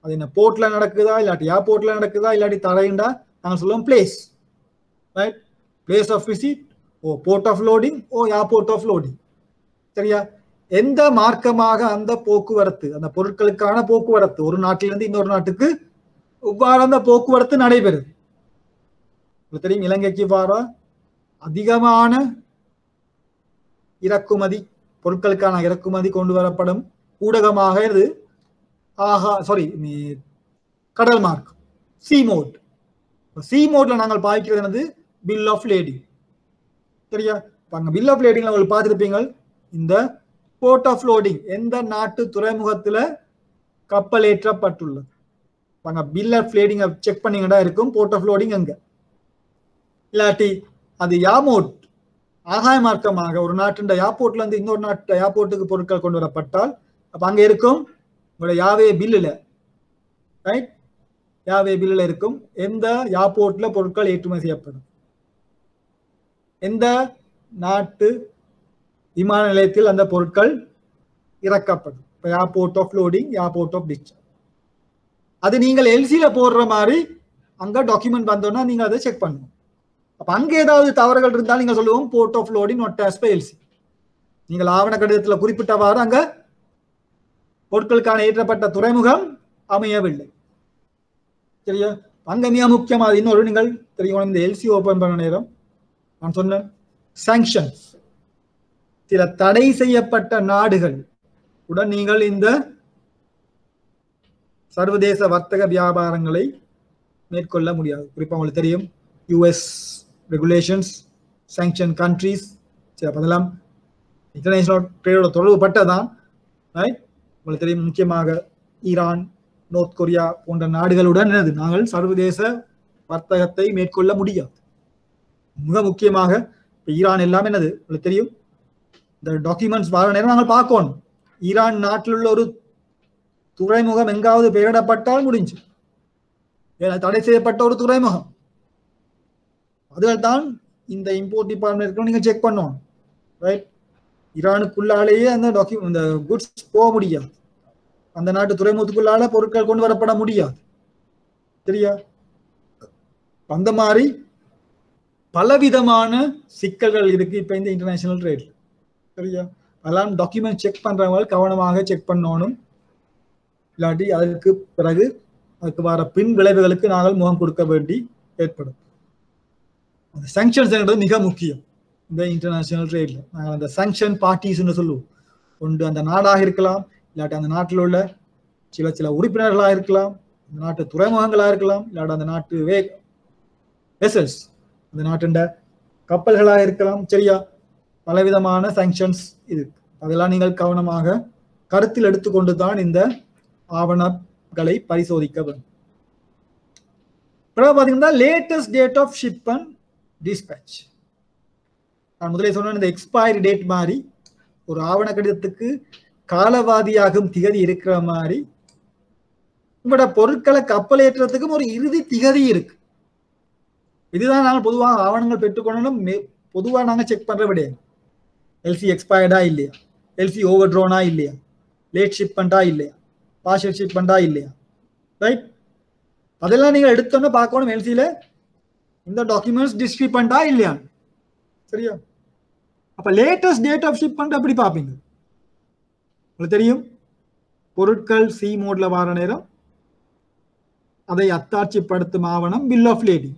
அது என்ன போர்ட்ல நடக்குதா இல்லாட்டி ஏர்போர்ட்ல நடக்குதா இல்லாட்டி தரைண்டா நாங்கள் சொல்லுவோம் place, right. Place of visit or port of loading or airport of loading, சரியா. எந்த மார்க்கமாக அந்த போக்குவரத்து, அந்த பொருட்களுக்கான போக்குவரத்து ஒரு நாட்டிலிருந்து இன்னொரு நாட்டுக்கு இவ்வாறு அந்த போக்குவரத்து நடைபெறுது. தெரியும், இலங்கைக்கு இவ்வாறு அதிகமான இறக்குமதி, பொருட்களுக்கான இறக்குமதி கொண்டு வரப்படும் ஊடகமாக இது கடல் மார்க்கம், சீமோட். சீமோட்ல நாங்கள் பாய்க்கிறது பில் ஆஃப் லேடிங். சரியா? பில் ஆஃப் லேடிங்ல உங்களுக்கு பார்த்துருப்பீங்க, இந்த போர்ட் ஆஃப் லோடிங் எந்த நாட்டு துறைமுகத்துல கப்பல் ஏற்றப்பட்டுள்ளது. பில் ஆஃப் லேடிங் செக் பண்ணீங்கன்னா இருக்கும் போர்ட் ஆஃப் லோடிங் எங்க. இல்லாட்டி அது யாமோட், ஆகாய மார்க்கமாக ஒரு நாட்டு ஏர்போர்ட்ல இருந்து இன்னொரு நாட்டு ஏர்போர்ட்டுக்கு பொருட்கள் கொண்டு வரப்பட்டால் அப்ப அங்க இருக்கும் உங்களோட யாவே பில்லுல, ரைட், யாவே பில்லுல இருக்கும் எந்த ஏர்போர்ட்ல பொருட்கள் ஏற்றுமதி செய்யப்படும், எந்த நாட்டு விமான நிலையத்தில் அந்த பொருட்கள் இறக்கப்படும். Airport of loading, airport of discharge. அது நீங்கள் எல்சியில போடுற மாதிரி அங்க டாக்குமெண்ட் வந்தோம்னா நீங்க அதை செக் பண்ணணும். அப்ப அங்க ஏதாவது தவறுகள் இருந்தால் நீங்க சொல்லுவோம் port of loading not as per LC. நீங்கள் ஆவண கடிதத்தில் குறிப்பிட்டவாறு அங்க பொருட்களுக்கான ஏற்றப்பட்ட துறைமுகம் அமையவில்லை. சரியா? அங்க மிக முக்கியமாக இன்னொரு நீங்கள் தெரியும், இந்த எல்சி ஓபன் பண்ண நேரம் நான் சொன்னேன் சாங்ஷன்ஸ், சில தடை செய்யப்பட்ட நாடுகள் உடன் நீங்கள் இந்த சர்வதேச வர்த்தக வியாபாரங்களை மேற்கொள்ள முடியாது. குறிப்பாக உங்களுக்கு தெரியும் யூஎஸ் ரெகுலேஷன்ஸ், சாங்ஷன் கண்ட்ரீஸ், அதெல்லாம் இன்டர்நேஷனல் ட்ரேடோட தொடர்பு பட்டதான். உங்களுக்கு தெரியும் முக்கியமாக ஈரான், நோர்த் கொரியா போன்ற நாடுகளுடன் நாங்கள் சர்வதேச வர்த்தகத்தை மேற்கொள்ள முடியாது. மிக முக்கியமாக ஈரான் எல்லாமே என்னது உங்களுக்கு தெரியும், இந்த டாக்குமெண்ட்ஸ் வர நேரம் நாங்கள் பார்க்கணும். ஈரான் நாட்டில் உள்ள ஒரு துறைமுகம் எங்காவது பெயரிடப்பட்டால் முடிஞ்சு, தடை செய்யப்பட்ட ஒரு துறைமுகம், அதுகள் தான் இந்த இம்போர்ட் டிபார்ட்மெண்ட் நீங்க செக் பண்ணணும். ரைட்? ஈரானுக்குள்ளாலேயே அந்த டாக்குமெண்ட், இந்த குட்ஸ் போக முடியாது, அந்த நாட்டு துறைமுகத்துக்குள்ளால பொருட்கள் கொண்டு வரப்பட முடியாது. சரியா? அந்த மாதிரி பலவிதமான சிக்கல்கள் இருக்கு இப்ப இந்த இன்டர்நேஷனல் ட்ரேட்ல. சரியா? அதெல்லாம் டாக்குமெண்ட் செக் பண்றவங்க கவனமாக செக் பண்ணணும். இல்லாட்டி அதற்கு பிறகு அதுக்கு வர பின் விளைவுகளுக்கு நாங்கள் முகம் கொடுக்க வேண்டி ஏற்படும். அந்த சாங்ஷன்ஸ் என்பது மிக முக்கியம் இந்த இன்டர்நேஷனல் ட்ரேட்ல. நாங்கள் அந்த சாங்ஷன் பார்ட்டிஸ்ன்னு சொல்லுவோம். ஒன்று அந்த நாடாக இருக்கலாம், இல்லாட்டி அந்த நாட்டில் உள்ள சில உறுப்பினர்களாக இருக்கலாம், அந்த நாட்டு துறைமுகங்களாக இருக்கலாம், இல்லாட்டி அந்த நாட்டு வெசல்ஸ், அந்த நாட்டின் கப்பல்களாக இருக்கலாம். சரியா? பலவிதமான சாங்ஷன்ஸ் இருக்கு. அதெல்லாம் நீங்கள் கவனமாக கருத்தில் எடுத்துக்கொண்டு தான் இந்த ஆவணங்களை பரிசோதிக்க வேண்டும். பாத்தீங்கன்னா latest date of ship and dispatch. நான் முதலே சொன்ன இந்த எக்ஸ்பைரி டேட் மாதிரி ஒரு ஆவண கடிதத்துக்கு காலவாதியாகும் திகதி இருக்கிற மாதிரி உங்களோட பொருட்களை கப்பல் ஏற்றுறதுக்கும் ஒரு இறுதி திகதி இருக்கு. இதுதான் நாங்கள் பொதுவாக ஆவணங்கள் பெற்றுக்கொள்ளணும். பொதுவாக நாங்கள் செக் பண்ற விடையா எல்சி எக்ஸ்பயர்டா இல்லையா, எல்சி ஓவர் ட்ரோனா இல்லையா, லேட் ஷிப்மெண்டா இல்லையா, பார்ஷியல் ஷிப்மெண்டா இல்லையா. ரைட்? அதெல்லாம் நீங்க எடுத்தோன்னு பார்க்கணும் எல்சியில இந்த டாக்குமெண்ட்ஸ் டிஸ்கிரிப்பண்டா இல்லையா. சரியா? அப்ப லேட்டஸ்ட் டேட் ஆஃப் ஷிப்மெண்ட் எப்படி பார்ப்பீங்க? உங்களுக்கு தெரியும் பொருட்கள் சி மோட்ல வர நேரம் அதை அத்தாட்சிப்படுத்தும் ஆவணம் பில் ஆஃப் லேடிங்,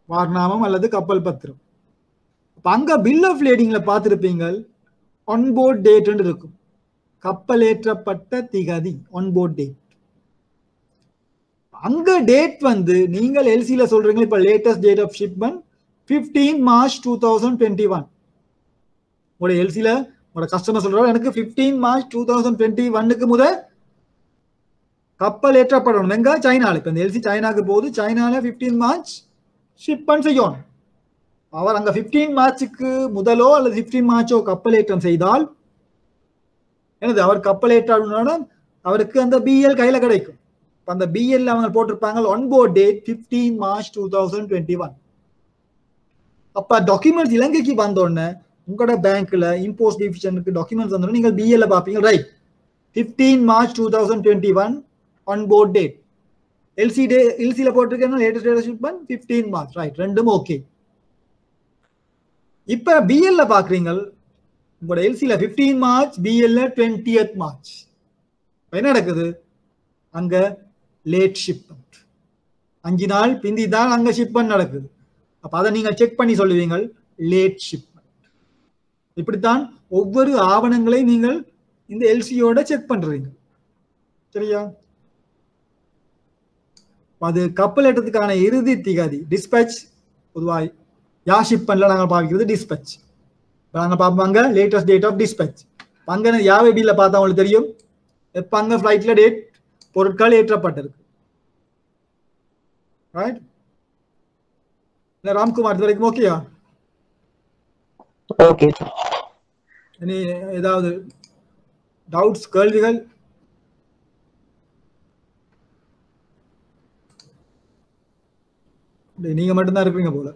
வார்நாமம் அல்லது கப்பல் பத்திரம். அங்க பில் ஆஃப் லேடிங்ல பார்த்திருப்பீங்க ஆன்போர்ட் டேட் இருக்கும், கப்பல் ஏற்றப்பட்ட திகதி, ஆன்போர்ட் டேட். அங்க டேட் நீங்கள் எல்சியில சொல்றீங்க இப்ப latest date of shipment 15 March 2021. உங்களோட எல்சியில உங்களோட கஸ்டமர் சொல்றாரு எனக்கு 15 மார்ச் 2021 முத கப்பல் ஏற்றப்படணும். எங்க? சைனால. இப்ப இந்த எல்சி சைனாக்கு போகுது, சைனால 15 மார்ச் ஷிப்மெண்ட் செய்யணும். அவர் அங்க 15 மார்ச்சுக்கு முதலோ அல்லது 15 மார்ச்சோ கப்பல் ஏற்றம் செய்தால் என்னது, அவர் கப்பல் ஏற்றாலும் அவருக்கு அந்த பிஎல் கையில கிடைக்கும். அந்த பிஎல் அவங்க போட்டிருப்பாங்க ஆன்போர்ட் டேட் 15 மார்ச் 2021. அப்ப டாக்குமெண்ட்ஸ் இலங்கைக்கு வந்தோடனே உங்களோட பேங்க்ல இம்போஸ்ட் டிவிஷனுக்கு டாக்குமெண்ட்ஸ் வந்தோடனே நீங்கள் பிஎல் பார்ப்பீங்க. Right, 15 March 2021 onboard date. எல்சியில போட்டிருக்கேன் latest date shipment 15 March. Right, ரெண்டும் ஓகே. இப்ப பிஎல்ல பாக்குறீங்க உங்களோட எல்சியில் 15 மார்ச், பிஎல்ல 20th மார்ச். என்ன நடக்குது? அங்க லேட் ஷிப்மெண்ட், 5 நாள் பிந்தி தான் அங்க ஷிப்மெண்ட் நடக்குது. அப்ப அதை நீங்க செக் பண்ணி சொல்லுவீங்க லேட் ஷிப்மெண்ட். இப்படித்தான் ஒவ்வொரு ஆவணங்களையும் நீங்கள் இந்த எல்சியோட செக் பண்றீங்க. சரியா? அது கப்பல் ஏற்றத்துக்கான இறுதி திகதி டிஸ்பேச். பொதுவாக யார் ஷிப்மெண்ட்ல நாங்கள் பார்க்கிறது டிஸ்பேச். நாங்கள் பார்ப்பாங்க லேட்டஸ்ட் டேட் ஆஃப் டிஸ்பேச். அங்கே யாவே பில்ல பார்த்தா உங்களுக்கு தெரியும் எப்ப அங்க ஃபிளைட்ல டேட் பொருட்கள் ஏற்றப்பட்டிருக்கு. ரைட்? ராம்குமார் இது வரைக்கும் ஓகேயா? ஓகே. இனி ஏதாவது டவுட்ஸ், கேள்விகள்? நீங்க மட்டும்தான் இருப்பீங்க போல.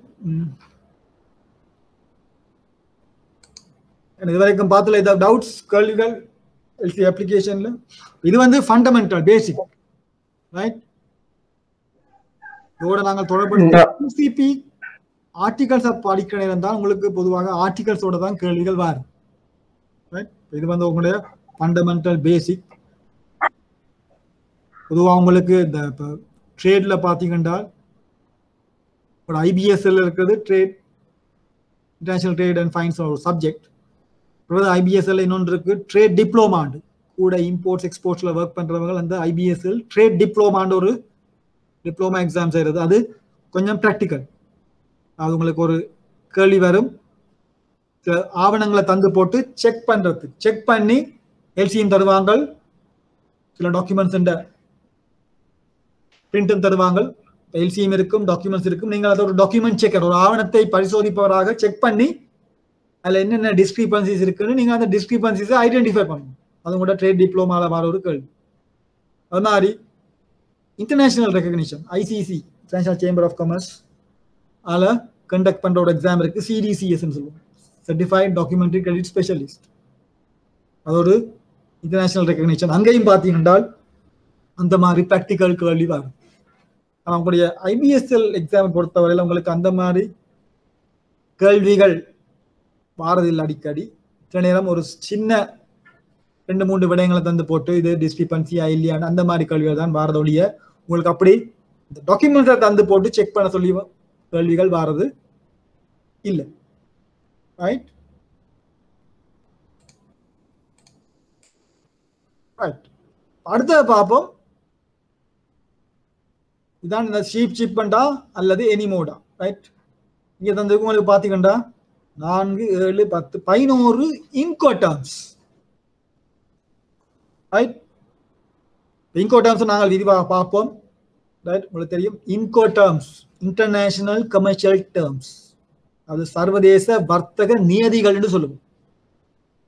இது வரைக்கும் பார்த்தல ஏதாவது டவுட்ஸ், கேள்விகள் எல்சி அப்ளிகேஷன்ல? இது வந்து ஃபண்டமெண்டல் பேசிக். ரைட்? இதோட நாங்கள் தொடர்புடைய யூசிபி ஆர்டிகல்ஸ் படிக்கிற நேரம் தான் உங்களுக்கு பொதுவாக ஆர்டிகல்ஸோட தான் கேள்விகள் வரும். ரைட்? இது வந்து உங்களுடைய ஃபண்டமெண்டல் பேசிக். பொதுவாக உங்களுக்கு இந்த ட்ரேட்ல பார்த்தீங்கன்னா ஐபிஎஸ்எல் இருக்கிறது trade, international trade and finance ஒரு சப்ஜெக்ட். ஐபிஎஸ்எல் இன்னொன்று இருக்கு ட்ரேட் டிப்ளோமாண்டு. கூட இம்போர்ட்ஸ் எக்ஸ்போர்ட்ஸ்ல ஒர்க் பண்றவங்க அந்த ஐபிஎஸ்எல் ட்ரேட் டிப்ளோமாண்டு ஒரு டிப்ளோமா எக்ஸாம் செய்யறது. அது கொஞ்சம் ப்ராக்டிக்கல். அது உங்களுக்கு ஒரு கேள்வி வரும், ஆவணங்களை தந்து போட்டு செக் பண்றது. செக் பண்ணி எல்சியும் தருவாங்க, சில டாக்குமெண்ட்ஸ் பிரிண்டும் தருவாங்க. எல்சியும் இருக்கும், டாக்குமெண்ட்ஸ் இருக்கும். நீங்கள் அதை ஒரு டாக்குமெண்ட் செக்கர், ஒரு ஆவணத்தை பரிசோதிப்பவராக செக் பண்ணி அதில் என்னென்ன டிஸ்கிரிபன்சிஸ் இருக்குன்னு நீங்கள் அந்த டிஸ்கிரிபன்சிஸை ஐடென்டிஃபை பண்ணணும். அது கூட ட்ரேட் டிப்ளோமாவில் வர ஒரு கேள்வி. அது மாதிரி international recognition, ICC international chamber of commerce அதில் கண்டக்ட் பண்ணுற ஒரு எக்ஸாம் இருக்குது, சிடிசிஎஸ்ன்னு சொல்லுவோம், சர்டிஃபைட் டாக்குமெண்ட்ரி கிரெடிட் ஸ்பெஷலிஸ்ட். அது ஒரு இன்டர்நேஷனல் ரெகக்னிஷன். அங்கேயும் பார்த்தீங்கன்னா அந்த மாதிரி ப்ராக்டிக்கல் கேள்வி வரும். அவங்களுடைய ஐபிஎஸ்எல் எக்ஸாம் பொறுத்தவரையில் உங்களுக்கு அந்த மாதிரி கேள்விகள் வாரதில் அடிக்கடி. சில நேரம் ஒரு சின்ன 2-3 விடயங்களை தந்து போட்டு இது டிஸ்கிரிபன்சியா இல்லையான்னு அந்த மாதிரி கேள்விகள் தான் வாரதொழிய உங்களுக்கு அப்படி டாக்குமெண்ட்ஸை தந்து போட்டு செக் பண்ண சொல்லி கேள்விகள் வாரது இல்லை. ரைட்? ரைட். அடுத்த பார்ப்போம். இதான் இந்த ஷிப்மெண்டா அல்லது எனிமோடா. ரைட்? இங்க தந்ததுக்கு உங்களுக்கு பாத்தீங்கன்னா 4, 7, 10, 11 இன்கோடர்ம்ஸ். ரைட்? இன்கோடர்ம்ஸ் நாங்கள் விரிவாக பார்ப்போம். ரைட்? உங்களுக்கு தெரியும் இன்கோடர்ம்ஸ் இன்டர்நேஷனல் கமர்ஷியல் டேர்ம்ஸ், அது சர்வதேச வர்த்தக நியதிகள் என்று சொல்லுவோம்.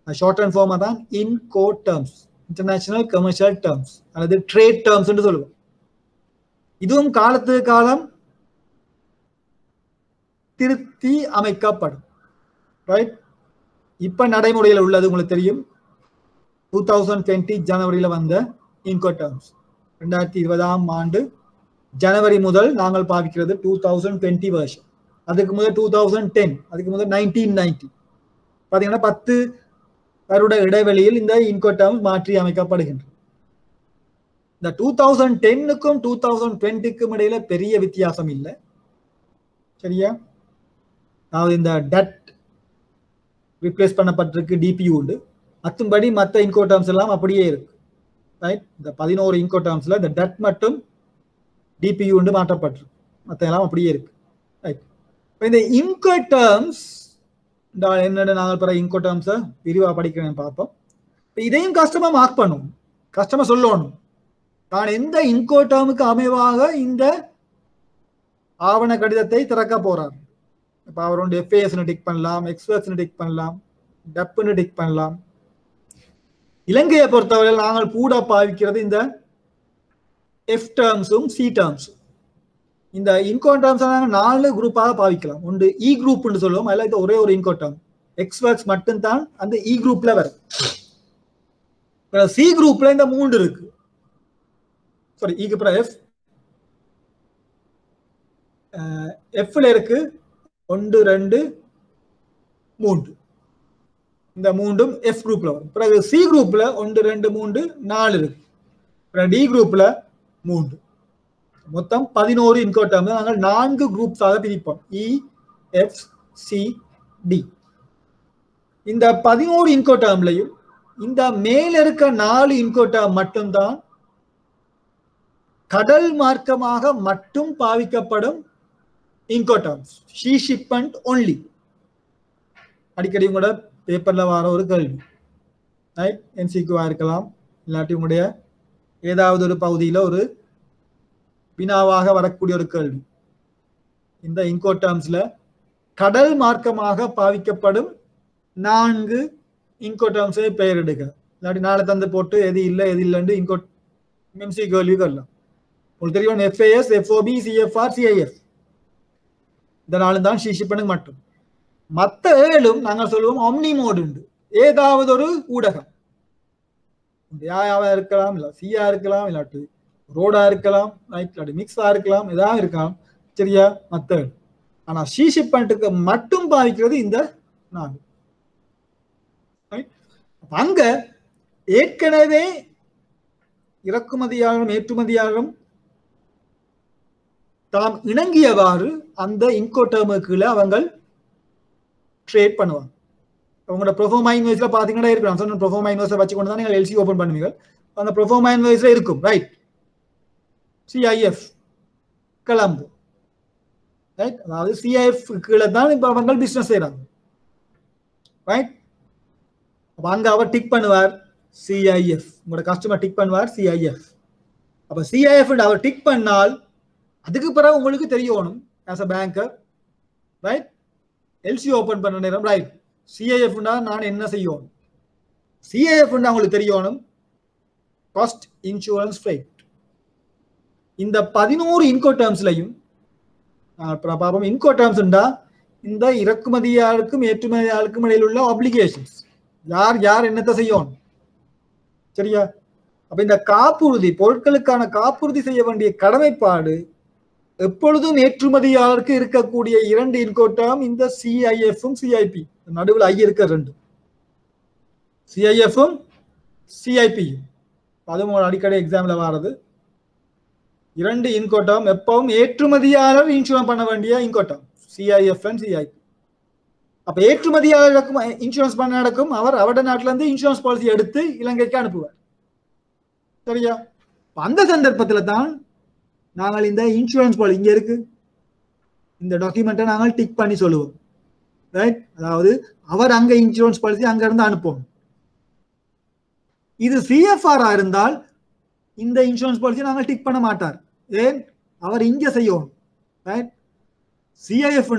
ஷார்ட் அண்ட் ஃபார்மா தான் இன்கோடர்ம்ஸ், இன்டர்நேஷனல் கமர்ஷியல் டேர்ம்ஸ் அல்லது ட்ரேட் டேர்ம்ஸ் என்று சொல்லுவோம். இதுவும் காலத்துக்கு காலம் திருத்தி அமைக்கப்படும். ரைட்? இப்ப நடைமுறையில் உள்ளது உங்களுக்கு தெரியும் 2020 ஜனவரியில வந்த இன்கோடர்ம்ஸ். 2020ஆம் ஆண்டு ஜனவரி முதல் நாங்கள் பாவிக்கிறது 2020 வருஷம். அதுக்கு முதல் 2010, அதுக்கு முதல் 1990. பாத்தீங்கன்னா 10 வருட இடைவெளியில் இந்த இன்கோடர்ம்ஸ் மாற்றி அமைக்கப்படுகின்றன. இந்த 2010க்கும் 2020க்கும் இடையில பெரிய வித்தியாசம் இல்லை. சரியா? அதாவது இந்த டட் ரிப்ளேஸ் பண்ணப்பட்டிருக்கு, டிபியூ உண்டு. மற்றபடி மற்ற இன்கோடர்ம்ஸ் எல்லாம் அப்படியே இருக்கு. ரைட்? இந்த 11 இன்கோடர்ம்ஸ்ல இந்த டட் மட்டும் டிபியூ உண்டு மாற்றப்பட்டிருக்கு, மற்ற எல்லாம் அப்படியே இருக்கு. ரைட்? இந்த இன்கோடர்ம்ஸ் என்னென்ன நாங்கள் பிற இன்கோடர்ம்ஸை விரிவாக படிக்கிறேன் பார்ப்போம். இதையும் கஸ்டமா மார்க் பண்ணும், கஸ்டமா சொல்லணும் நான் எந்த இன்கோடர்முக்கு அமைவாக இந்த ஆவண கடிதத்தை திறக்க போறார். இப்போ அவரோட எஃப்ஏஎஸ்னு டிக் பண்ணலாம், எக்ஸ்வர்க்ஸ்னு டிக் பண்ணலாம், டப்னு டிக் பண்ணலாம். இலங்கையை பொறுத்தவரையில் நாங்கள் கூட பாவிக்கிறது இந்த எஃப் டேர்ம்ஸும் சி டேர்ம்ஸும். இந்த இன்கோடர்ம்ஸ் நாங்கள் 4 குரூப்பாக பாவிக்கலாம். ஒன்று இ குரூப்னு சொல்லுவோம், அதில் இது ஒரே ஒரு இன்கோடர்ம் எக்ஸ்வர்க்ஸ் மட்டும்தான் அந்த இ குரூப்ல வரும். சி குரூப்ல இந்த 3 இருக்கு. சாரி, ஈக்கு அப்புறம் எஃப், எஃப்ல இருக்கு 1, 2, 3. இந்த மூன்றும் எஃப் குரூப்ல வரும். பிறகு சி குரூப்ல 1 2 3 4 இருக்கு. பிறகு டி குரூப்ல 3. மொத்தம் 11 இன்கோடர்ம் நாங்கள் 4 குரூப்ஸாக பிரிப்போம். E F C D. இந்த 11 இன்கோடர்ம்லையும் இந்த மேல இருக்க 4 இன்கோடர்ம் மட்டும்தான் கடல் மார்க்கமாக மட்டும் பாவிக்கப்படும் இன்கோடர்ம்ஸ். Sea shipment only. அடிக்கடி உங்களோட பேப்பர்ல வர ஒரு கேள்வி, ரைட்? எம்சிக்யூவா இருக்கலாம், இல்லாட்டி உங்களுடைய ஏதாவது ஒரு பகுதியில் ஒரு வினாவாக வரக்கூடிய ஒரு கேள்வி. இந்த இன்கோடர்ம்ஸ்ல கடல் மார்க்கமாக பாவிக்கப்படும் 4 இன்கோடர்ம்ஸை பெயரிடுக. இல்லாட்டி நாளை தந்து போட்டு எது இல்லை எது இல்லைன்னு எம்சி கேள்வி வரலாம். உங்களுக்கு தெரியும் FAS, FOB, CFR, CIF. இந்த 4 தான் ஷிப்மெண்ட் மட்டும். மற்ற 7 நாங்கள் சொல்லுவோம் ஒம்னி மோடு உண்டு. ஏதாவது ஒரு ஊடகம் யாவா இருக்கலாம், இல்ல சியா இருக்கலாம், இல்லாட்டி ரோடா இருக்கலாம், இல்லாட்டி மிக்ஸா இருக்கலாம், ஏதாவது இருக்கலாம். சரியா? மற்ற 7. ஆனா ஷிப்மெண்ட்டுக்கு மட்டும் பாவிக்கிறது இந்த 4. அங்க ஏற்கனவே இறக்குமதியாளரும் ஏற்றுமதியாளரும் தாம் இணங்கியவாறு அந்த இன்கோடர்முக்குள்ள அவங்க ட்ரேட் பண்ணுவாங்க. உங்களோட ப்ரொஃபார்மா இன்வாய்ஸ்ல பாத்தீங்கன்னா இருக்கும். சொன்ன ப்ரொஃபார்மா இன்வாய்ஸை வச்சு கொண்டு தான் நீங்கள் எல்சி ஓபன் பண்ணுவீங்க. அந்த ப்ரொஃபார்மா இன்வாய்ஸ்ல இருக்கும், ரைட்? சிஐஎஃப் கிளம்பு, ரைட்? அதாவது சிஐஎஃப் கீழே தான் இப்ப அவங்க பிசினஸ் செய்யறாங்க, ரைட்? அப்ப அங்க அவர் டிக் பண்ணுவார் சிஐஎஃப். உங்களோட கஸ்டமர் டிக் பண்ணுவார் சிஐஎஃப். அப்ப சிஐஎஃப் அவர் டிக் பண்ணால் அதுக்கு பிறகு உங்களுக்கு தெரியணும் as a banker, right? LC open பண்ண நேரம், ரைட்? சிஐஎஃப் நான் என்ன செய்யணும்? சிஐஎஃப் உங்களுக்கு தெரியணும் காஸ்ட் இன்சூரன்ஸ் ஃப்ரைட். இந்த 11 இன்கோடர்ம்ஸ்லையும் பாப்போம். இன்கோடர்ம்ஸ் இந்த இறக்குமதியாளுக்கும் ஏற்றுமதியாளுக்கும் இடையில் உள்ள ஆப்ளிகேஷன்ஸ். யார் யார் என்னத்தை செய்யணும், சரியா? அப்ப இந்த காப்புறுதி, பொருட்களுக்கான காப்புறுதி செய்ய வேண்டிய கடமைப்பாடு எப்பொழுதும் ஏற்றுமதியாளருக்கு இருக்கக்கூடிய 2 இன்கோடர்ம் இந்த சிஐஎஃப்பும் சிஐபி. நடுவில் ஐ இருக்க 2 சிஐஎஃப்பும் சிஐபியும். அதுவும் அடிக்கடி எக்ஸாம்ல வர்றது. 2 இன்கோடர்ம் எப்பவும் ஏற்றுமதியாளர் இன்சூரன்ஸ் பண்ண வேண்டிய இன்கோடர்ம் சிஐஎஃப் அண்ட் சிஐபி. அப்ப ஏற்றுமதியாளருக்கும் இன்சூரன்ஸ் பண்ண நடக்கும். அவர் அவருடைய நாட்டில இருந்து இன்சூரன்ஸ் பாலிசி எடுத்து இலங்கைக்கு அனுப்புவார், சரியா? அந்த சந்தர்ப்பத்தில் தான் நாங்கள் இந்த இன்சூரன்ஸ் பாலிசி இங்க இருக்கு, இந்த டாக்குமெண்ட்டை நாங்கள் டிக் பண்ணி சொல்லுவோம், ரைட்? அதாவது அவர் அங்க இன்சூரன்ஸ் பாலிசி அங்க இருந்து அனுப்புவோம். இது சிஎஃப்ஆர் இருந்தால் இந்த இன்சூரன்ஸ் பாலிசி நாங்கள் டிக் பண்ண மாட்டார். ஏன்? அவர் இங்க செய்யும், ரைட்? சிஐஎஃப்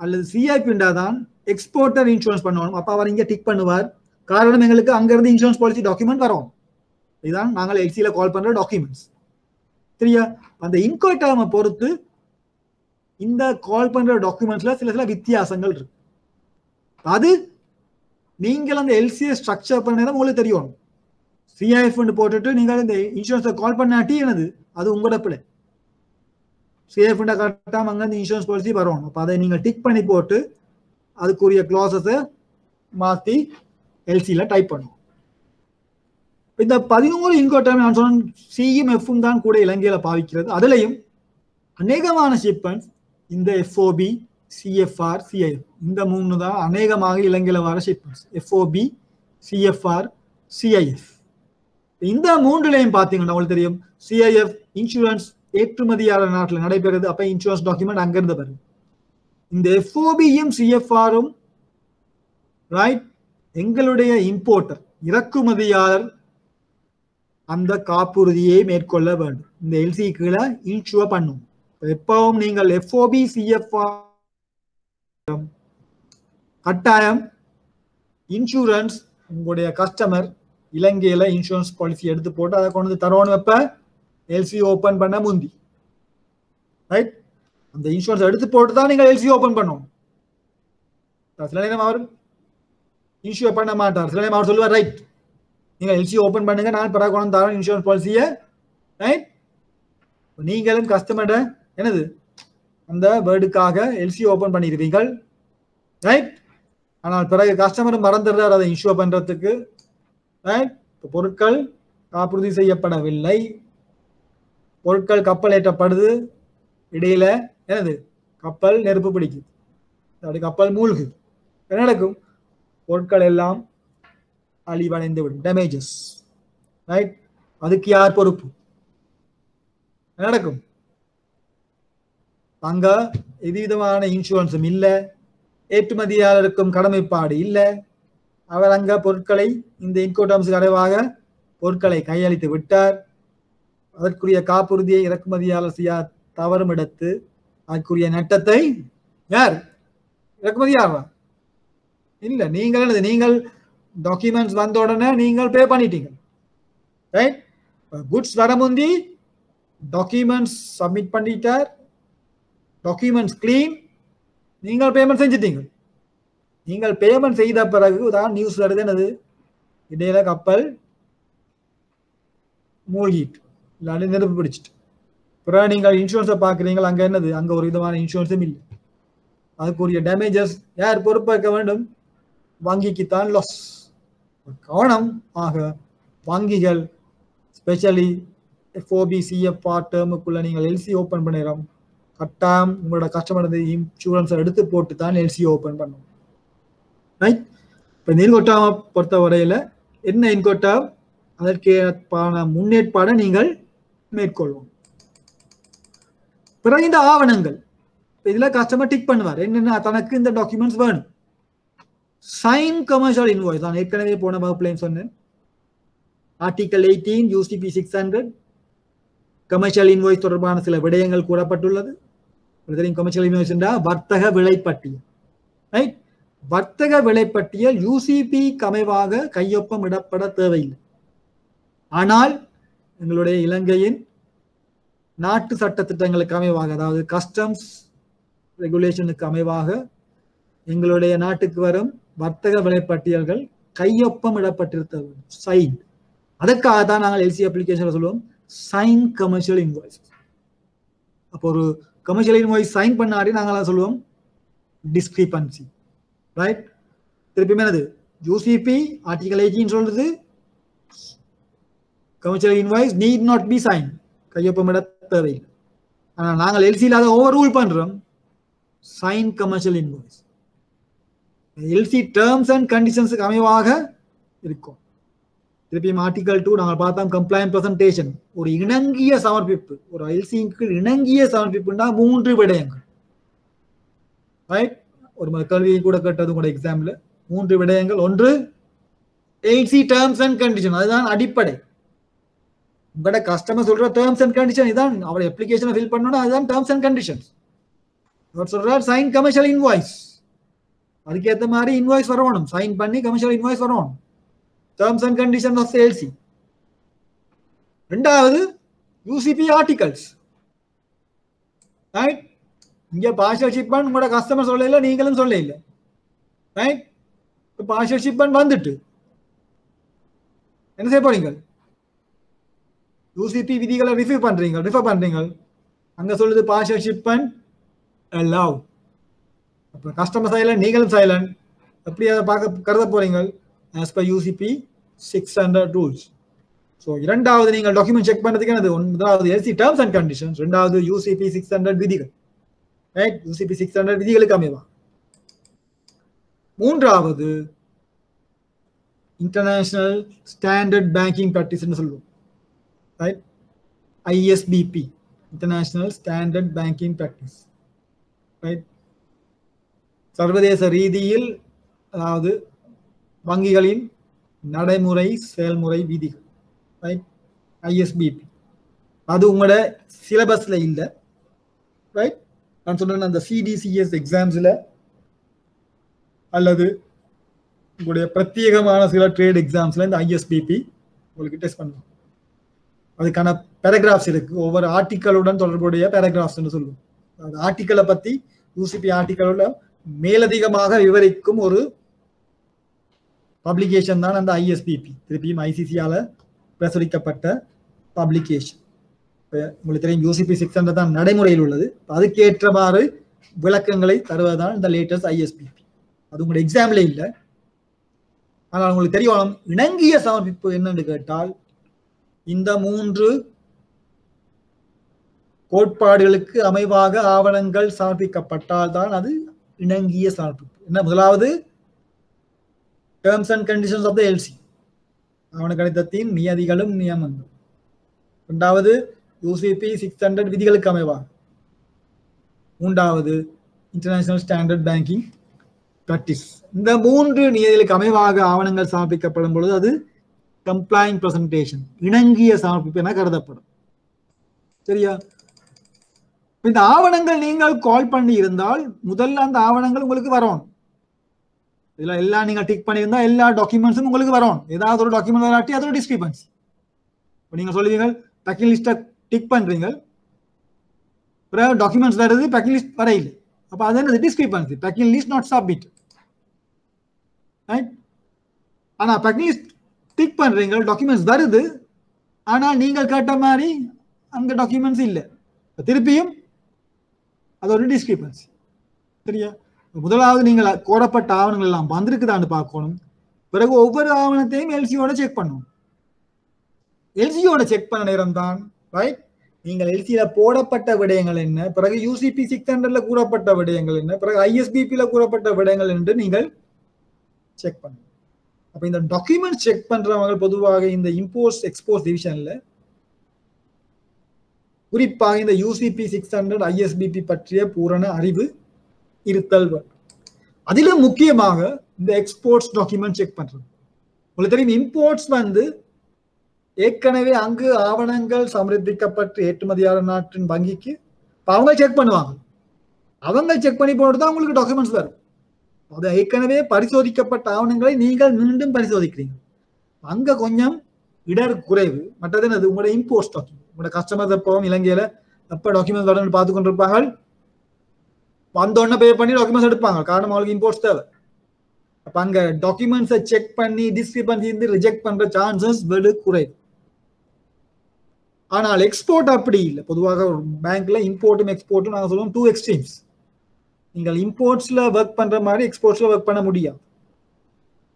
அல்லது சிஐபி தான் எக்ஸ்போர்ட்டர் இன்சூரன்ஸ் பண்ணணும். அப்ப அவர் இங்க டிக் பண்ணுவார். காரணம் எங்களுக்கு அங்க இருந்து இன்சூரன்ஸ் பாலிசி டாக்குமெண்ட் வரும். இதுதான் நாங்கள் எல்சியில கால் பண்ற டாக்குமெண்ட்ஸ், சரியா? அந்த இன்கோடர்மை பொறுத்து இந்த கால் பண்ற டாக்குமெண்ட்ஸ்ல சில வித்தியாசங்கள் இருக்கு. அது நீங்கள் அந்த எல்சியை ஸ்ட்ரக்சர் பண்ணதான் உங்களுக்கு தெரியும். சிஐஎஃப் போட்டுட்டு நீங்கள் இந்த இன்சூரன்ஸை கால் பண்ணாட்டி என்னது அது உங்களோட பிள்ளை. சிஐஎஃப் கரெக்டாக அங்கே இந்த இன்சூரன்ஸ் பாலிசி வரும். அப்போ அதை நீங்கள் டிக் பண்ணி போட்டு அதுக்குரிய கிளாஸஸை மாற்றி எல்சியில் டைப் பண்ணுவோம். இந்த 11 இன்கோடர்ம் நான் சொன்ன சியும் எஃப்பும் தான் கூட இலங்கையில பாவிக்கிறது. அதுலயும் அநேகமான ஷிப்மெண்ட்ஸ் இந்த எஃப்ஓபி, சிஎஃப்ஆர், சிஐஎஃப் இந்த 3 தான் அநேகமாக இலங்கையில வர ஷிப்மெண்ட்ஸ். FOB, CFR, CIF. இந்த 3லையும் பார்த்தீங்கன்னா உங்களுக்கு தெரியும் சிஐஎஃப் இன்சூரன்ஸ் ஏற்றுமதியாளர் நாட்டில் நடைபெறுது. அப்ப இன்சூரன்ஸ் டாக்குமெண்ட் அங்கிருந்து வருது. இந்த எஃப்ஓபியும் சிஎஃப்ஆரும் ரைட் எங்களுடைய இம்போர்ட்டர் இறக்குமதியாளர் அந்த காப்புறுதியை மேற்கொள்ள வேண்டும். இந்த எல்சி கீழே இன்சூர் பண்ணும். எப்பவும் நீங்கள் எஃப்ஓபி, சிஎஃப்ஆர் கட்டாயம் இன்சூரன்ஸ் உங்களுடைய கஸ்டமர் இலங்கையில இன்சூரன்ஸ் பாலிசி எடுத்து போட்டு அதை கொண்டு வந்து தரணும். எப்ப எல்சி ஓபன் பண்ண முந்தி, ரைட்? அந்த இன்சூரன்ஸ் எடுத்து போட்டு தான் நீங்கள் எல்சி ஓபன் பண்ணணும். சில நேரம் அவர் இன்சூர் பண்ண மாட்டார். சில நேரம் அவர் சொல்லுவார், ரைட் நீங்கள் எல்சி ஓபன் பண்ணுங்க, நான் பிறகு கொண்டு தரேன் இன்சூரன்ஸ் பாலிசியை, ரைட்? நீங்களும் கஸ்டமர்ட என்னது அந்த வேர்டுக்காக எல்சி ஓபன் பண்ணிடுவீங்கள், ரைட்? ஆனால் பிறகு கஸ்டமர் மறந்துடுறார் அதை இன்ஷூர் பண்றதுக்கு. பொருட்கள் காப்புறுதி செய்யப்படவில்லை, பொருட்கள் கப்பல் ஏற்றப்படுது, இடையில என்னது கப்பல் நெருப்பு பிடிக்குது, அப்படி கப்பல் மூழ்குது, என்ன நடக்கும்? பொருட்கள் எல்லாம் அழிவடைந்து விடும், டேமேஜஸ். ரைட், அதுக்கு யார் பொறுப்பு? என்ன நடக்கும்? அங்க எவ்விதமான இன்சூரன்ஸும் இல்லை, ஏற்றுமதியாளருக்கும் கடமைப்பாடு இல்லை. அவர் அங்க பொருட்களை இந்த இன்கோடம்ஸுக்கு அறைவாக பொருட்களை கையளித்து விட்டார். அதற்குரிய காப்புறுதியை இறக்குமதியாளர் செய்ய தவறும் எடுத்து அதற்குரிய நட்டத்தை யார்? இறக்குமதியாளர் இல்லை. நீங்கள் டாக்குமெண்ட்ஸ் வந்த உடனே நீங்கள் பே பண்ணிட்டீங்க. ரைட், குட்ஸ் வர முந்தி டாக்குமெண்ட்ஸ் சப்மிட் பண்ணிட்டார், டாக்குமெண்ட்ஸ் கிளீன், நீங்கள் பேமெண்ட் செஞ்சிட்டீங்க. நீங்கள் பேமெண்ட் செய்த பிறகு தான் நியூஸ் வருது, என்னது இடையில கப்பல் மூழ்கிட்டு இல்லாட்டி நெருப்பு பிடிச்சிட்டு. பிறகு நீங்கள் இன்சூரன்ஸை பார்க்குறீங்க, அங்கே என்னது, அங்கே ஒரு விதமான இன்சூரன்ஸும் இல்லை. அதுக்குரிய டேமேஜஸ் யார் பொறுப்பேற்க வேண்டும்? வங்கிக்குத்தான் லாஸ். கவனம். ஆக வங்கிகள் ஸ்பெஷலி FOB CFR டேர்முக்குள்ள நீங்கள் எல்சி ஓப்பன் பண்ணிடுறோம், கட்டாயம் உங்களோட கஸ்டமர் இன்சூரன்ஸை எடுத்து போட்டு தான் எல்சி ஓப்பன் பண்ணணும். ரைட், இப்போ இந்த இன்கோட்டாவை பொறுத்த வரையில் என்ன இன்கோட்டா, அதற்கான முன்னேற்பாடை நீங்கள் மேற்கொள்வோம். பிறகு இந்த ஆவணங்கள் இதில் கஸ்டமர் டிக் பண்ணுவார், என்னென்ன தனக்கு இந்த டாக்குமெண்ட்ஸ் வேணும். சைன் கமர்ஷியல் இன்வாய்ஸ், நான் ஏற்கனவே போன வகுப்புலையும் சொன்னேன். ஆர்டிகல் 18 UCP 600 கமர்ஷியல் இன்வாய்ஸ் தொடர்பான சில விடயங்கள் கூறப்பட்டுள்ளது. கமர்ஷியல் இன்வாய்ஸ் என்றால் வர்த்தக விலைப்பட்டியல். ரைட், வர்த்தக விலைப்பட்டியல் UCP அமைவாக கையொப்பம் இடப்பட தேவையில்லை. ஆனால் எங்களுடைய இலங்கையின் நாட்டு சட்ட திட்டங்களுக்கு அமைவாக, அதாவது கஸ்டம்ஸ் ரெகுலேஷனுக்கு அமைவாக எங்களுடைய நாட்டுக்கு வரும் வர்த்தக விலைப்பட்டியல்கள் கையொப்பம் இடப்பட்டிருக்க வேண்டும், சைன். அதற்காக தான் நாங்கள் எல்சி அப்ளிகேஷன்ல சொல்லுவோம் சைன் கமர்ஷியல் இன்வாய்ஸ். அப்போ ஒரு கமர்ஷியல் இன்வாய்ஸ் சைன் பண்ணாடி நாங்கள் சொல்லுவோம் டிஸ்கிரிபன்சி. ரைட், திருப்பி என்னது UCP ஆர்டிகல் 18 சொல்றது commercial invoice need not be sign, கையொப்பமிட தேவையில்லை. ஆனால் நாங்கள் எல்சியில் அதை ஓவர் ரூல் பண்றோம், sign commercial invoice. LC terms and கண்டிஷன்ஸுக்கு அமைவாக இருக்கும். திருப்பியும் ஆர்டிகல் 2 நாங்கள் பார்த்தோம் கம்ப்ளைண்ட் பிரசன்டேஷன், ஒரு இணங்கிய சமர்ப்பிப்பு, ஒரு எல்சிக்கு இணங்கிய சமர்ப்பிப்புன்னா 3 விடயங்கள். ரைட், ஒரு கல்வியை கூட கேட்டது கூட எக்ஸாம்ல 3 விடயங்கள். ஒன்று எல்சி டேர்ம்ஸ் அண்ட் கண்டிஷன், அதுதான் அடிப்படை. உங்களோட கஸ்டமர் சொல்ற டேர்ம்ஸ் அண்ட் கண்டிஷன் இதான், அவர் அப்ளிகேஷனை ஃபில் பண்ணணும், அதுதான் டேர்ம்ஸ் அண்ட் கண்டிஷன்ஸ். அவர் சொல்றார் சைன் கமர்ஷியல் இன்வாய்ஸ், அதுக்கேற்ற மாதிரி இன்வாய்ஸ் வரணும், சைன் பண்ணி கமர்ஷியல் இன்வாய்ஸ் வரணும், terms and condition of LC. ரெண்டாவது UCP ஆர்டிகல்ஸ். ரைட், இங்க பார்ஷியல் ஷிப்மெண்ட் உங்களோட கஸ்டமர் சொல்ல இல்லை, நீங்களும் சொல்ல இல்லை. ரைட், பார்ஷியல் ஷிப்மெண்ட் வந்துட்டு என்ன செய்ய போறீங்க? UCP விதிகளை ரிஃபர் பண்றீங்க, அங்க சொல்லுது பார்ஷியல் ஷிப்மெண்ட் அலோவ். அப்ப கஸ்டமர் சைலண்ட், நீங்களும் சைலண்ட். எப்படி அதை பார்க்க கருத போறீங்க? as per UCP 600 rules. So இரண்டாவது நீங்கள் டாக்குமெண்ட் செக் பண்ணுறதுக்கு என்னது? ஒன்றாவது எல்சி டேர்ம்ஸ் அண்ட் கண்டிஷன்ஸ், ரெண்டாவது UCP 600 விதிகள். ரைட், UCP 600 விதிகளுக்கு அமைவா. மூன்றாவது இன்டர்நேஷனல் ஸ்டாண்டர்ட் பேங்கிங் பிராக்டிஸ் சொல்லுவோம். Right, ISBP, international standard banking practice. Right, சர்வதேச ரீதியில், அதாவது வங்கிகளின் நடைமுறை செயல்முறை விதிகள். Right, ISBP. அது உங்களோட சிலபஸ்ல இல்லை. ரைட், நான் சொன்ன அந்த CDCS எக்ஸாம்ஸ்ல அல்லது உங்களுடைய பிரத்யேகமான சில ட்ரேட் எக்ஸாம்ஸ்ல இந்த ISBP உங்களுக்கு டெஸ்ட் பண்ணுவோம். அதுக்கான பேராகிராஃப்ஸ் இருக்கு, ஒவ்வொரு ஆர்டிக்கலுடன் தொடர்புடைய பேராகிராஃப்ஸ் சொல்லுவோம். அந்த ஆர்டிக்கலை பத்தி UCP ஆர்டிக்கலோட மேலதிகமாக விவரிக்கும் ஒரு பப்ளிகேஷன் தான் அந்த ISBP. திருப்பியும் ICCயால பிரசுரிக்கப்பட்ட பப்ளிகேஷன். உங்களுக்கு தெரியும் UCP 600 தான் நடைமுறையில் உள்ளது. அதுக்கேற்றவாறு விளக்கங்களை தருவதுதான் இந்த லேட்டஸ்ட் ISBP. அது உங்களோட எக்ஸாம்ல இல்லை. ஆனால் உங்களுக்கு தெரியணும் இணங்கிய சமர்ப்பிப்பு என்னன்னு கேட்டால் இந்த 3 கோட்பாடுகளுக்கு அமைவாக ஆவணங்கள் சமர்ப்பிக்கப்பட்டால் தான் அது இணங்கிய சமர்ப்பிப்பு. என்ன முதலாவது terms and conditions of the LC, ஆவண கடிதத்தின் நியதிகளும் நியமங்கள். இரண்டாவது யூசிபி 600 விதிகளுக்கு அமைவாக. மூன்றாவது இன்டர்நேஷனல் ஸ்டாண்டர்ட் பேங்கிங் பிராக்டிஸ். இந்த 3 நியதிகளுக்கு அமைவாக ஆவணங்கள் சமர்ப்பிக்கப்படும் பொழுது அது கம்ப்ளைங் பிரசன்டேஷன், இணங்கிய சமர்ப்பிப்பு என கருதப்படும். சரியா? இந்த ஆவணங்கள் நீங்கள் கால் பண்ணி இருந்தால் முதல்ல அந்த ஆவணங்கள் உங்களுக்கு வரும். இதுல எல்லாம் நீங்க டிக் பண்ணியிருந்தா எல்லா டாக்குமெண்ட்ஸும் உங்களுக்கு வரும். ஏதாவது ஒரு டாக்குமெண்ட் வராட்டி அதோட டிஸ்கிரிபன்சி. நீங்க சொல்லுவீங்க பேக்கிங் லிஸ்ட்டை டிக் பண்றீங்க, பிறகு டாக்குமெண்ட்ஸ் வருது, பேக்கிங் லிஸ்ட் வரையில். அப்போ அது என்னது discrepancy, packing list not submit. Right? ஆனா பேக்கிங் லிஸ்ட் டிக் பண்றீங்க, டாக்குமெண்ட்ஸ் வருது, ஆனால் நீங்கள் கேட்ட மாதிரி அங்க டாக்குமெண்ட்ஸ் இல்லை, திருப்பியும் அது ஒரு டிஸ்கிரிபன்சி. சரியா? முதலாவது நீங்கள் கோரப்பட்ட ஆவணங்கள் எல்லாம் வந்திருக்குதான்னு பார்க்கணும். பிறகு ஒவ்வொரு ஆவணத்தையும் எல்சியோட செக் பண்ணணும். எல்சியோட செக் பண்ண நேரம் தான் ரைட். நீங்கள் எல்சியில போடப்பட்ட விடயங்கள் என்ன, பிறகு யூசிபி 600ல கூறப்பட்ட விடயங்கள் என்ன, பிறகு ஐஎஸ்பிபியில கூறப்பட்ட விடயங்கள் என்று நீங்கள் செக் பண்ணணும். அப்ப இந்த டாக்குமெண்ட் செக் பண்றவங்க பொதுவாக இந்த இம்போர்ட் எக்ஸ்போர்ட் டிவிஷன்ல குறிப்பாக இந்த யூசிபி 600 ஐஎஸ்பிபி பற்றிய பூரண அறிவு இருத்தல். அதிலும் முக்கியமாக இந்த எக்ஸ்போர்ட்ஸ் டாக்குமெண்ட் செக் பண்றது. உங்களுக்கு தெரியும் இம்போர்ட்ஸ் ஏற்கனவே அங்கு ஆவணங்கள் சமர்ப்பிக்கப்பட்டு ஏற்றுமதியாளர் நாட்டின் வங்கிக்கு அவங்க செக் பண்ணுவாங்க. அவங்க செக் பண்ணி போட்டு தான் உங்களுக்கு டாக்குமெண்ட்ஸ் வரும். அது ஏற்கனவே பரிசோதிக்கப்பட்ட ஆவணங்களை நீங்கள் மீண்டும் பரிசோதிக்கிறீங்க. அங்க கொஞ்சம் இடர் குறைவு. மற்றது என்னது உங்களோட இம்போர்ட்ஸ் டாக்குமெண்ட். உங்களோட கஸ்டமர்ஸ் எப்பவும் இலங்கையில எப்ப டாக்குமெண்ட்ஸ் வரணும்னு பார்த்து கொண்டிருப்பாங்க. வந்தோடனே பே பண்ணி டாக்குமெண்ட்ஸ் எடுப்பாங்க. காரணம் அவங்களுக்கு இம்போர்ட்ஸ் தேவை. அப்ப அங்க டாக்குமெண்ட்ஸை செக் பண்ணி டிஸ்கிரிபன்சி இருந்து ரிஜெக்ட் பண்ற சான்சஸ் வெகு குறைவு. ஆனால் எக்ஸ்போர்ட் அப்படி இல்லை. பொதுவாக ஒரு பேங்க்ல இம்போர்ட்டும் எக்ஸ்போர்ட்டும் நாங்கள் சொல்லுவோம் 2 எக்ஸ்ட்ரீம்ஸ். நீங்கள் இம்போர்ட்ஸ்ல ஒர்க் பண்ற மாதிரி எக்ஸ்போர்ட்ஸ்ல ஒர்க் பண்ண முடியாது.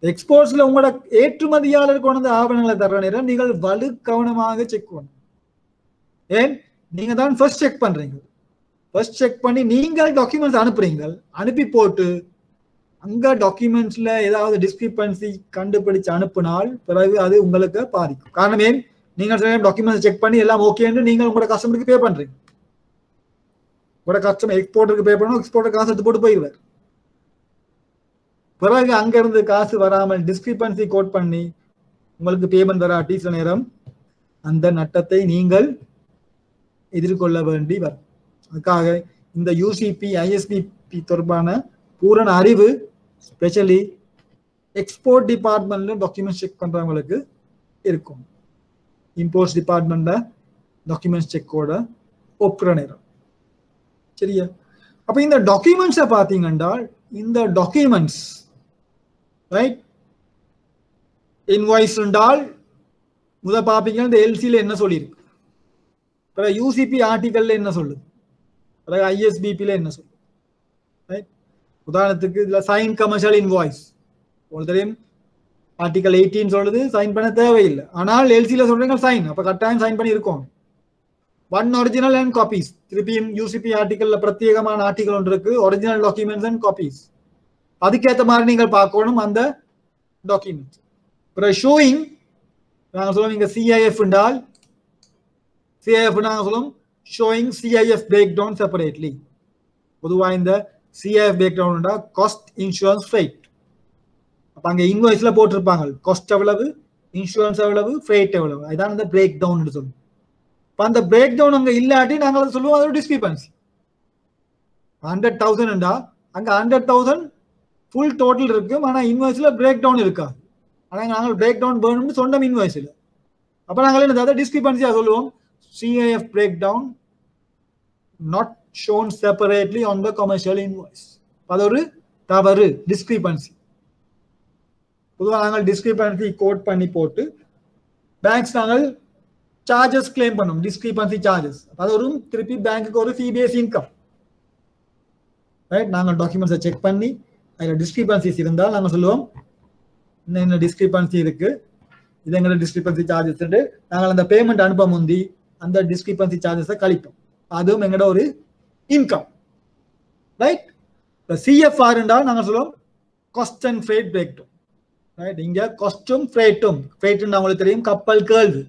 எக்ஸ்போர்ட்ஸ்ல உங்களோட ஏற்றுமதியாளர் கொண்டு ஆவணங்களை தர நேரம் நீங்கள் வலு கவனமாக செக் பண்ணணும். ஏன் நீங்க தான் ஃபர்ஸ்ட் செக் பண்றீங்க. ஃபர்ஸ்ட் செக் பண்ணி நீங்கள் டாக்குமெண்ட்ஸ் அனுப்புறீங்க. அனுப்பி போட்டு அங்க டாக்குமெண்ட்ஸ்ல ஏதாவது டிஸ்கிரிபன்சி கண்டுபிடிச்சு அனுப்பினால் பிறகு அது உங்களுக்கு பாதிக்கும். காரணம் ஏன் நீங்கள் டாக்குமெண்ட்ஸ் செக் பண்ணி எல்லாம் ஓகேன்னு நீங்கள் உங்களோட கஸ்டமருக்கு பே பண்றீங்க. உங்களோட கஸ்டமர் எக்ஸ்போர்ட்டருக்கு பே பண்ணணும், எக்ஸ்போர்ட்டர் காசு எடுத்து போட்டு போயிடுவார். பிறகு அங்க இருந்து காசு வராமல் டிஸ்கிரிபன்சி கோட் பண்ணி உங்களுக்கு பேமெண்ட் வராட்டி சில நேரம் அந்த நட்டத்தை நீங்கள் எதிர்கொள்ள வேண்டி வரும். அதுக்காக இந்த யூசிபி ஐஎஸ்பிபி தொடர்பான பூரண அறிவு ஸ்பெஷலி எக்ஸ்போர்ட் டிபார்ட்மெண்ட்ல டாக்குமெண்ட் செக் பண்றவங்களுக்கு இருக்கும். இம்போர்ட்ஸ் டிபார்ட்மெண்ட்ல டாக்குமெண்ட்ஸ் செக்கோட ஒப்புற நேரம். சரியா? அப்ப இந்த டாக்குமெண்ட்ஸை பார்த்தீங்கன்னா இந்த டாக்குமெண்ட்ஸ் ரைட் இன்வாய்ஸ் என்றால் முத பார்ப்பீங்க இந்த எல்சியில் என்ன சொல்லியிருக்கு, பிறகு யூசிபி ஆர்டிகல்ல என்ன சொல்லுது, பிறகு ஐஎஸ்பிபில என்ன சொல்லுது. ரைட்? உதாரணத்துக்கு இதுல சைன் கமர்ஷியல் இன்வாய்ஸ் உங்களுக்கு தெரியும் ஆர்டிகல் 18 சொல்லுது சைன் பண்ண தேவையில்லை. ஆனால் எல்சியில சொல்றீங்க சைன், அப்ப கட்டாயம் சைன் பண்ணி இருக்கும். 1 ஒரிஜினல் அண்ட் காப்பீஸ். திருப்பியும் யூசிபி ஆர்டிகல்ல பிரத்யேகமான ஆர்டிகல் ஒன்று இருக்கு, ஒரிஜினல் டாக்குமெண்ட்ஸ் அண்ட் காப்பீஸ். அதுக்கேற்ற மாதிரி நீங்கள் பார்க்கணும் அந்த டாக்குமெண்ட்ஸ். பிறகு ஷோயிங் நாங்கள் சொல்லுவோம் இங்க சிஐஎஃப் என்றால் சிஐஎஃப் நாங்கள் சொல்லுவோம் showing CIF break down separately. பொதுவாக இந்த CIF breakdown cost insurance freight. அப்போ அங்கே இன்வாய்ஸ்ல போட்டிருப்பாங்க காஸ்ட் எவ்வளவு, இன்சூரன்ஸ் எவ்வளவு, ஃப்ரைட் எவ்வளவு. அதுதான் அந்த பிரேக் டவுன் சொல்லுவோம். இப்போ அந்த பிரேக் டவுன் அங்கே இல்லாட்டி நாங்கள் அதை சொல்லுவோம் அதோட டிஸ்கிரிபன்சி. 100,000 அங்கே 100,000 ஃபுல் டோட்டல் இருக்கும், ஆனால் இன்வாய்ஸ்ல பிரேக் டவுன் இருக்காது. ஆனால் நாங்கள் பிரேக் டவுன் வேணும்னு சொன்னோம் இன்வாய்ஸில். அப்போ நாங்கள் என்ன அதை டிஸ்கிரிபன்சியாக சொல்லுவோம் CIF breakdown not shown separately on the commercial invoice. அது ஒரு தவறு, டிஸ்கிரிபன்சி. பொதுவாக நாங்கள் டிஸ்கிரிபன்சி கோட் பண்ணி போட்டு பேங்க்ஸ் நாங்கள் சார்ஜஸ் கிளைம் பண்ணோம், டிஸ்கிரிபன்சி சார்ஜஸ். அது ஒரு திருப்பி பேங்க்குக்கு ஒரு ஃபீ பேஸ் இன்கம். ரைட்? நாங்கள் டாக்குமெண்ட்ஸை செக் பண்ணி அதில் டிஸ்கிரிபன்சிஸ் இருந்தால் நாங்கள் சொல்லுவோம் என்ன டிஸ்கிரிபன்சி இருக்கு, இது எங்களோட டிஸ்கிரிபன்சி சார்ஜஸ் நாங்கள் அந்த பேமெண்ட் அனுப்ப முந்தி அந்த டிஸ்கிரிபன்சி சார்ஜஸை கழிப்போம். அதுவும் எங்களோட ஒரு இன்கம், ரைட்? இப்போ சிஎஃப்ஆர் என்றால் நாங்கள் சொல்லுவோம் cost and freight break down, right? இங்கே காஸ்ட்டும் ஃப்ரேட்டும், ஃப்ரேட்னா உங்களுக்கு தெரியும் கப்பல் கேள்வி,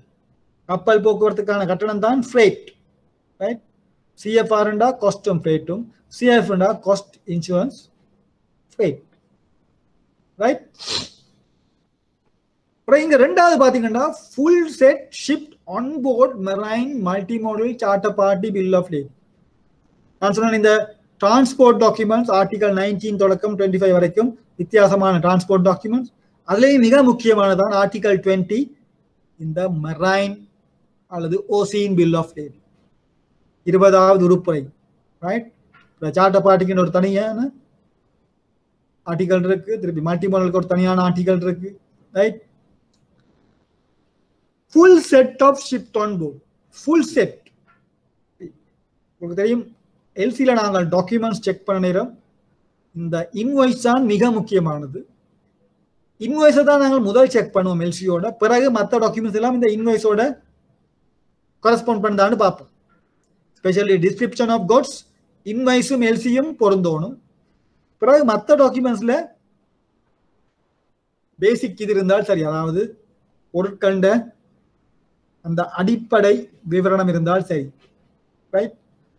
கப்பல் போக்குவரத்துக்கான கட்டணம் தான் ஃப்ரேட், ரைட்? சிஎஃப்ஆர் என்றால் காஸ்ட்டும் ஃப்ரேட்டும், சிஎஃப் என்றால் காஸ்ட் இன்சூரன்ஸ் ஃப்ரேட், ரைட்? அப்புறம் இங்க ரெண்டாவது பாத்தீங்கன்னா full set shipped on board marine multimodal charter party bill of lading. நான் சொன்னேன் இந்த டிரான்ஸ்போர்ட் டாக்குமெண்ட்ஸ் ஆர்டிகல் 19 தொடக்கம் 25 வரைக்கும் வித்தியாசமான டிரான்ஸ்போர்ட் டாக்குமெண்ட்ஸ். அதுலேயும் மிக முக்கியமானதான் ஆர்டிகல் 20 இந்த மெரைன் அல்லது ஓசின் பில் ஆஃப் லேடிங் 20வது உறுப்புரை, ரைட்? சார்ட்டர் பார்ட்டிக்கு ஒரு தனியான ஆர்டிகல் இருக்கு, திருப்பி மல்டிமோடலுக்கு ஒரு தனியான ஆர்டிகல் இருக்கு, right? full set of shipped on board, full set. உங்களுக்கு தெரியும் எல்சில நாங்கள் டாக்குமெண்ட்ஸ் செக் பண்ண நேரம் இந்த இன்வாய்ஸ் தான் மிக முக்கியமானது. இன்வாய்ஸை தான் நாங்கள் முதல் செக் பண்ணுவோம் எல்சியோட, பிறகு மற்ற டாக்குமெண்ட்ஸ் எல்லாம் இந்த இன்வாய்ஸோட கரஸ்பாண்ட் பண்ணதான்னு பார்ப்போம். ஸ்பெஷலி டிஸ்கிரிப்ஷன் ஆஃப் குட்ஸ் இன்வாய்ஸும் எல்சியும் பொருந்தோணும். பிறகு மற்ற டாக்குமெண்ட்ஸ்ல பேசிக் இது இருந்தால் சரி, அதாவது பொருட்கண்ட அந்த அடிப்படை விவரணம் இருந்தால் சரி, ரைட்?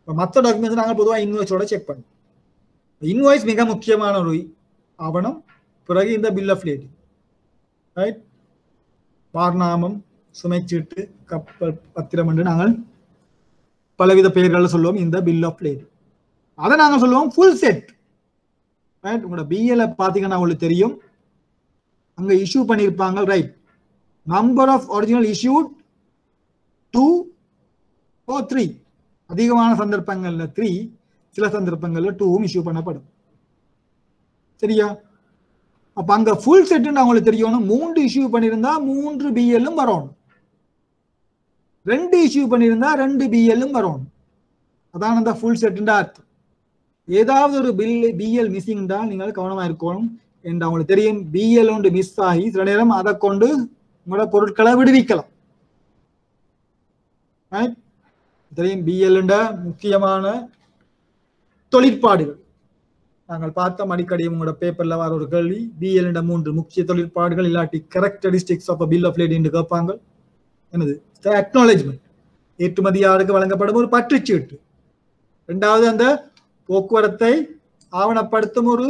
மற்ற டாக்குமெண்ட்ஸ் நாங்கள் பொதுவாக இன்வாய்ஸோட செக் பண்ணுவோம். இன்வாய்ஸ் மிக முக்கியமான ஒரு ஆவணம். பிறகு இந்த பில் ஆஃப் லேடிங், ரைட்? பார்நாமம், சுமைச்சீட்டு, கப்பல் பத்திரம் என்று நாங்கள் பலவித பெயர்களை சொல்லுவோம் இந்த பில் ஆஃப் லேடிங். அதை நாங்கள் சொல்லுவோம் ஃபுல் செட், ரைட்? உங்களோட பிஎல்ல பார்த்தீங்கன்னா உங்களுக்கு தெரியும் அங்கே இஷ்யூ பண்ணியிருப்பாங்க, ரைட்? Number of original issued 2 or 3, அதிகமான சந்தர்ப்பங்கள்ல 3, சில சந்தர்ப்பங்கள்ல 2வும் இஷ்யூ பண்ணப்படும், சரியா? அப்ப அங்க ஃபுல் செட் உங்களுக்கு தெரியணும். 3 இஷ்யூ பண்ணியிருந்தா 3 பிஎல்லும் வரணும், 2 இஷ்யூ பண்ணியிருந்தா 2 பிஎல்லும் வரணும். அதான் அந்த ஃபுல் செட் அர்த்தம். ஏதாவது ஒரு பிஎல் மிஸ்ஸிங் தான் நீங்கள் கவனமா இருக்கணும் என்று அவங்களுக்கு தெரியும். பிஎல் ஒன்று மிஸ் ஆகி சில நேரம் அதை கொண்டு உங்களோட பொருட்களை விடுவிக்கலாம், தெரியும். பிஎல் முக்கியமான தொழிற்பாடுகள் நாங்கள் பார்த்தோம் அடிக்கடி உங்களோட பேப்பர்ல வர ஒரு கேள்வி, பிஎல் 3 முக்கிய தொழிற்பாடுகள் இல்லாட்டி characteristics of bill of lading கேட்பாங்க. என்னது? அக்னாலேஜ்மெண்ட், ஏற்றுமதியாளருக்கு வழங்கப்படும் ஒரு பற்றுச்சீட்டு. ரெண்டாவது அந்த போக்குவரத்தை ஆவணப்படுத்தும் ஒரு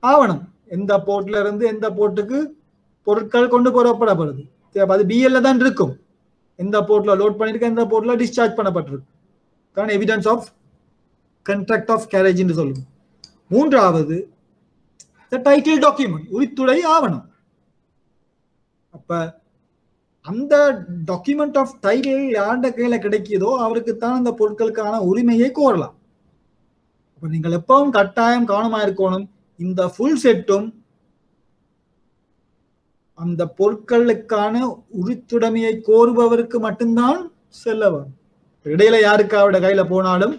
ஆவணம், எந்த போர்ட்ல இருந்து எந்த போர்ட்டுக்கு பொருட்கள் கொண்டு போறப்படுது, அது பிஎல்ல தான் இருக்கும். எந்த போர்ட்ல லோட் பண்ணிருக்கு, எந்த போர்ட்ல டிஸ்சார்ஜ் பண்ணப்பட்டிருக்கு, காரணம் evidence of contract of carriage என்று சொல்லுவோம். மூன்றாவது டைட்டில் டாக்குமெண்ட், உரித்துடை ஆவணம். அப்ப அந்த டாக்குமெண்ட் ஆஃப் டைட்டில் யாருடைய கையில கிடைக்குதோ அவருக்கு தான் அந்த பொருட்களுக்கான உரிமையை கோரலாம். அப்ப நீங்கள் எப்பவும் கட்டாயம் கவனமா இருக்கணும். இந்த ஃபுல் செட்டும் அந்த பொருட்களுக்கான உரித்துடைமையை கோருபவருக்கு மட்டும்தான் செல்லவும். இடையில யாருக்காவோட கையில போனாலும்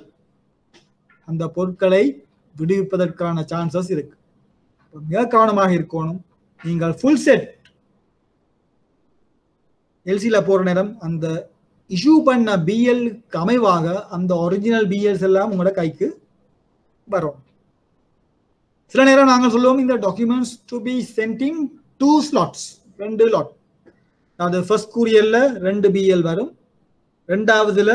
அந்த பொருட்களை விடுவிப்பதற்கான சான்சஸ் இருக்கு. மிக கவனமாக இருக்கணும். நீங்கள் ஃபுல் செட் எல்சில போற நேரம் அந்த இஷ்யூ பண்ண பிஎல்க்கு அமைவாக அந்த ஒரிஜினல் பிஎல்ஸ் எல்லாம் உங்களோட கைக்கு வரும். சில நேரம் நாங்கள் சொல்லுவோம் இந்த documents to be sent in 2 slots, 2 lot. அது ஃபர்ஸ்ட் கூரியர்ல 2 பிஎல் வரும், ரெண்டாவதுல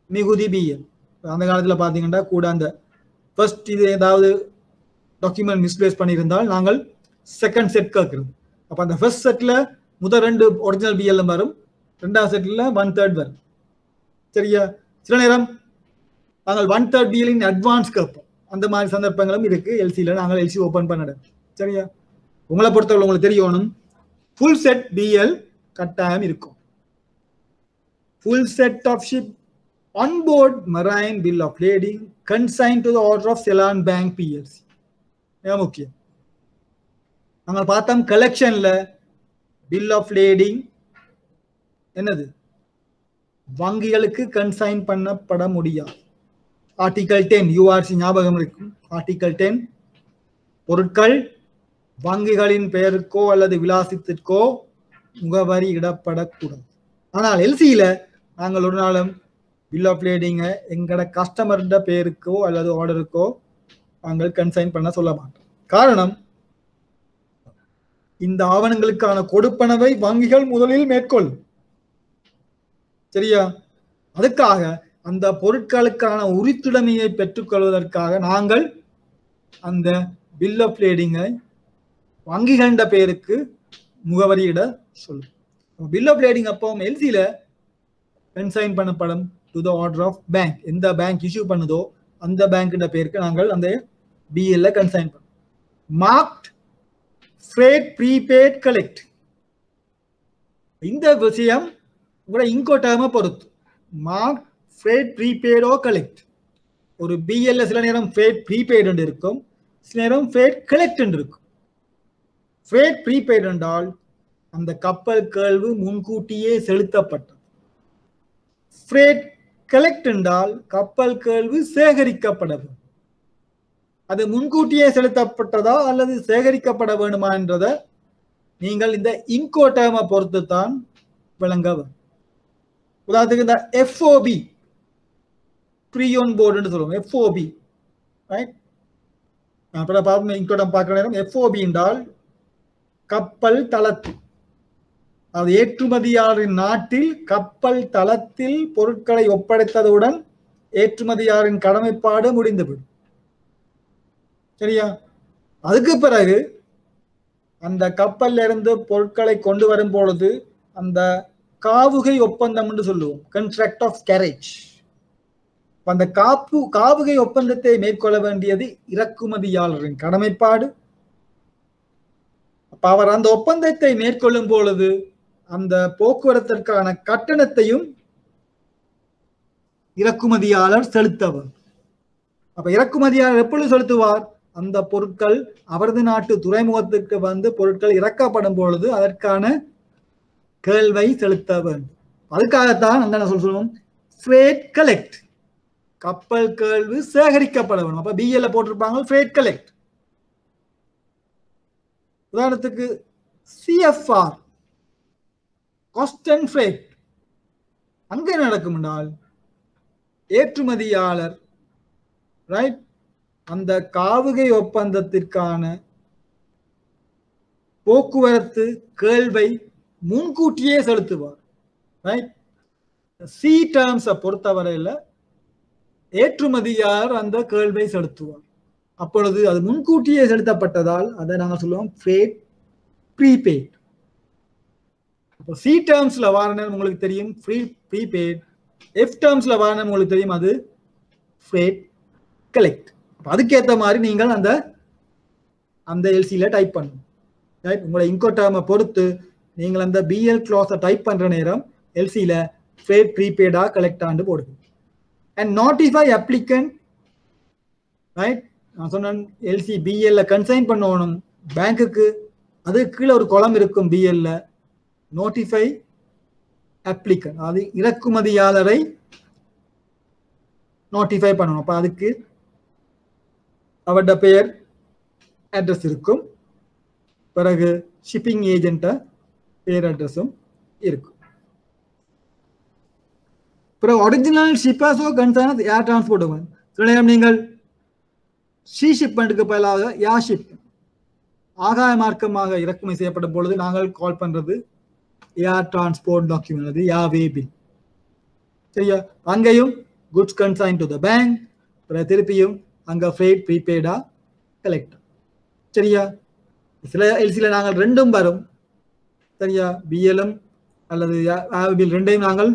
மிகுதி பிஎல். அந்த காலத்துல பாத்தீங்கன்னா கூட அந்த ஃபர்ஸ்ட் இது ஏதாவது டாக்குமெண்ட் மிஸ்பிளேஸ் பண்ணியிருந்தால் நாங்கள் செகண்ட் செட் கேட்கிறது. அப்ப அந்த ஃபர்ஸ்ட் செட்ல முதல் 2 ஒரிஜினல் பிஎல் வரும், ரெண்டாவது செட்ல 1/3 வரும், சரியா? சில நேரம் நாங்கள் 1/3 பிஎல் அட்வான்ஸ் கேட்போம். அந்த மாதிரி சந்தர்ப்பங்களும் இருக்கு எல்சியில. நாங்கள் எல்சி ஓபன் பண்ண, சரியா? உங்களை பொறுத்தவரை உங்களுக்கு தெரியணும் ஃபுல் செட் பிஎல் கட்டாயம் இருக்கும். Full set of ship on board marine bill of lading consign to the order of Seylan bank PLC, மிக முக்கியம். நாங்கள் பார்த்தோம் கலெக்ஷன்ல பில் ஆஃப் லேடிங் என்னது, வங்கிகளுக்கு கன்சைன் பண்ணப்பட முடியாது. ஆர்டிகல் 10 யூஆர்சி ஞாபகம் இருக்கும். ஆர்டிகல் 10 பொருட்கள் வங்கிகளின் பெயருக்கோ அல்லது விலாசத்திற்கோ முகவரி இடப்படக்கூடாது. ஆனால் எல்சியில நாங்கள் ஒரு நாளும் பில் ஆஃப் லேடிங்க எங்களோட கஸ்டமர்ட பேருக்கோ அல்லது ஆர்டருக்கோ நாங்கள் கன்சைன் பண்ண சொல்ல மாட்டோம். காரணம், இந்த ஆவணங்களுக்கான கொடுப்பனவை வங்கிகள் முதலில் மேற்கொள்ளும். சரியா? அதுக்காக அந்த பொருட்களுக்கான உரித்துடைமையை பெற்றுக்கொள்வதற்காக நாங்கள் அந்த பில் ஆஃப் லேடிங்கை வங்கிகளின் பேருக்கு முகவரியிட சொல்லும். பில் ஆஃப் லேடிங் அப்போ எல்சியில கன்சைன் பண்ணப்படும் to the order of bank. எந்த பேங்க் இஷ்யூ பண்ணுதோ அந்த பேங்க் பேருக்கு நாங்கள் அந்த பிஎல்ல கன்சைன் பண்ணோம். Marked freight prepaid collect. இந்த விஷயம் கூட இன்கோட்டர்மை பொறுத்து. மார்க் ஃப்ரேட் ப்ரீபெய்டோ கலெக்ட். ஒரு பிஎல்ல சில நேரம் ஃப்ரேட் ப்ரீபெய்டு இருக்கும், சில நேரம் ஃப்ரேட் கலெக்ட் இருக்கும். ஃப்ரேட் ப்ரீபெய்டு என்றால் அந்த கப்பல் கேள்வி முன்கூட்டியே செலுத்தப்பட்டது. ஃப்ரேட் கலெக்ட் என்றால் கப்பல் கேள்வி சேகரிக்கப்படவும். அது முன்கூட்டியே செலுத்தப்பட்டதா அல்லது சேகரிக்கப்பட வேண்டுமா என்றதை நீங்கள் இந்த இன்கோட்டர்மை பொறுத்து தான் விளங்க. உதாரணத்துக்கு இந்த எஃப்ஓபி ப்ரீ ஆன் போர்டுன்னு சொல்லுவோம். FOB right. இன்கோட்டம் பார்க்க நேரம் எஃப்ஓபி என்றால் கப்பல் தளத்தில், அது ஏற்றுமதியாளரின் நாட்டில் கப்பல் தளத்தில் பொருட்களை ஒப்படைத்ததுடன் ஏற்றுமதியாளரின் கடமைப்பாடு முடிந்துவிடும். சரியா? அதுக்கு பிறகு அந்த கப்பல்ல இருந்து பொருட்களை கொண்டு வரும் பொழுது அந்த காவுகை ஒப்பந்தம் என்று சொல்லுவோம், கான்ட்ராக்ட் ஆஃப் கேரேஜ். அந்த காவுகை ஒப்பந்தத்தை மேற்கொள்ள வேண்டியது இறக்குமதியாளரின் கடமைப்பாடு. அப்ப அவர் அந்த ஒப்பந்தத்தை மேற்கொள்ளும் பொழுது அந்த போக்குவரத்திற்கான கட்டணத்தையும் இறக்குமதியாளர் செலுத்தவர். அப்ப இறக்குமதியாளர் எப்பொழுது செலுத்துவார்? அந்த பொருட்கள் அவரது நாட்டு துறைமுகத்திற்கு வந்து பொருட்கள் இறக்கப்படும் பொழுது அதற்கான கேள்வை செலுத்த வேண்டும். அதுக்காகத்தான் அந்த சொல்லுவோம் ஃப்ரேட் கலெக்ட். கப்பல் கேள்வி சேகரிக்கப்பட வேண்டும். அப்ப பிஎல்ல போட்டிருப்பாங்க ஃப்ரேட் கலெக்ட். உதாரணத்துக்கு சிஎஃப்ஆர் காஸ்ட் அண்ட் ஃப்ரேட். அங்கே நடக்கும் என்றால் ஏற்றுமதியாளர் ரைட் அந்த காவுகை ஒப்பந்தத்திற்கான போக்குவரத்து கேள்வை முன்கூட்டியே செலுத்துவார். ரைட். சி டேர்ம்ஸை பொறுத்தவரையில் ஏற்றுமதியாளர் அந்த கேள்வை செலுத்துவார். அப்பொழுது அது முன்கூட்டியே செலுத்தப்பட்டதால் அதை நாங்கள் சொல்லுவோம் ஃப்ரேட் ப்ரீபெய்ட். இப்போ சி டேர்ம்ஸ்ல வாரணம் உங்களுக்கு தெரியும் ப்ரீபெய்ட். எஃப் டேர்ம்ஸ்ல வாரணம் உங்களுக்கு தெரியும் அது ஃப்ரேட் கலெக்ட். அதுக்கேற்ற மாதிரி நீங்கள் அந்த அந்த எல்சியில டைப் பண்ணணும். ரைட். உங்களோட இன்கோட்டர்மை பொறுத்து நீங்கள் அந்த பிஎல் கிளாஸை டைப் பண்ற நேரம் எல்சியில ஃப்ரேட் ப்ரீபெய்டா கலெக்ட் ஆண்டு போடுங்க. And notify applicant. ரைட். நான் சொன்னேன் எல்சி பிஎல்ல கன்சைன் பண்ணணும் பேங்க்குக்கு. அது கீழே ஒரு காலம் இருக்கும் பிஎல்ல. நோட்டிஃபை அப்ளிகன்ட், அது இறக்குமதியாளரை நோட்டிஃபை பண்ணணும். அப்ப அதுக்கு அவருடைய பெயர் அட்ரஸ் இருக்கும், பிறகு ஷிப்பிங் ஏஜென்ட்ட பேர் அட்ரஸும் இருக்கும். பிறகு ஒரிஜினல் ஷிப்பர்ஸோ கன்சர்ன் ஏர் டிரான்ஸ்போர்ட். சில நேரம் நீங்கள் ஷீ ஷிப்மெண்ட்டுக்கு பதிலாக ஏர் ஷிப் ஆகாய மார்க்கமாக இறக்குமதி செய்யப்படும் பொழுது நாங்கள் கால் பண்றது ஏர் டிரான்ஸ்போர்ட் டாக்குமெண்ட், அது ஏர்வே பில். சரியா? அங்கேயும் குட்ஸ் கன்சைன் டு த பேங்க், பிறகு திருப்பியும் அங்க ஃப்ரேட் ப்ரீபெய்டா கலெக்ட். சரியா? சில எல்சியில் நாங்கள் ரெண்டும் வரும். சரியா? பிஎல்எம் அல்லது பில் ரெண்டையும் நாங்கள்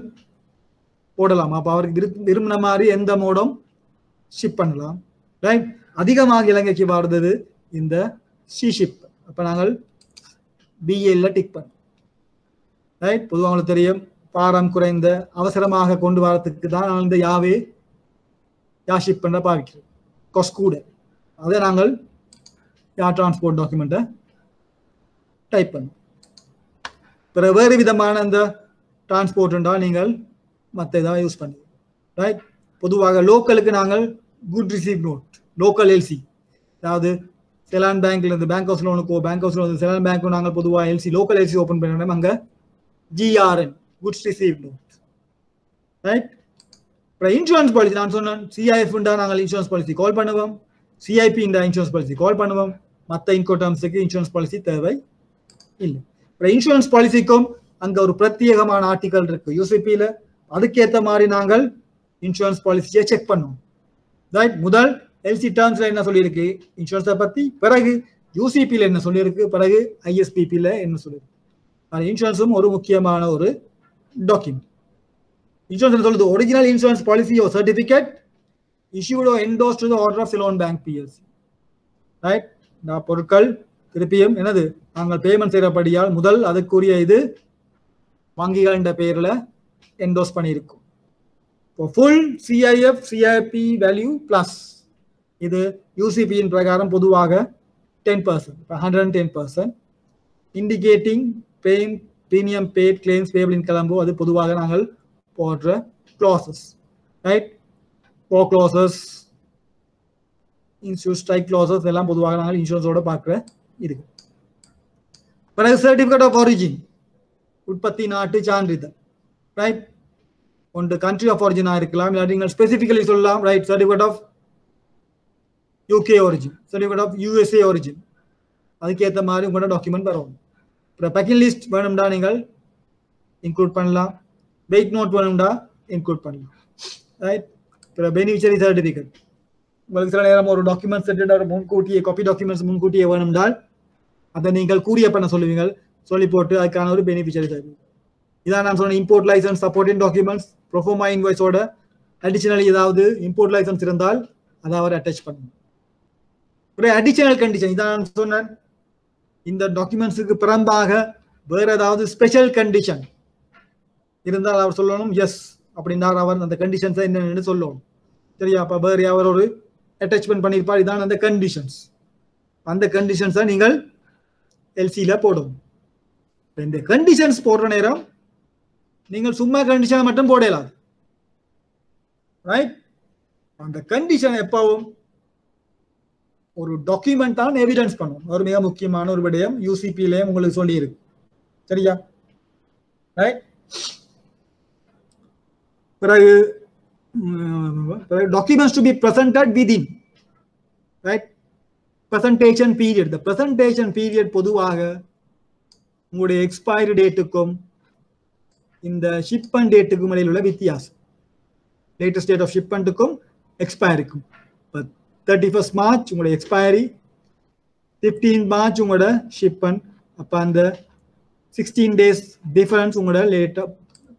போடலாம். அப்போ அவருக்கு விரும்பின மாதிரி எந்த மோடும் ஷிப் பண்ணலாம். ரைட். அதிகமாக இலங்கைக்கு வருது இந்த சி ஷிப். அப்போ நாங்கள் பிஎல்ல டிக் பண்ணோம். ரைட். பொதுவாக உங்களுக்கு தெரியும் பாரம் குறைந்த அவசரமாக கொண்டு வரத்துக்கு தான் நாங்கள் இந்த யா ஷிப் பண்ண பாவிக்கிறோம். காஸ்ட் கூட அதை நாங்கள் ஏர் டிரான்ஸ்போர்ட் டாக்குமெண்ட்டை டைப் பண்ணோம். பிறகு வேறு விதமான அந்த டிரான்ஸ்போர்ட் என்றால் நீங்கள் மற்ற இதாக யூஸ் பண்ணுவோம். ரைட். பொதுவாக லோக்கலுக்கு நாங்கள் good receive note, local LC, அதாவது செலான் பேங்க்ல இருந்து பேங்க் ஹவுஸ் லோனுக்கோ bank house loan Seylan bank நாங்கள் பொதுவாக எல்சி லோக்கல் எல்சி ஓப்பன் பண்ணணும் அங்கே GRN goods receive note right. அப்புறம் இன்சூரன்ஸ் பாலிசி நான் சொன்னேன் சிஐஎஃப் நாங்கள் இன்சூரன்ஸ் பாலிசி கால் பண்ணுவோம், சிஐபி இன்சூரன்ஸ் பாலிசி கால் பண்ணுவோம், மற்ற இன்கோ டேர்ம்ஸுக்கு இன்சூரன்ஸ் பாலிசி தேவை இல்லை. அப்புறம் இன்சூரன்ஸ் பாலிசிக்கும் அங்கே ஒரு பிரத்யேகமான ஆர்டிகல் இருக்கு யூசிபியில், அதுக்கேற்ற மாதிரி நாங்கள் இன்சூரன்ஸ் பாலிசியை செக் பண்ணுவோம் ரைட். முதல் எல்சி டேர்ம்ஸ்ல என்ன சொல்லியிருக்கு இன்சூரன்ஸை பற்றி, பிறகு யூசிபியில் என்ன சொல்லியிருக்கு, பிறகு ஐஎஸ்பிபியில் என்ன சொல்லியிருக்கு. ஆனால் இன்சூரன்ஸும் ஒரு முக்கியமான ஒரு டாக்குமெண்ட். இன்சூரன்ஸ் சொல்லுது original insurance policy or certificate issued or endorsed to the order of Ceylon Bank PLC right. நான் பொருட்கள் திருப்பியும் என்னது நாங்கள் பேமெண்ட் செய்யறபடியால் முதல் அதுக்குரிய இது வங்கிகள் என்ற பெயரில் என்டோஸ் பண்ணியிருக்கும். இப்போ full CIF CIP value plus இது யூசிபியின் பிரகாரம் பொதுவாக 10%, 110%. Indicating paying premium paid claims payable in Colombo அது பொதுவாக நாங்கள் போடுற கிளாசஸ் ரைட். போ கிளாசஸ் இன்சூரன்ஸ் ஸ்ட்ரைக் கிளாசஸ் எல்லாம் பொதுவாக நாங்கள் இன்சூரன்ஸோட பார்க்குற இருக்கு. பிறகு சர்டிஃபிகேட் ஆஃப் ஒரிஜின் உற்பத்தி நாட்டு சான்றிதழ் ரைட். ஒன்று கண்ட்ரி ஆஃப் ஒரிஜினாக இருக்கலாம், இல்லாட்டி நீங்கள் ஸ்பெசிஃபிக்கலி சொல்லலாம் right. Certificate of UK origin, certificate of USA origin, அதுக்கேற்ற மாதிரி உங்களோட டாக்குமெண்ட் வரும். அப்புறம் பேக்கிங் லிஸ்ட் வேணும்டா நீங்கள் இன்க்ளூட் பண்ணலாம், வெயிட் நோட் வேணும்டா இன்க்ளூட் பண்ணலாம் ரைட். அப்புறம் பெனிஃபிஷரி சர்டிஃபிகேட் உங்களுக்கு சில நேரம் ஒரு டாக்குமெண்ட் செட் முன்கூட்டியே காப்பி டாக்குமெண்ட்ஸ் முன்கூட்டியே வேணும்டால் அதை நீங்கள் கூறிய பண்ண சொல்லுவீங்க, சொல்லி போட்டு அதுக்கான ஒரு பெனிஃபிஷரி சர்டிஃபிகேட். இதான் நான் சொன்ன import licence supporting documents proforma இன்வாய்ஸோட அடிஷனல் ஏதாவது இம்போர்ட் லைசன்ஸ் இருந்தால் அதை அவர் அட்டாச் பண்ணணும். ஒரு அடிஷனல் கண்டிஷன் இதான் நான் சொன்னேன், இந்த டாக்குமெண்ட்ஸுக்கு பிறந்தாக வேற ஏதாவது ஸ்பெஷல் கண்டிஷன் இருந்தால் அவர் சொல்லணும் எஸ் அப்படின்னா அவர் அந்த கண்டிஷன்ஸை என்னென்னு சொல்லணும் சரியா. அப்போ வேறு அவர் ஒரு அட்டாச்மெண்ட் பண்ணியிருப்பார், இதான் அந்த கண்டிஷன்ஸ். அந்த கண்டிஷன்ஸை நீங்கள் எல்சியில் போடணும். இந்த கண்டிஷன்ஸ் போடுற நேரம் நீங்கள் சும்மா கண்டிஷனை மட்டும் போடலாம் ரைட். அந்த கண்டிஷன் எப்பவும் ஒரு டாக்குமெண்ட் தான் எவிடன்ஸ் பண்ணும். ஒரு மிக முக்கியமான ஒரு விடயம் யூசிபியிலேயும் உங்களுக்கு சொல்லி இருக்கு சரியா ரைட். பிறகு documents to be presented within right presentation period. the presentation period பொதுவாக உங்களுடைய எக்ஸ்பைரி டேட்டுக்கும் இந்த ஷிப்மெண்ட் டேட்டுக்கும் இடையில் உள்ள வித்தியாசம். லேட்டஸ்ட் டேட் ஆஃப் ஷிப்மெண்ட்டுக்கும் எக்ஸ்பைரிக்கும் 31st மார்ச் உங்களுடைய எக்ஸ்பைரி, 15th மார்ச் உங்களோட ஷிப்மெண்ட். அப்போ அந்த 16 days டிஃபரன்ஸ் உங்களோட லேட்டர்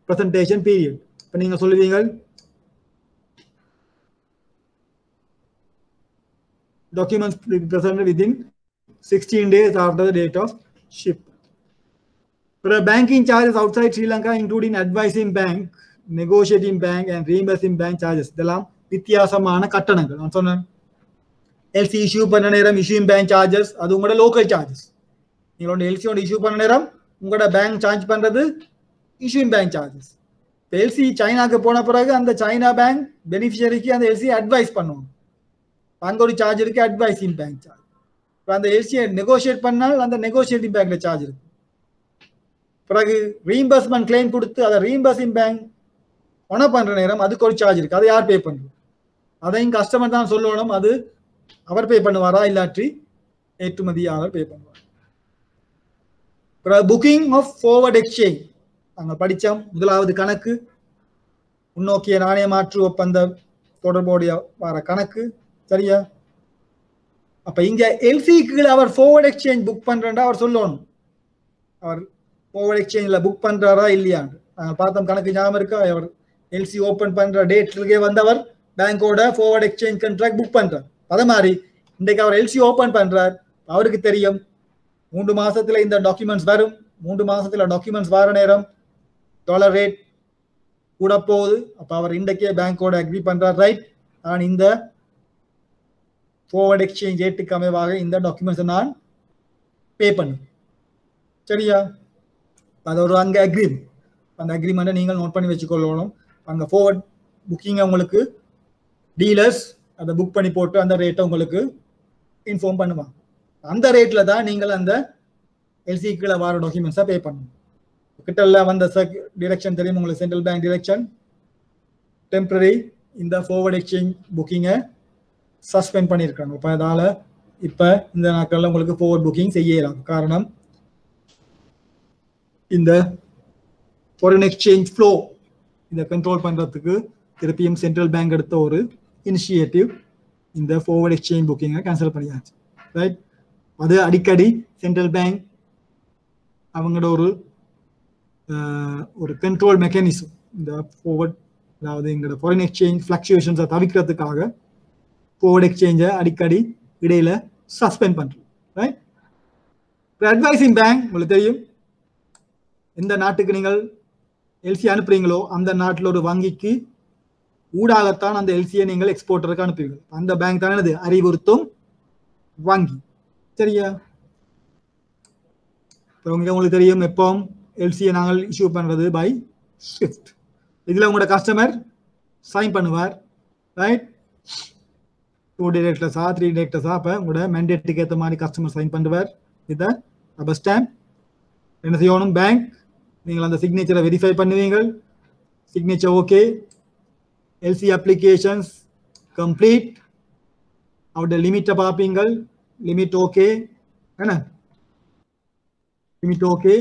ப்ரெசன்டேஷன் பீரியட். இப்போ நீங்கள் சொல்லுவீங்க documents presented within 16 days after the date of shipment. For banking charges outside Sri Lanka, including advising bank, negotiating bank and reimbursing bank charges, இதெல்லாம் வித்தியாசமான கட்டணங்கள். நான் சொன்னேன் எல்சி இஷ்யூ பண்ண நேரம் இஷ்யூங் பேங்க் சார்ஜஸ் அது உங்களோட லோக்கல் சார்ஜஸ். நீங்களோட எல்சியோட இஷ்யூ பண்ண நேரம் உங்களோட பேங்க் சார்ஜ் பண்ணுறது இஷ்யூங் பேங்க் சார்ஜஸ். இப்போ எல்சி சைனாக்கு போன பிறகு அந்த சைனா பேங்க் பெனிஃபிஷரிக்கு அந்த எல்சி அட்வைஸ் பண்ணுவாங்க, அங்கே ஒரு சார்ஜ் இருக்கு அட்வைசிங் பேங்க் சார்ஜ். இப்போ அந்த எல்சியை நெகோஷியேட் பண்ணால் அந்த நெகோஷியேட்டிங் பேங்க்ல சார்ஜ் இருக்கு. பிறகு ரீஇம்பர்ஸ்மெண்ட் கிளைம் கொடுத்து அதை ரீஇம்பர்சிங் பேங்க் ஒன பண்ற நேரம் அதுக்கு ஒரு சார்ஜ் இருக்கு, அதை யார் பே பண்ணுறது? அதையும் கஸ்டமர் தான் சொல்லணும், அது அவர் பே பண்ணுவாரா இல்லாட்டி ஏற்றுமதியாளர் பே பண்ணுவார். பிறகு புக்கிங் ஆஃப் ஃபார்வர்ட் எக்ஸ்சேஞ்ச் நாங்கள் படித்தோம். முதலாவது கணக்கு முன்னோக்கிய நாணய மாற்று ஒப்பந்தம் தொடர்புடைய வர கணக்கு சரியா. அப்ப இங்க எல்சிக்கு அவர் ஃபார்வர்ட் எக்ஸ்சேஞ்ச் புக் பண்றா அவர் சொல்லணும், அவர் ஃபார்வர்ட் எக்ஸ்சேஞ்ச்ல புக் பண்றாரா இல்லையான்னு. நாங்கள் பார்த்தோம் கணக்கு ஞாபகம் இருக்கா, அவர் எல்சி ஓபன் பண்ற டேட்லயே வந்தவர் பேங்கோட ஃபார்வர்ட் எக்ஸ்சேஞ்ச் கான்ட்ராக்ட் புக் பண்றார். அதே மாதிரி இன்றைக்கு அவர் எல்சி ஓபன் பண்றார், அவருக்கு தெரியும் 3 மாசத்துல இந்த டாக்குமெண்ட்ஸ் வரும், 3 மாசத்துல டாக்குமெண்ட்ஸ் வர நேரம் டாலர் ரேட் கூட போகுது. அப்ப அவர் இன்றைக்கே பேங்கோட அக்ரி பண்றார் ரைட், நான் இந்த ஃபார்வர்ட் எக்ஸ்சேஞ்ச் ரேட்டுக்கு அமைவாக இந்த டாக்குமெண்ட்ஸை நான் பே பண்ணுவேன் சரியா. அது ஒரு அங்கே அக்ரிமெண்ட், அந்த அக்ரிமெண்ட்டை நீங்கள் நோட் பண்ணி வச்சுக்கொள்ளணும். அங்கே ஃபார்வர்ட் புக்கிங்கை உங்களுக்கு டீலர்ஸ் அதை புக் பண்ணி போட்டு அந்த ரேட்டை உங்களுக்கு இன்ஃபார்ம் பண்ணுவாங்க. அந்த ரேட்ல தான் நீங்கள் அந்த எல்சி கீழே வர டாக்குமெண்ட்ஸை பே பண்ணணும். கிட்டல வந்த டிரெக்ஷன் தெரியும் உங்களுக்கு, சென்ட்ரல் பேங்க் டிரெக்ஷன் டெம்பரரி இந்த ஃபார்வர்ட் எக்ஸ்சேஞ்ச் புக்கிங்கை சஸ்பெண்ட் பண்ணியிருக்காங்க. இப்போ அதனால் இப்போ இந்த நாட்களில் உங்களுக்கு ஃபார்வர்ட் புக்கிங் செய்யலாம். காரணம் இந்த ஃபாரின் எக்ஸ்சேஞ்ச் ஃப்ளோ இதை கண்ட்ரோல் பண்ணுறதுக்கு திருப்பியும் சென்ட்ரல் பேங்க் எடுத்த ஒரு இனிஷியேட்டிவ் இந்த ஃபார்வர்ட் எக்ஸ்சேஞ்ச் புக்கிங்கை கேன்சல் பண்ணியாச்சு. ரைட், அது அடிக்கடி சென்ட்ரல் பேங்க் அவங்களோட ஒரு கண்ட்ரோல் மெக்கானிசம் இந்த ஃபார்வர்ட், அதாவது எங்களோட ஃபாரின் எக்ஸ்சேஞ்ச் ஃப்ளக்சுவேஷன்ஸை தவிர்க்கிறதுக்காக ஃபார்வர்ட் எக்ஸ்சேஞ்சை அடிக்கடி இடையில சஸ்பெண்ட் பண்ணுறோம். ரைட், அட்வைசிங் பேங்க் உங்களுக்கு தெரியும், எந்த நாட்டுக்கு நீங்கள் எல்சி அனுப்புறீங்களோ அந்த நாட்டில் ஒரு வங்கிக்கு ஊடாகத்தான் அந்த எல்சியை நீங்கள் எக்ஸ்போர்ட்டருக்கு அனுப்புவீங்க. அந்த பேங்க் தான் என்னது, அறிவுறுத்தும் வங்கி. சரியா, உங்களுக்கு தெரியும் எப்போ எல்சியை நாங்கள் இஷ்யூ பண்ணுறது பை ஸ்விஃப்ட். இதில் உங்களோட கஸ்டமர் சைன் பண்ணுவார். ரைட், 2 டிரெக்டர்ஸா 3 டிரெக்டர்ஸா, அப்போ உங்களோட மேண்டேட்டுக்கு ஏற்ற மாதிரி கஸ்டமர் சைன் பண்ணுவார். இதை ரப்பர் ஸ்டாம்ப் என்ன செய்யணும், பேங்க் நீங்கள் அந்த சிக்னேச்சரை வெரிஃபை பண்ணுவீங்க. Signature okay, LC applications complete, அவருடைய லிமிட்டை பார்ப்பீங்கள். லிமிட் ஓகே, என்ன லிமிட் ஓகே,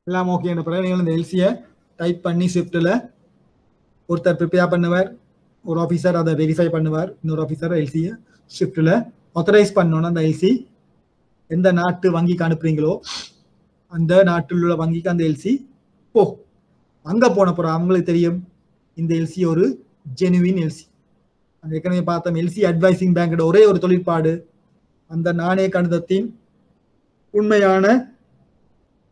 எல்லாம் ஓகேன்ற பிறகு நீங்கள் இந்த எல்சியை டைப் பண்ணி ஸ்விஃப்ட்டில் ஒருத்தர் ப்ரிப்பேர் பண்ணுவார், ஒரு ஆஃபீஸர் அதை வெரிஃபை பண்ணுவார், இன்னொரு ஆஃபீஸர் எல்சியை ஸ்விஃப்ட்டில் ஆத்தரைஸ் பண்ணோன்னா அந்த எல்சி எந்த நாட்டு வங்கிக்கு அனுப்புறீங்களோ அந்த நாட்டில் உள்ள வங்கிக்கு அந்த எல்சி அங்கே போன பிறகு அவங்களுக்கு தெரியும் இந்த எல்சி ஒரு ஜெனுவின் எல்சி. அந்த ஏற்கனவே பார்த்தோம் எல்சி அட்வைசிங் பேங்கோட ஒரே ஒரு தொழிற்பாடு அந்த நாணய கணிதத்தின் உண்மையான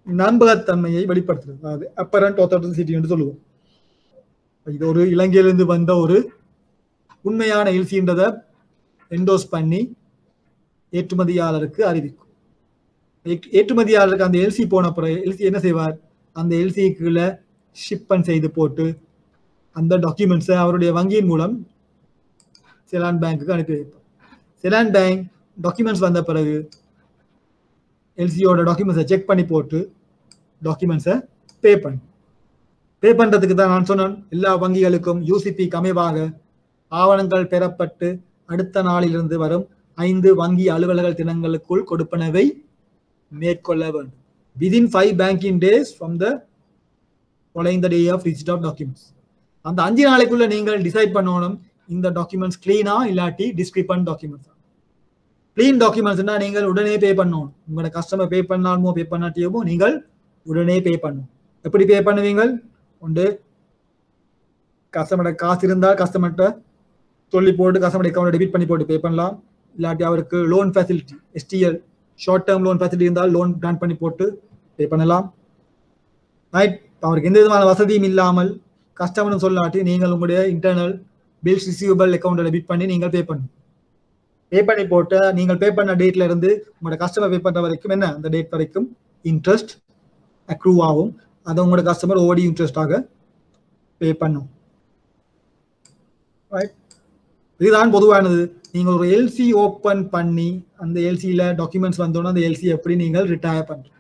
நம்பகத்தன்மையை வெளிப்படுத்துறது, அதாவது அப்பரண்ட் ஆத்தென்டிசிட்டி என்று சொல்லுவோம். இது ஒரு இலங்கையிலிருந்து வந்த ஒரு உண்மையான எல்சின்றதை என்டோஸ் பண்ணி ஏற்றுமதியாளருக்கு அறிவிக்கும். ஏற்றுமதியாளருக்கு அந்த எல்சி போன பிறகு எல்சி என்ன செய்வார், அந்த எல்சிக்குள்ள ஷிப்பன் செய்து போட்டு அந்த டாக்குமெண்ட்ஸை அவருடைய வங்கியின் மூலம் செலான் பேங்க்குக்கு அனுப்பி வைப்பார். செலான் பேங்க் டாக்குமெண்ட்ஸ் வந்த பிறகு எல்சியோட டாக்குமெண்ட்ஸை செக் பண்ணி போட்டு டாக்குமெண்ட்ஸை பே பண்ணுறதுக்கு தான் நான் சொன்னேன். எல்லா வங்கிகளுக்கும் யூசிபிக்கு அமைவாக ஆவணங்கள் பெறப்பட்டு அடுத்த நாளிலிருந்து வரும் 5 வங்கி அலுவலக தினங்களுக்குள் கொடுப்பனவை மேற்கொள்ள வேண்டும். Within 5 banking days from the following the day of receipt of documents. அந்த 5 நாளைக்குள்ள நீங்கள் டிசைட் பண்ணணும் இந்த டாக்குமெண்ட்ஸ் கிளீனா இல்லாட்டி டிஸ்கிரிப்பன்ட் டாக்குமெண்ட்ஸ். கிளீன் டாக்குமெண்ட்ஸ்னா நீங்கள் உடனே பே பண்ணணும். உங்களோட கஸ்டமர் பே பண்ணாலுமோ பே பண்ணாட்டியுமோ நீங்கள் உடனே பே பண்ணணும். எப்படி பே பண்ணுவீங்க, ஒன்று கஸ்டமரோட காசு இருந்தால் கஸ்டமர்கிட்ட சொல்லி போட்டு கஸ்டமர் அக்கௌண்ட் டெபிட் பண்ணி போட்டு பே பண்ணலாம். இல்லாட்டி அவருக்கு loan facility STL short term loan facility இருந்தால் லோன் கிராண்ட் பண்ணி போட்டு பே பண்ணலாம். ரைட், அவருக்கு எந்த விதமான வசதியும் இல்லாமல் கஸ்டமர்னு சொல்லாட்டி நீங்கள் உங்களுடைய இன்டர்னல் பில்ஸ் ரிசீவபிள் அக்கௌண்ட்டை டெபிட் பண்ணி நீங்கள் பே பண்ணணும். பே பண்ணி போட்டு நீங்கள் பே பண்ண டேட்ல இருந்து உங்களோட கஸ்டமர் பே பண்ணுற வரைக்கும் என்ன அந்த டேட் வரைக்கும் இன்ட்ரெஸ்ட் அக்ரூவ் ஆகும். அதை உங்களோட கஸ்டமர் ஓடி இன்ட்ரெஸ்டாக பே பண்ணும். ரைட், இதுதான் பொதுவானது. நீங்கள் ஒரு எல்சி ஓப்பன் பண்ணி அந்த எல்சியில் டாக்குமெண்ட்ஸ் வந்தோன்னா அந்த எல்சி எப்படி நீங்கள் ரிட்டையர் பண்ணுறீங்க.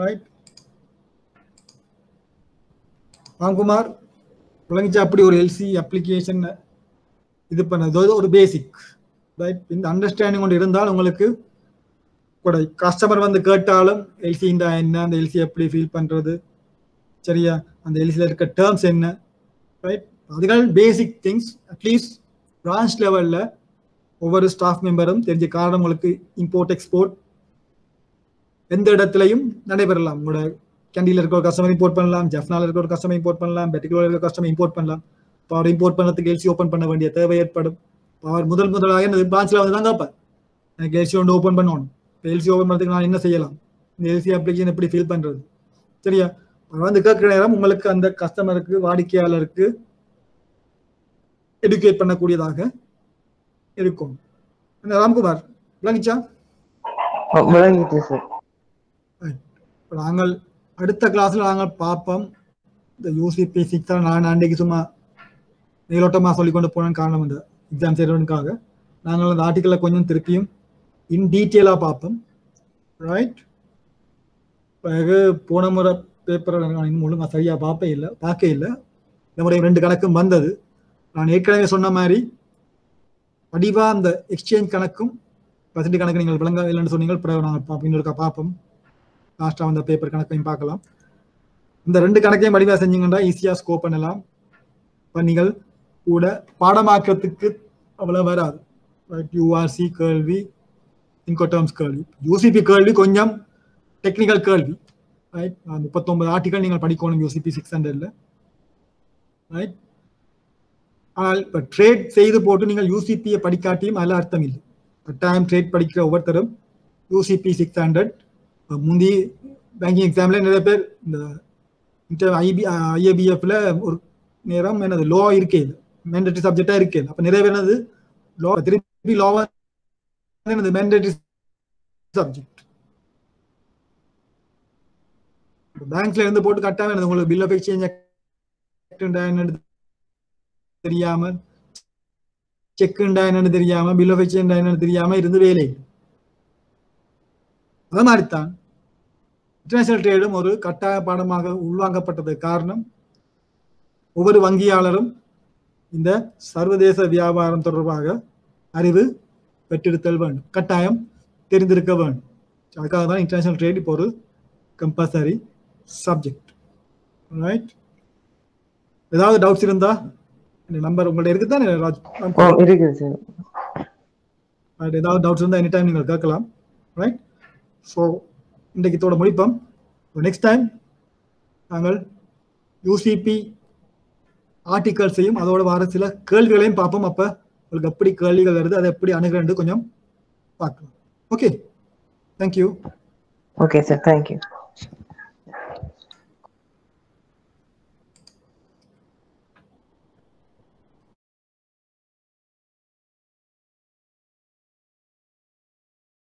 ரைட், ராம்குமார் விளங்கிச்சா? அப்படி ஒரு எல்சி அப்ளிகேஷன் இது பண்ணது ஒரு பேசிக். ரைட், இந்த அண்டர்ஸ்டாண்டிங் ஒன்று இருந்தால் உங்களுக்கு கூட கஸ்டமர் வந்து கேட்டாலும் எல்சிண்டா என்ன, அந்த எல்சி எப்படி ஃபீல் பண்ணுறது, சரியா, அந்த எல்சியில் இருக்க டேர்ம்ஸ் என்ன, ரைட், அதுகள் பேசிக் திங்ஸ் அட்லீஸ்ட் பிரான்ச் லெவலில் ஒவ்வொரு ஸ்டாஃப் மெம்பரும் தெரிஞ்ச காரணம் உங்களுக்கு இம்போர்ட் எக்ஸ்போர்ட் எந்த இடத்துலையும் நடைபெறலாம். உங்களோட கேண்டியில் இருக்க ஒரு கஸ்டமர் இம்போர்ட் பண்ணலாம், ஜெஃப்னால இருக்க ஒரு கஸ்டமர் இம்போர்ட் பண்ணலாம், பெட்டிகுலர் இருக்க கஸ்டமர் இம்போர்ட் பண்ணலாம். இப்போ அவர் இம்போர்ட் பண்ணுறதுக்கு எல்சி ஓப்பன் பண்ண வேண்டிய தேவை ஏற்படும். அவர் முதலாக என்ன பிரான்ச்சில் வந்து தான் கேட்பார், எனக்கு எல்சி ஒன்று ஓப்பன் பண்ணணும். இப்போ எல்சி ஓப்பன் பண்ணுறதுக்கு நான் என்ன செய்யலாம், இந்த எல்சி அப்ளிகேஷன் எப்படி ஃபில் பண்ணுறது, சரியா. அவர் வந்து கேட்குற நேரம் உங்களுக்கு அந்த கஸ்டமருக்கு வாடிக்கையாளருக்கு எடுக்கேட் பண்ணக்கூடியதாக இருக்கும். ராம்குமார் விளங்கிச்சா? நாங்கள் அடுத்த கிளாஸ்ல நாங்கள் பார்ப்போம். இந்த யூசிபி 6 நான் அன்றைக்கு சும்மா நீலோட்டமாக சொல்லிக்கொண்டு போன காரணம் வந்து எக்ஸாம் செய்கிறவனுக்காக நாங்கள் அந்த ஆர்டிக்கலை கொஞ்சம் திருப்பியும் இன் டீட்டெயிலாக பார்ப்போம். ரைட், பிறகு போன முறை பேப்பரை இன்னும் ஒழுங்காக சரியாக பார்க்க இல்லை. இந்த முறை 2 கணக்கும் வந்தது. நான் ஏற்கனவே சொன்ன மாதிரி வடிவா அந்த எக்ஸ்சேஞ்ச் கணக்கும் பர்சன்ட் கணக்கு நீங்கள் விளங்க இல்லைன்னு சொன்னீங்க. பிறகு நாங்கள் இன்னொருக்கா பார்ப்போம். லாஸ்ட்டாக வந்த பேப்பர் கணக்கையும் பார்க்கலாம். இந்த 2 கணக்கையும் வடிவா செஞ்சீங்கன்னா ஈஸியாக ஸ்கோப் பண்ணலாம். இப்போ நீங்கள் கூட பாடமாக்கத்துக்கு அவ்வளோ வராது. யூஆர்சி கேள்வி, இன்கோட்டர்ம்ஸ் கேள்வி, யூசிபி கேள்வி கொஞ்சம் டெக்னிக்கல் கேள்வி. ரைட், 39 ஆர்டிக்கல் நீங்கள் படிக்கணும் யூசிபி 600ல். ரைட், ஆனால் இப்போ ட்ரேட் செய்து போட்டு நீங்கள் யூசிபியை படிக்காட்டியும் அதில் அர்த்தம் இல்லை. கட்டாயம் ட்ரேட் படிக்கிற ஒவ்வொருத்தரும் யூசிபி 600 முந்தி பேங்கிங் எக்ஸாமில் நிறைய பேர் இந்த ஐஏபிஎஃப்ல ஒரு நேரம் என்னது லோ இருக்கே, மேண்டேட்டரி சப்ஜெக்டாக இருக்கே. அப்போ நிறைய பேர் என்னது லோ திருப்பி லோவாக என்னது மேண்டேட்டரி சப்ஜெக்ட். பேங்க்ல இருந்து போட்டு கட்டாம என்னது உங்களுக்கு பில் ஆஃப் எக்ஸ்சேஞ்ச் தெரியாம, செக்குண்டா என்னன்னு தெரியாம, பில் ஆஃப் எக்ஸ்சேஞ்ச் என்னன்னு தெரியாம இருந்து வேலை. அது மாதிரித்தான் இன்டர்நேஷனல் ட்ரேடும் ஒரு கட்டாய பாடமாக உள்வாங்கப்பட்டது. காரணம், ஒவ்வொரு வங்கியாளரும் இந்த சர்வதேச வியாபாரம் தொடர்பாக அறிவு பெற்றிருத்தல் வேண்டும், கட்டாயம் தெரிந்திருக்க வேண்டும். அதுக்காக தான் இன்டர்நேஷனல் ட்ரேட் இப்போ ஒரு கம்பல்சரி சப்ஜெக்ட். ரைட், ஏதாவது டவுட்ஸ் இருந்தா நம்பர் உங்கள்ட்ட இருக்குதானே ராஜ்? இருக்குது சார். ஏதாவது டவுட்ஸ் இருந்தால் எனி டைம் நீங்கள் கேட்கலாம். ரைட், ஸோ இன்றைக்கு இதோட முடிப்போம். நெக்ஸ்ட் டைம் நாங்கள் யூசிபி ஆர்டிகல்ஸையும் அதோட வர சில கேள்விகளையும் பார்ப்போம். அப்போ உங்களுக்கு எப்படி கேள்விகள் வருது, அதை எப்படி அணுகிறேன் கொஞ்சம் பார்க்கலாம். Okay, thank you. Okay sir, thank you.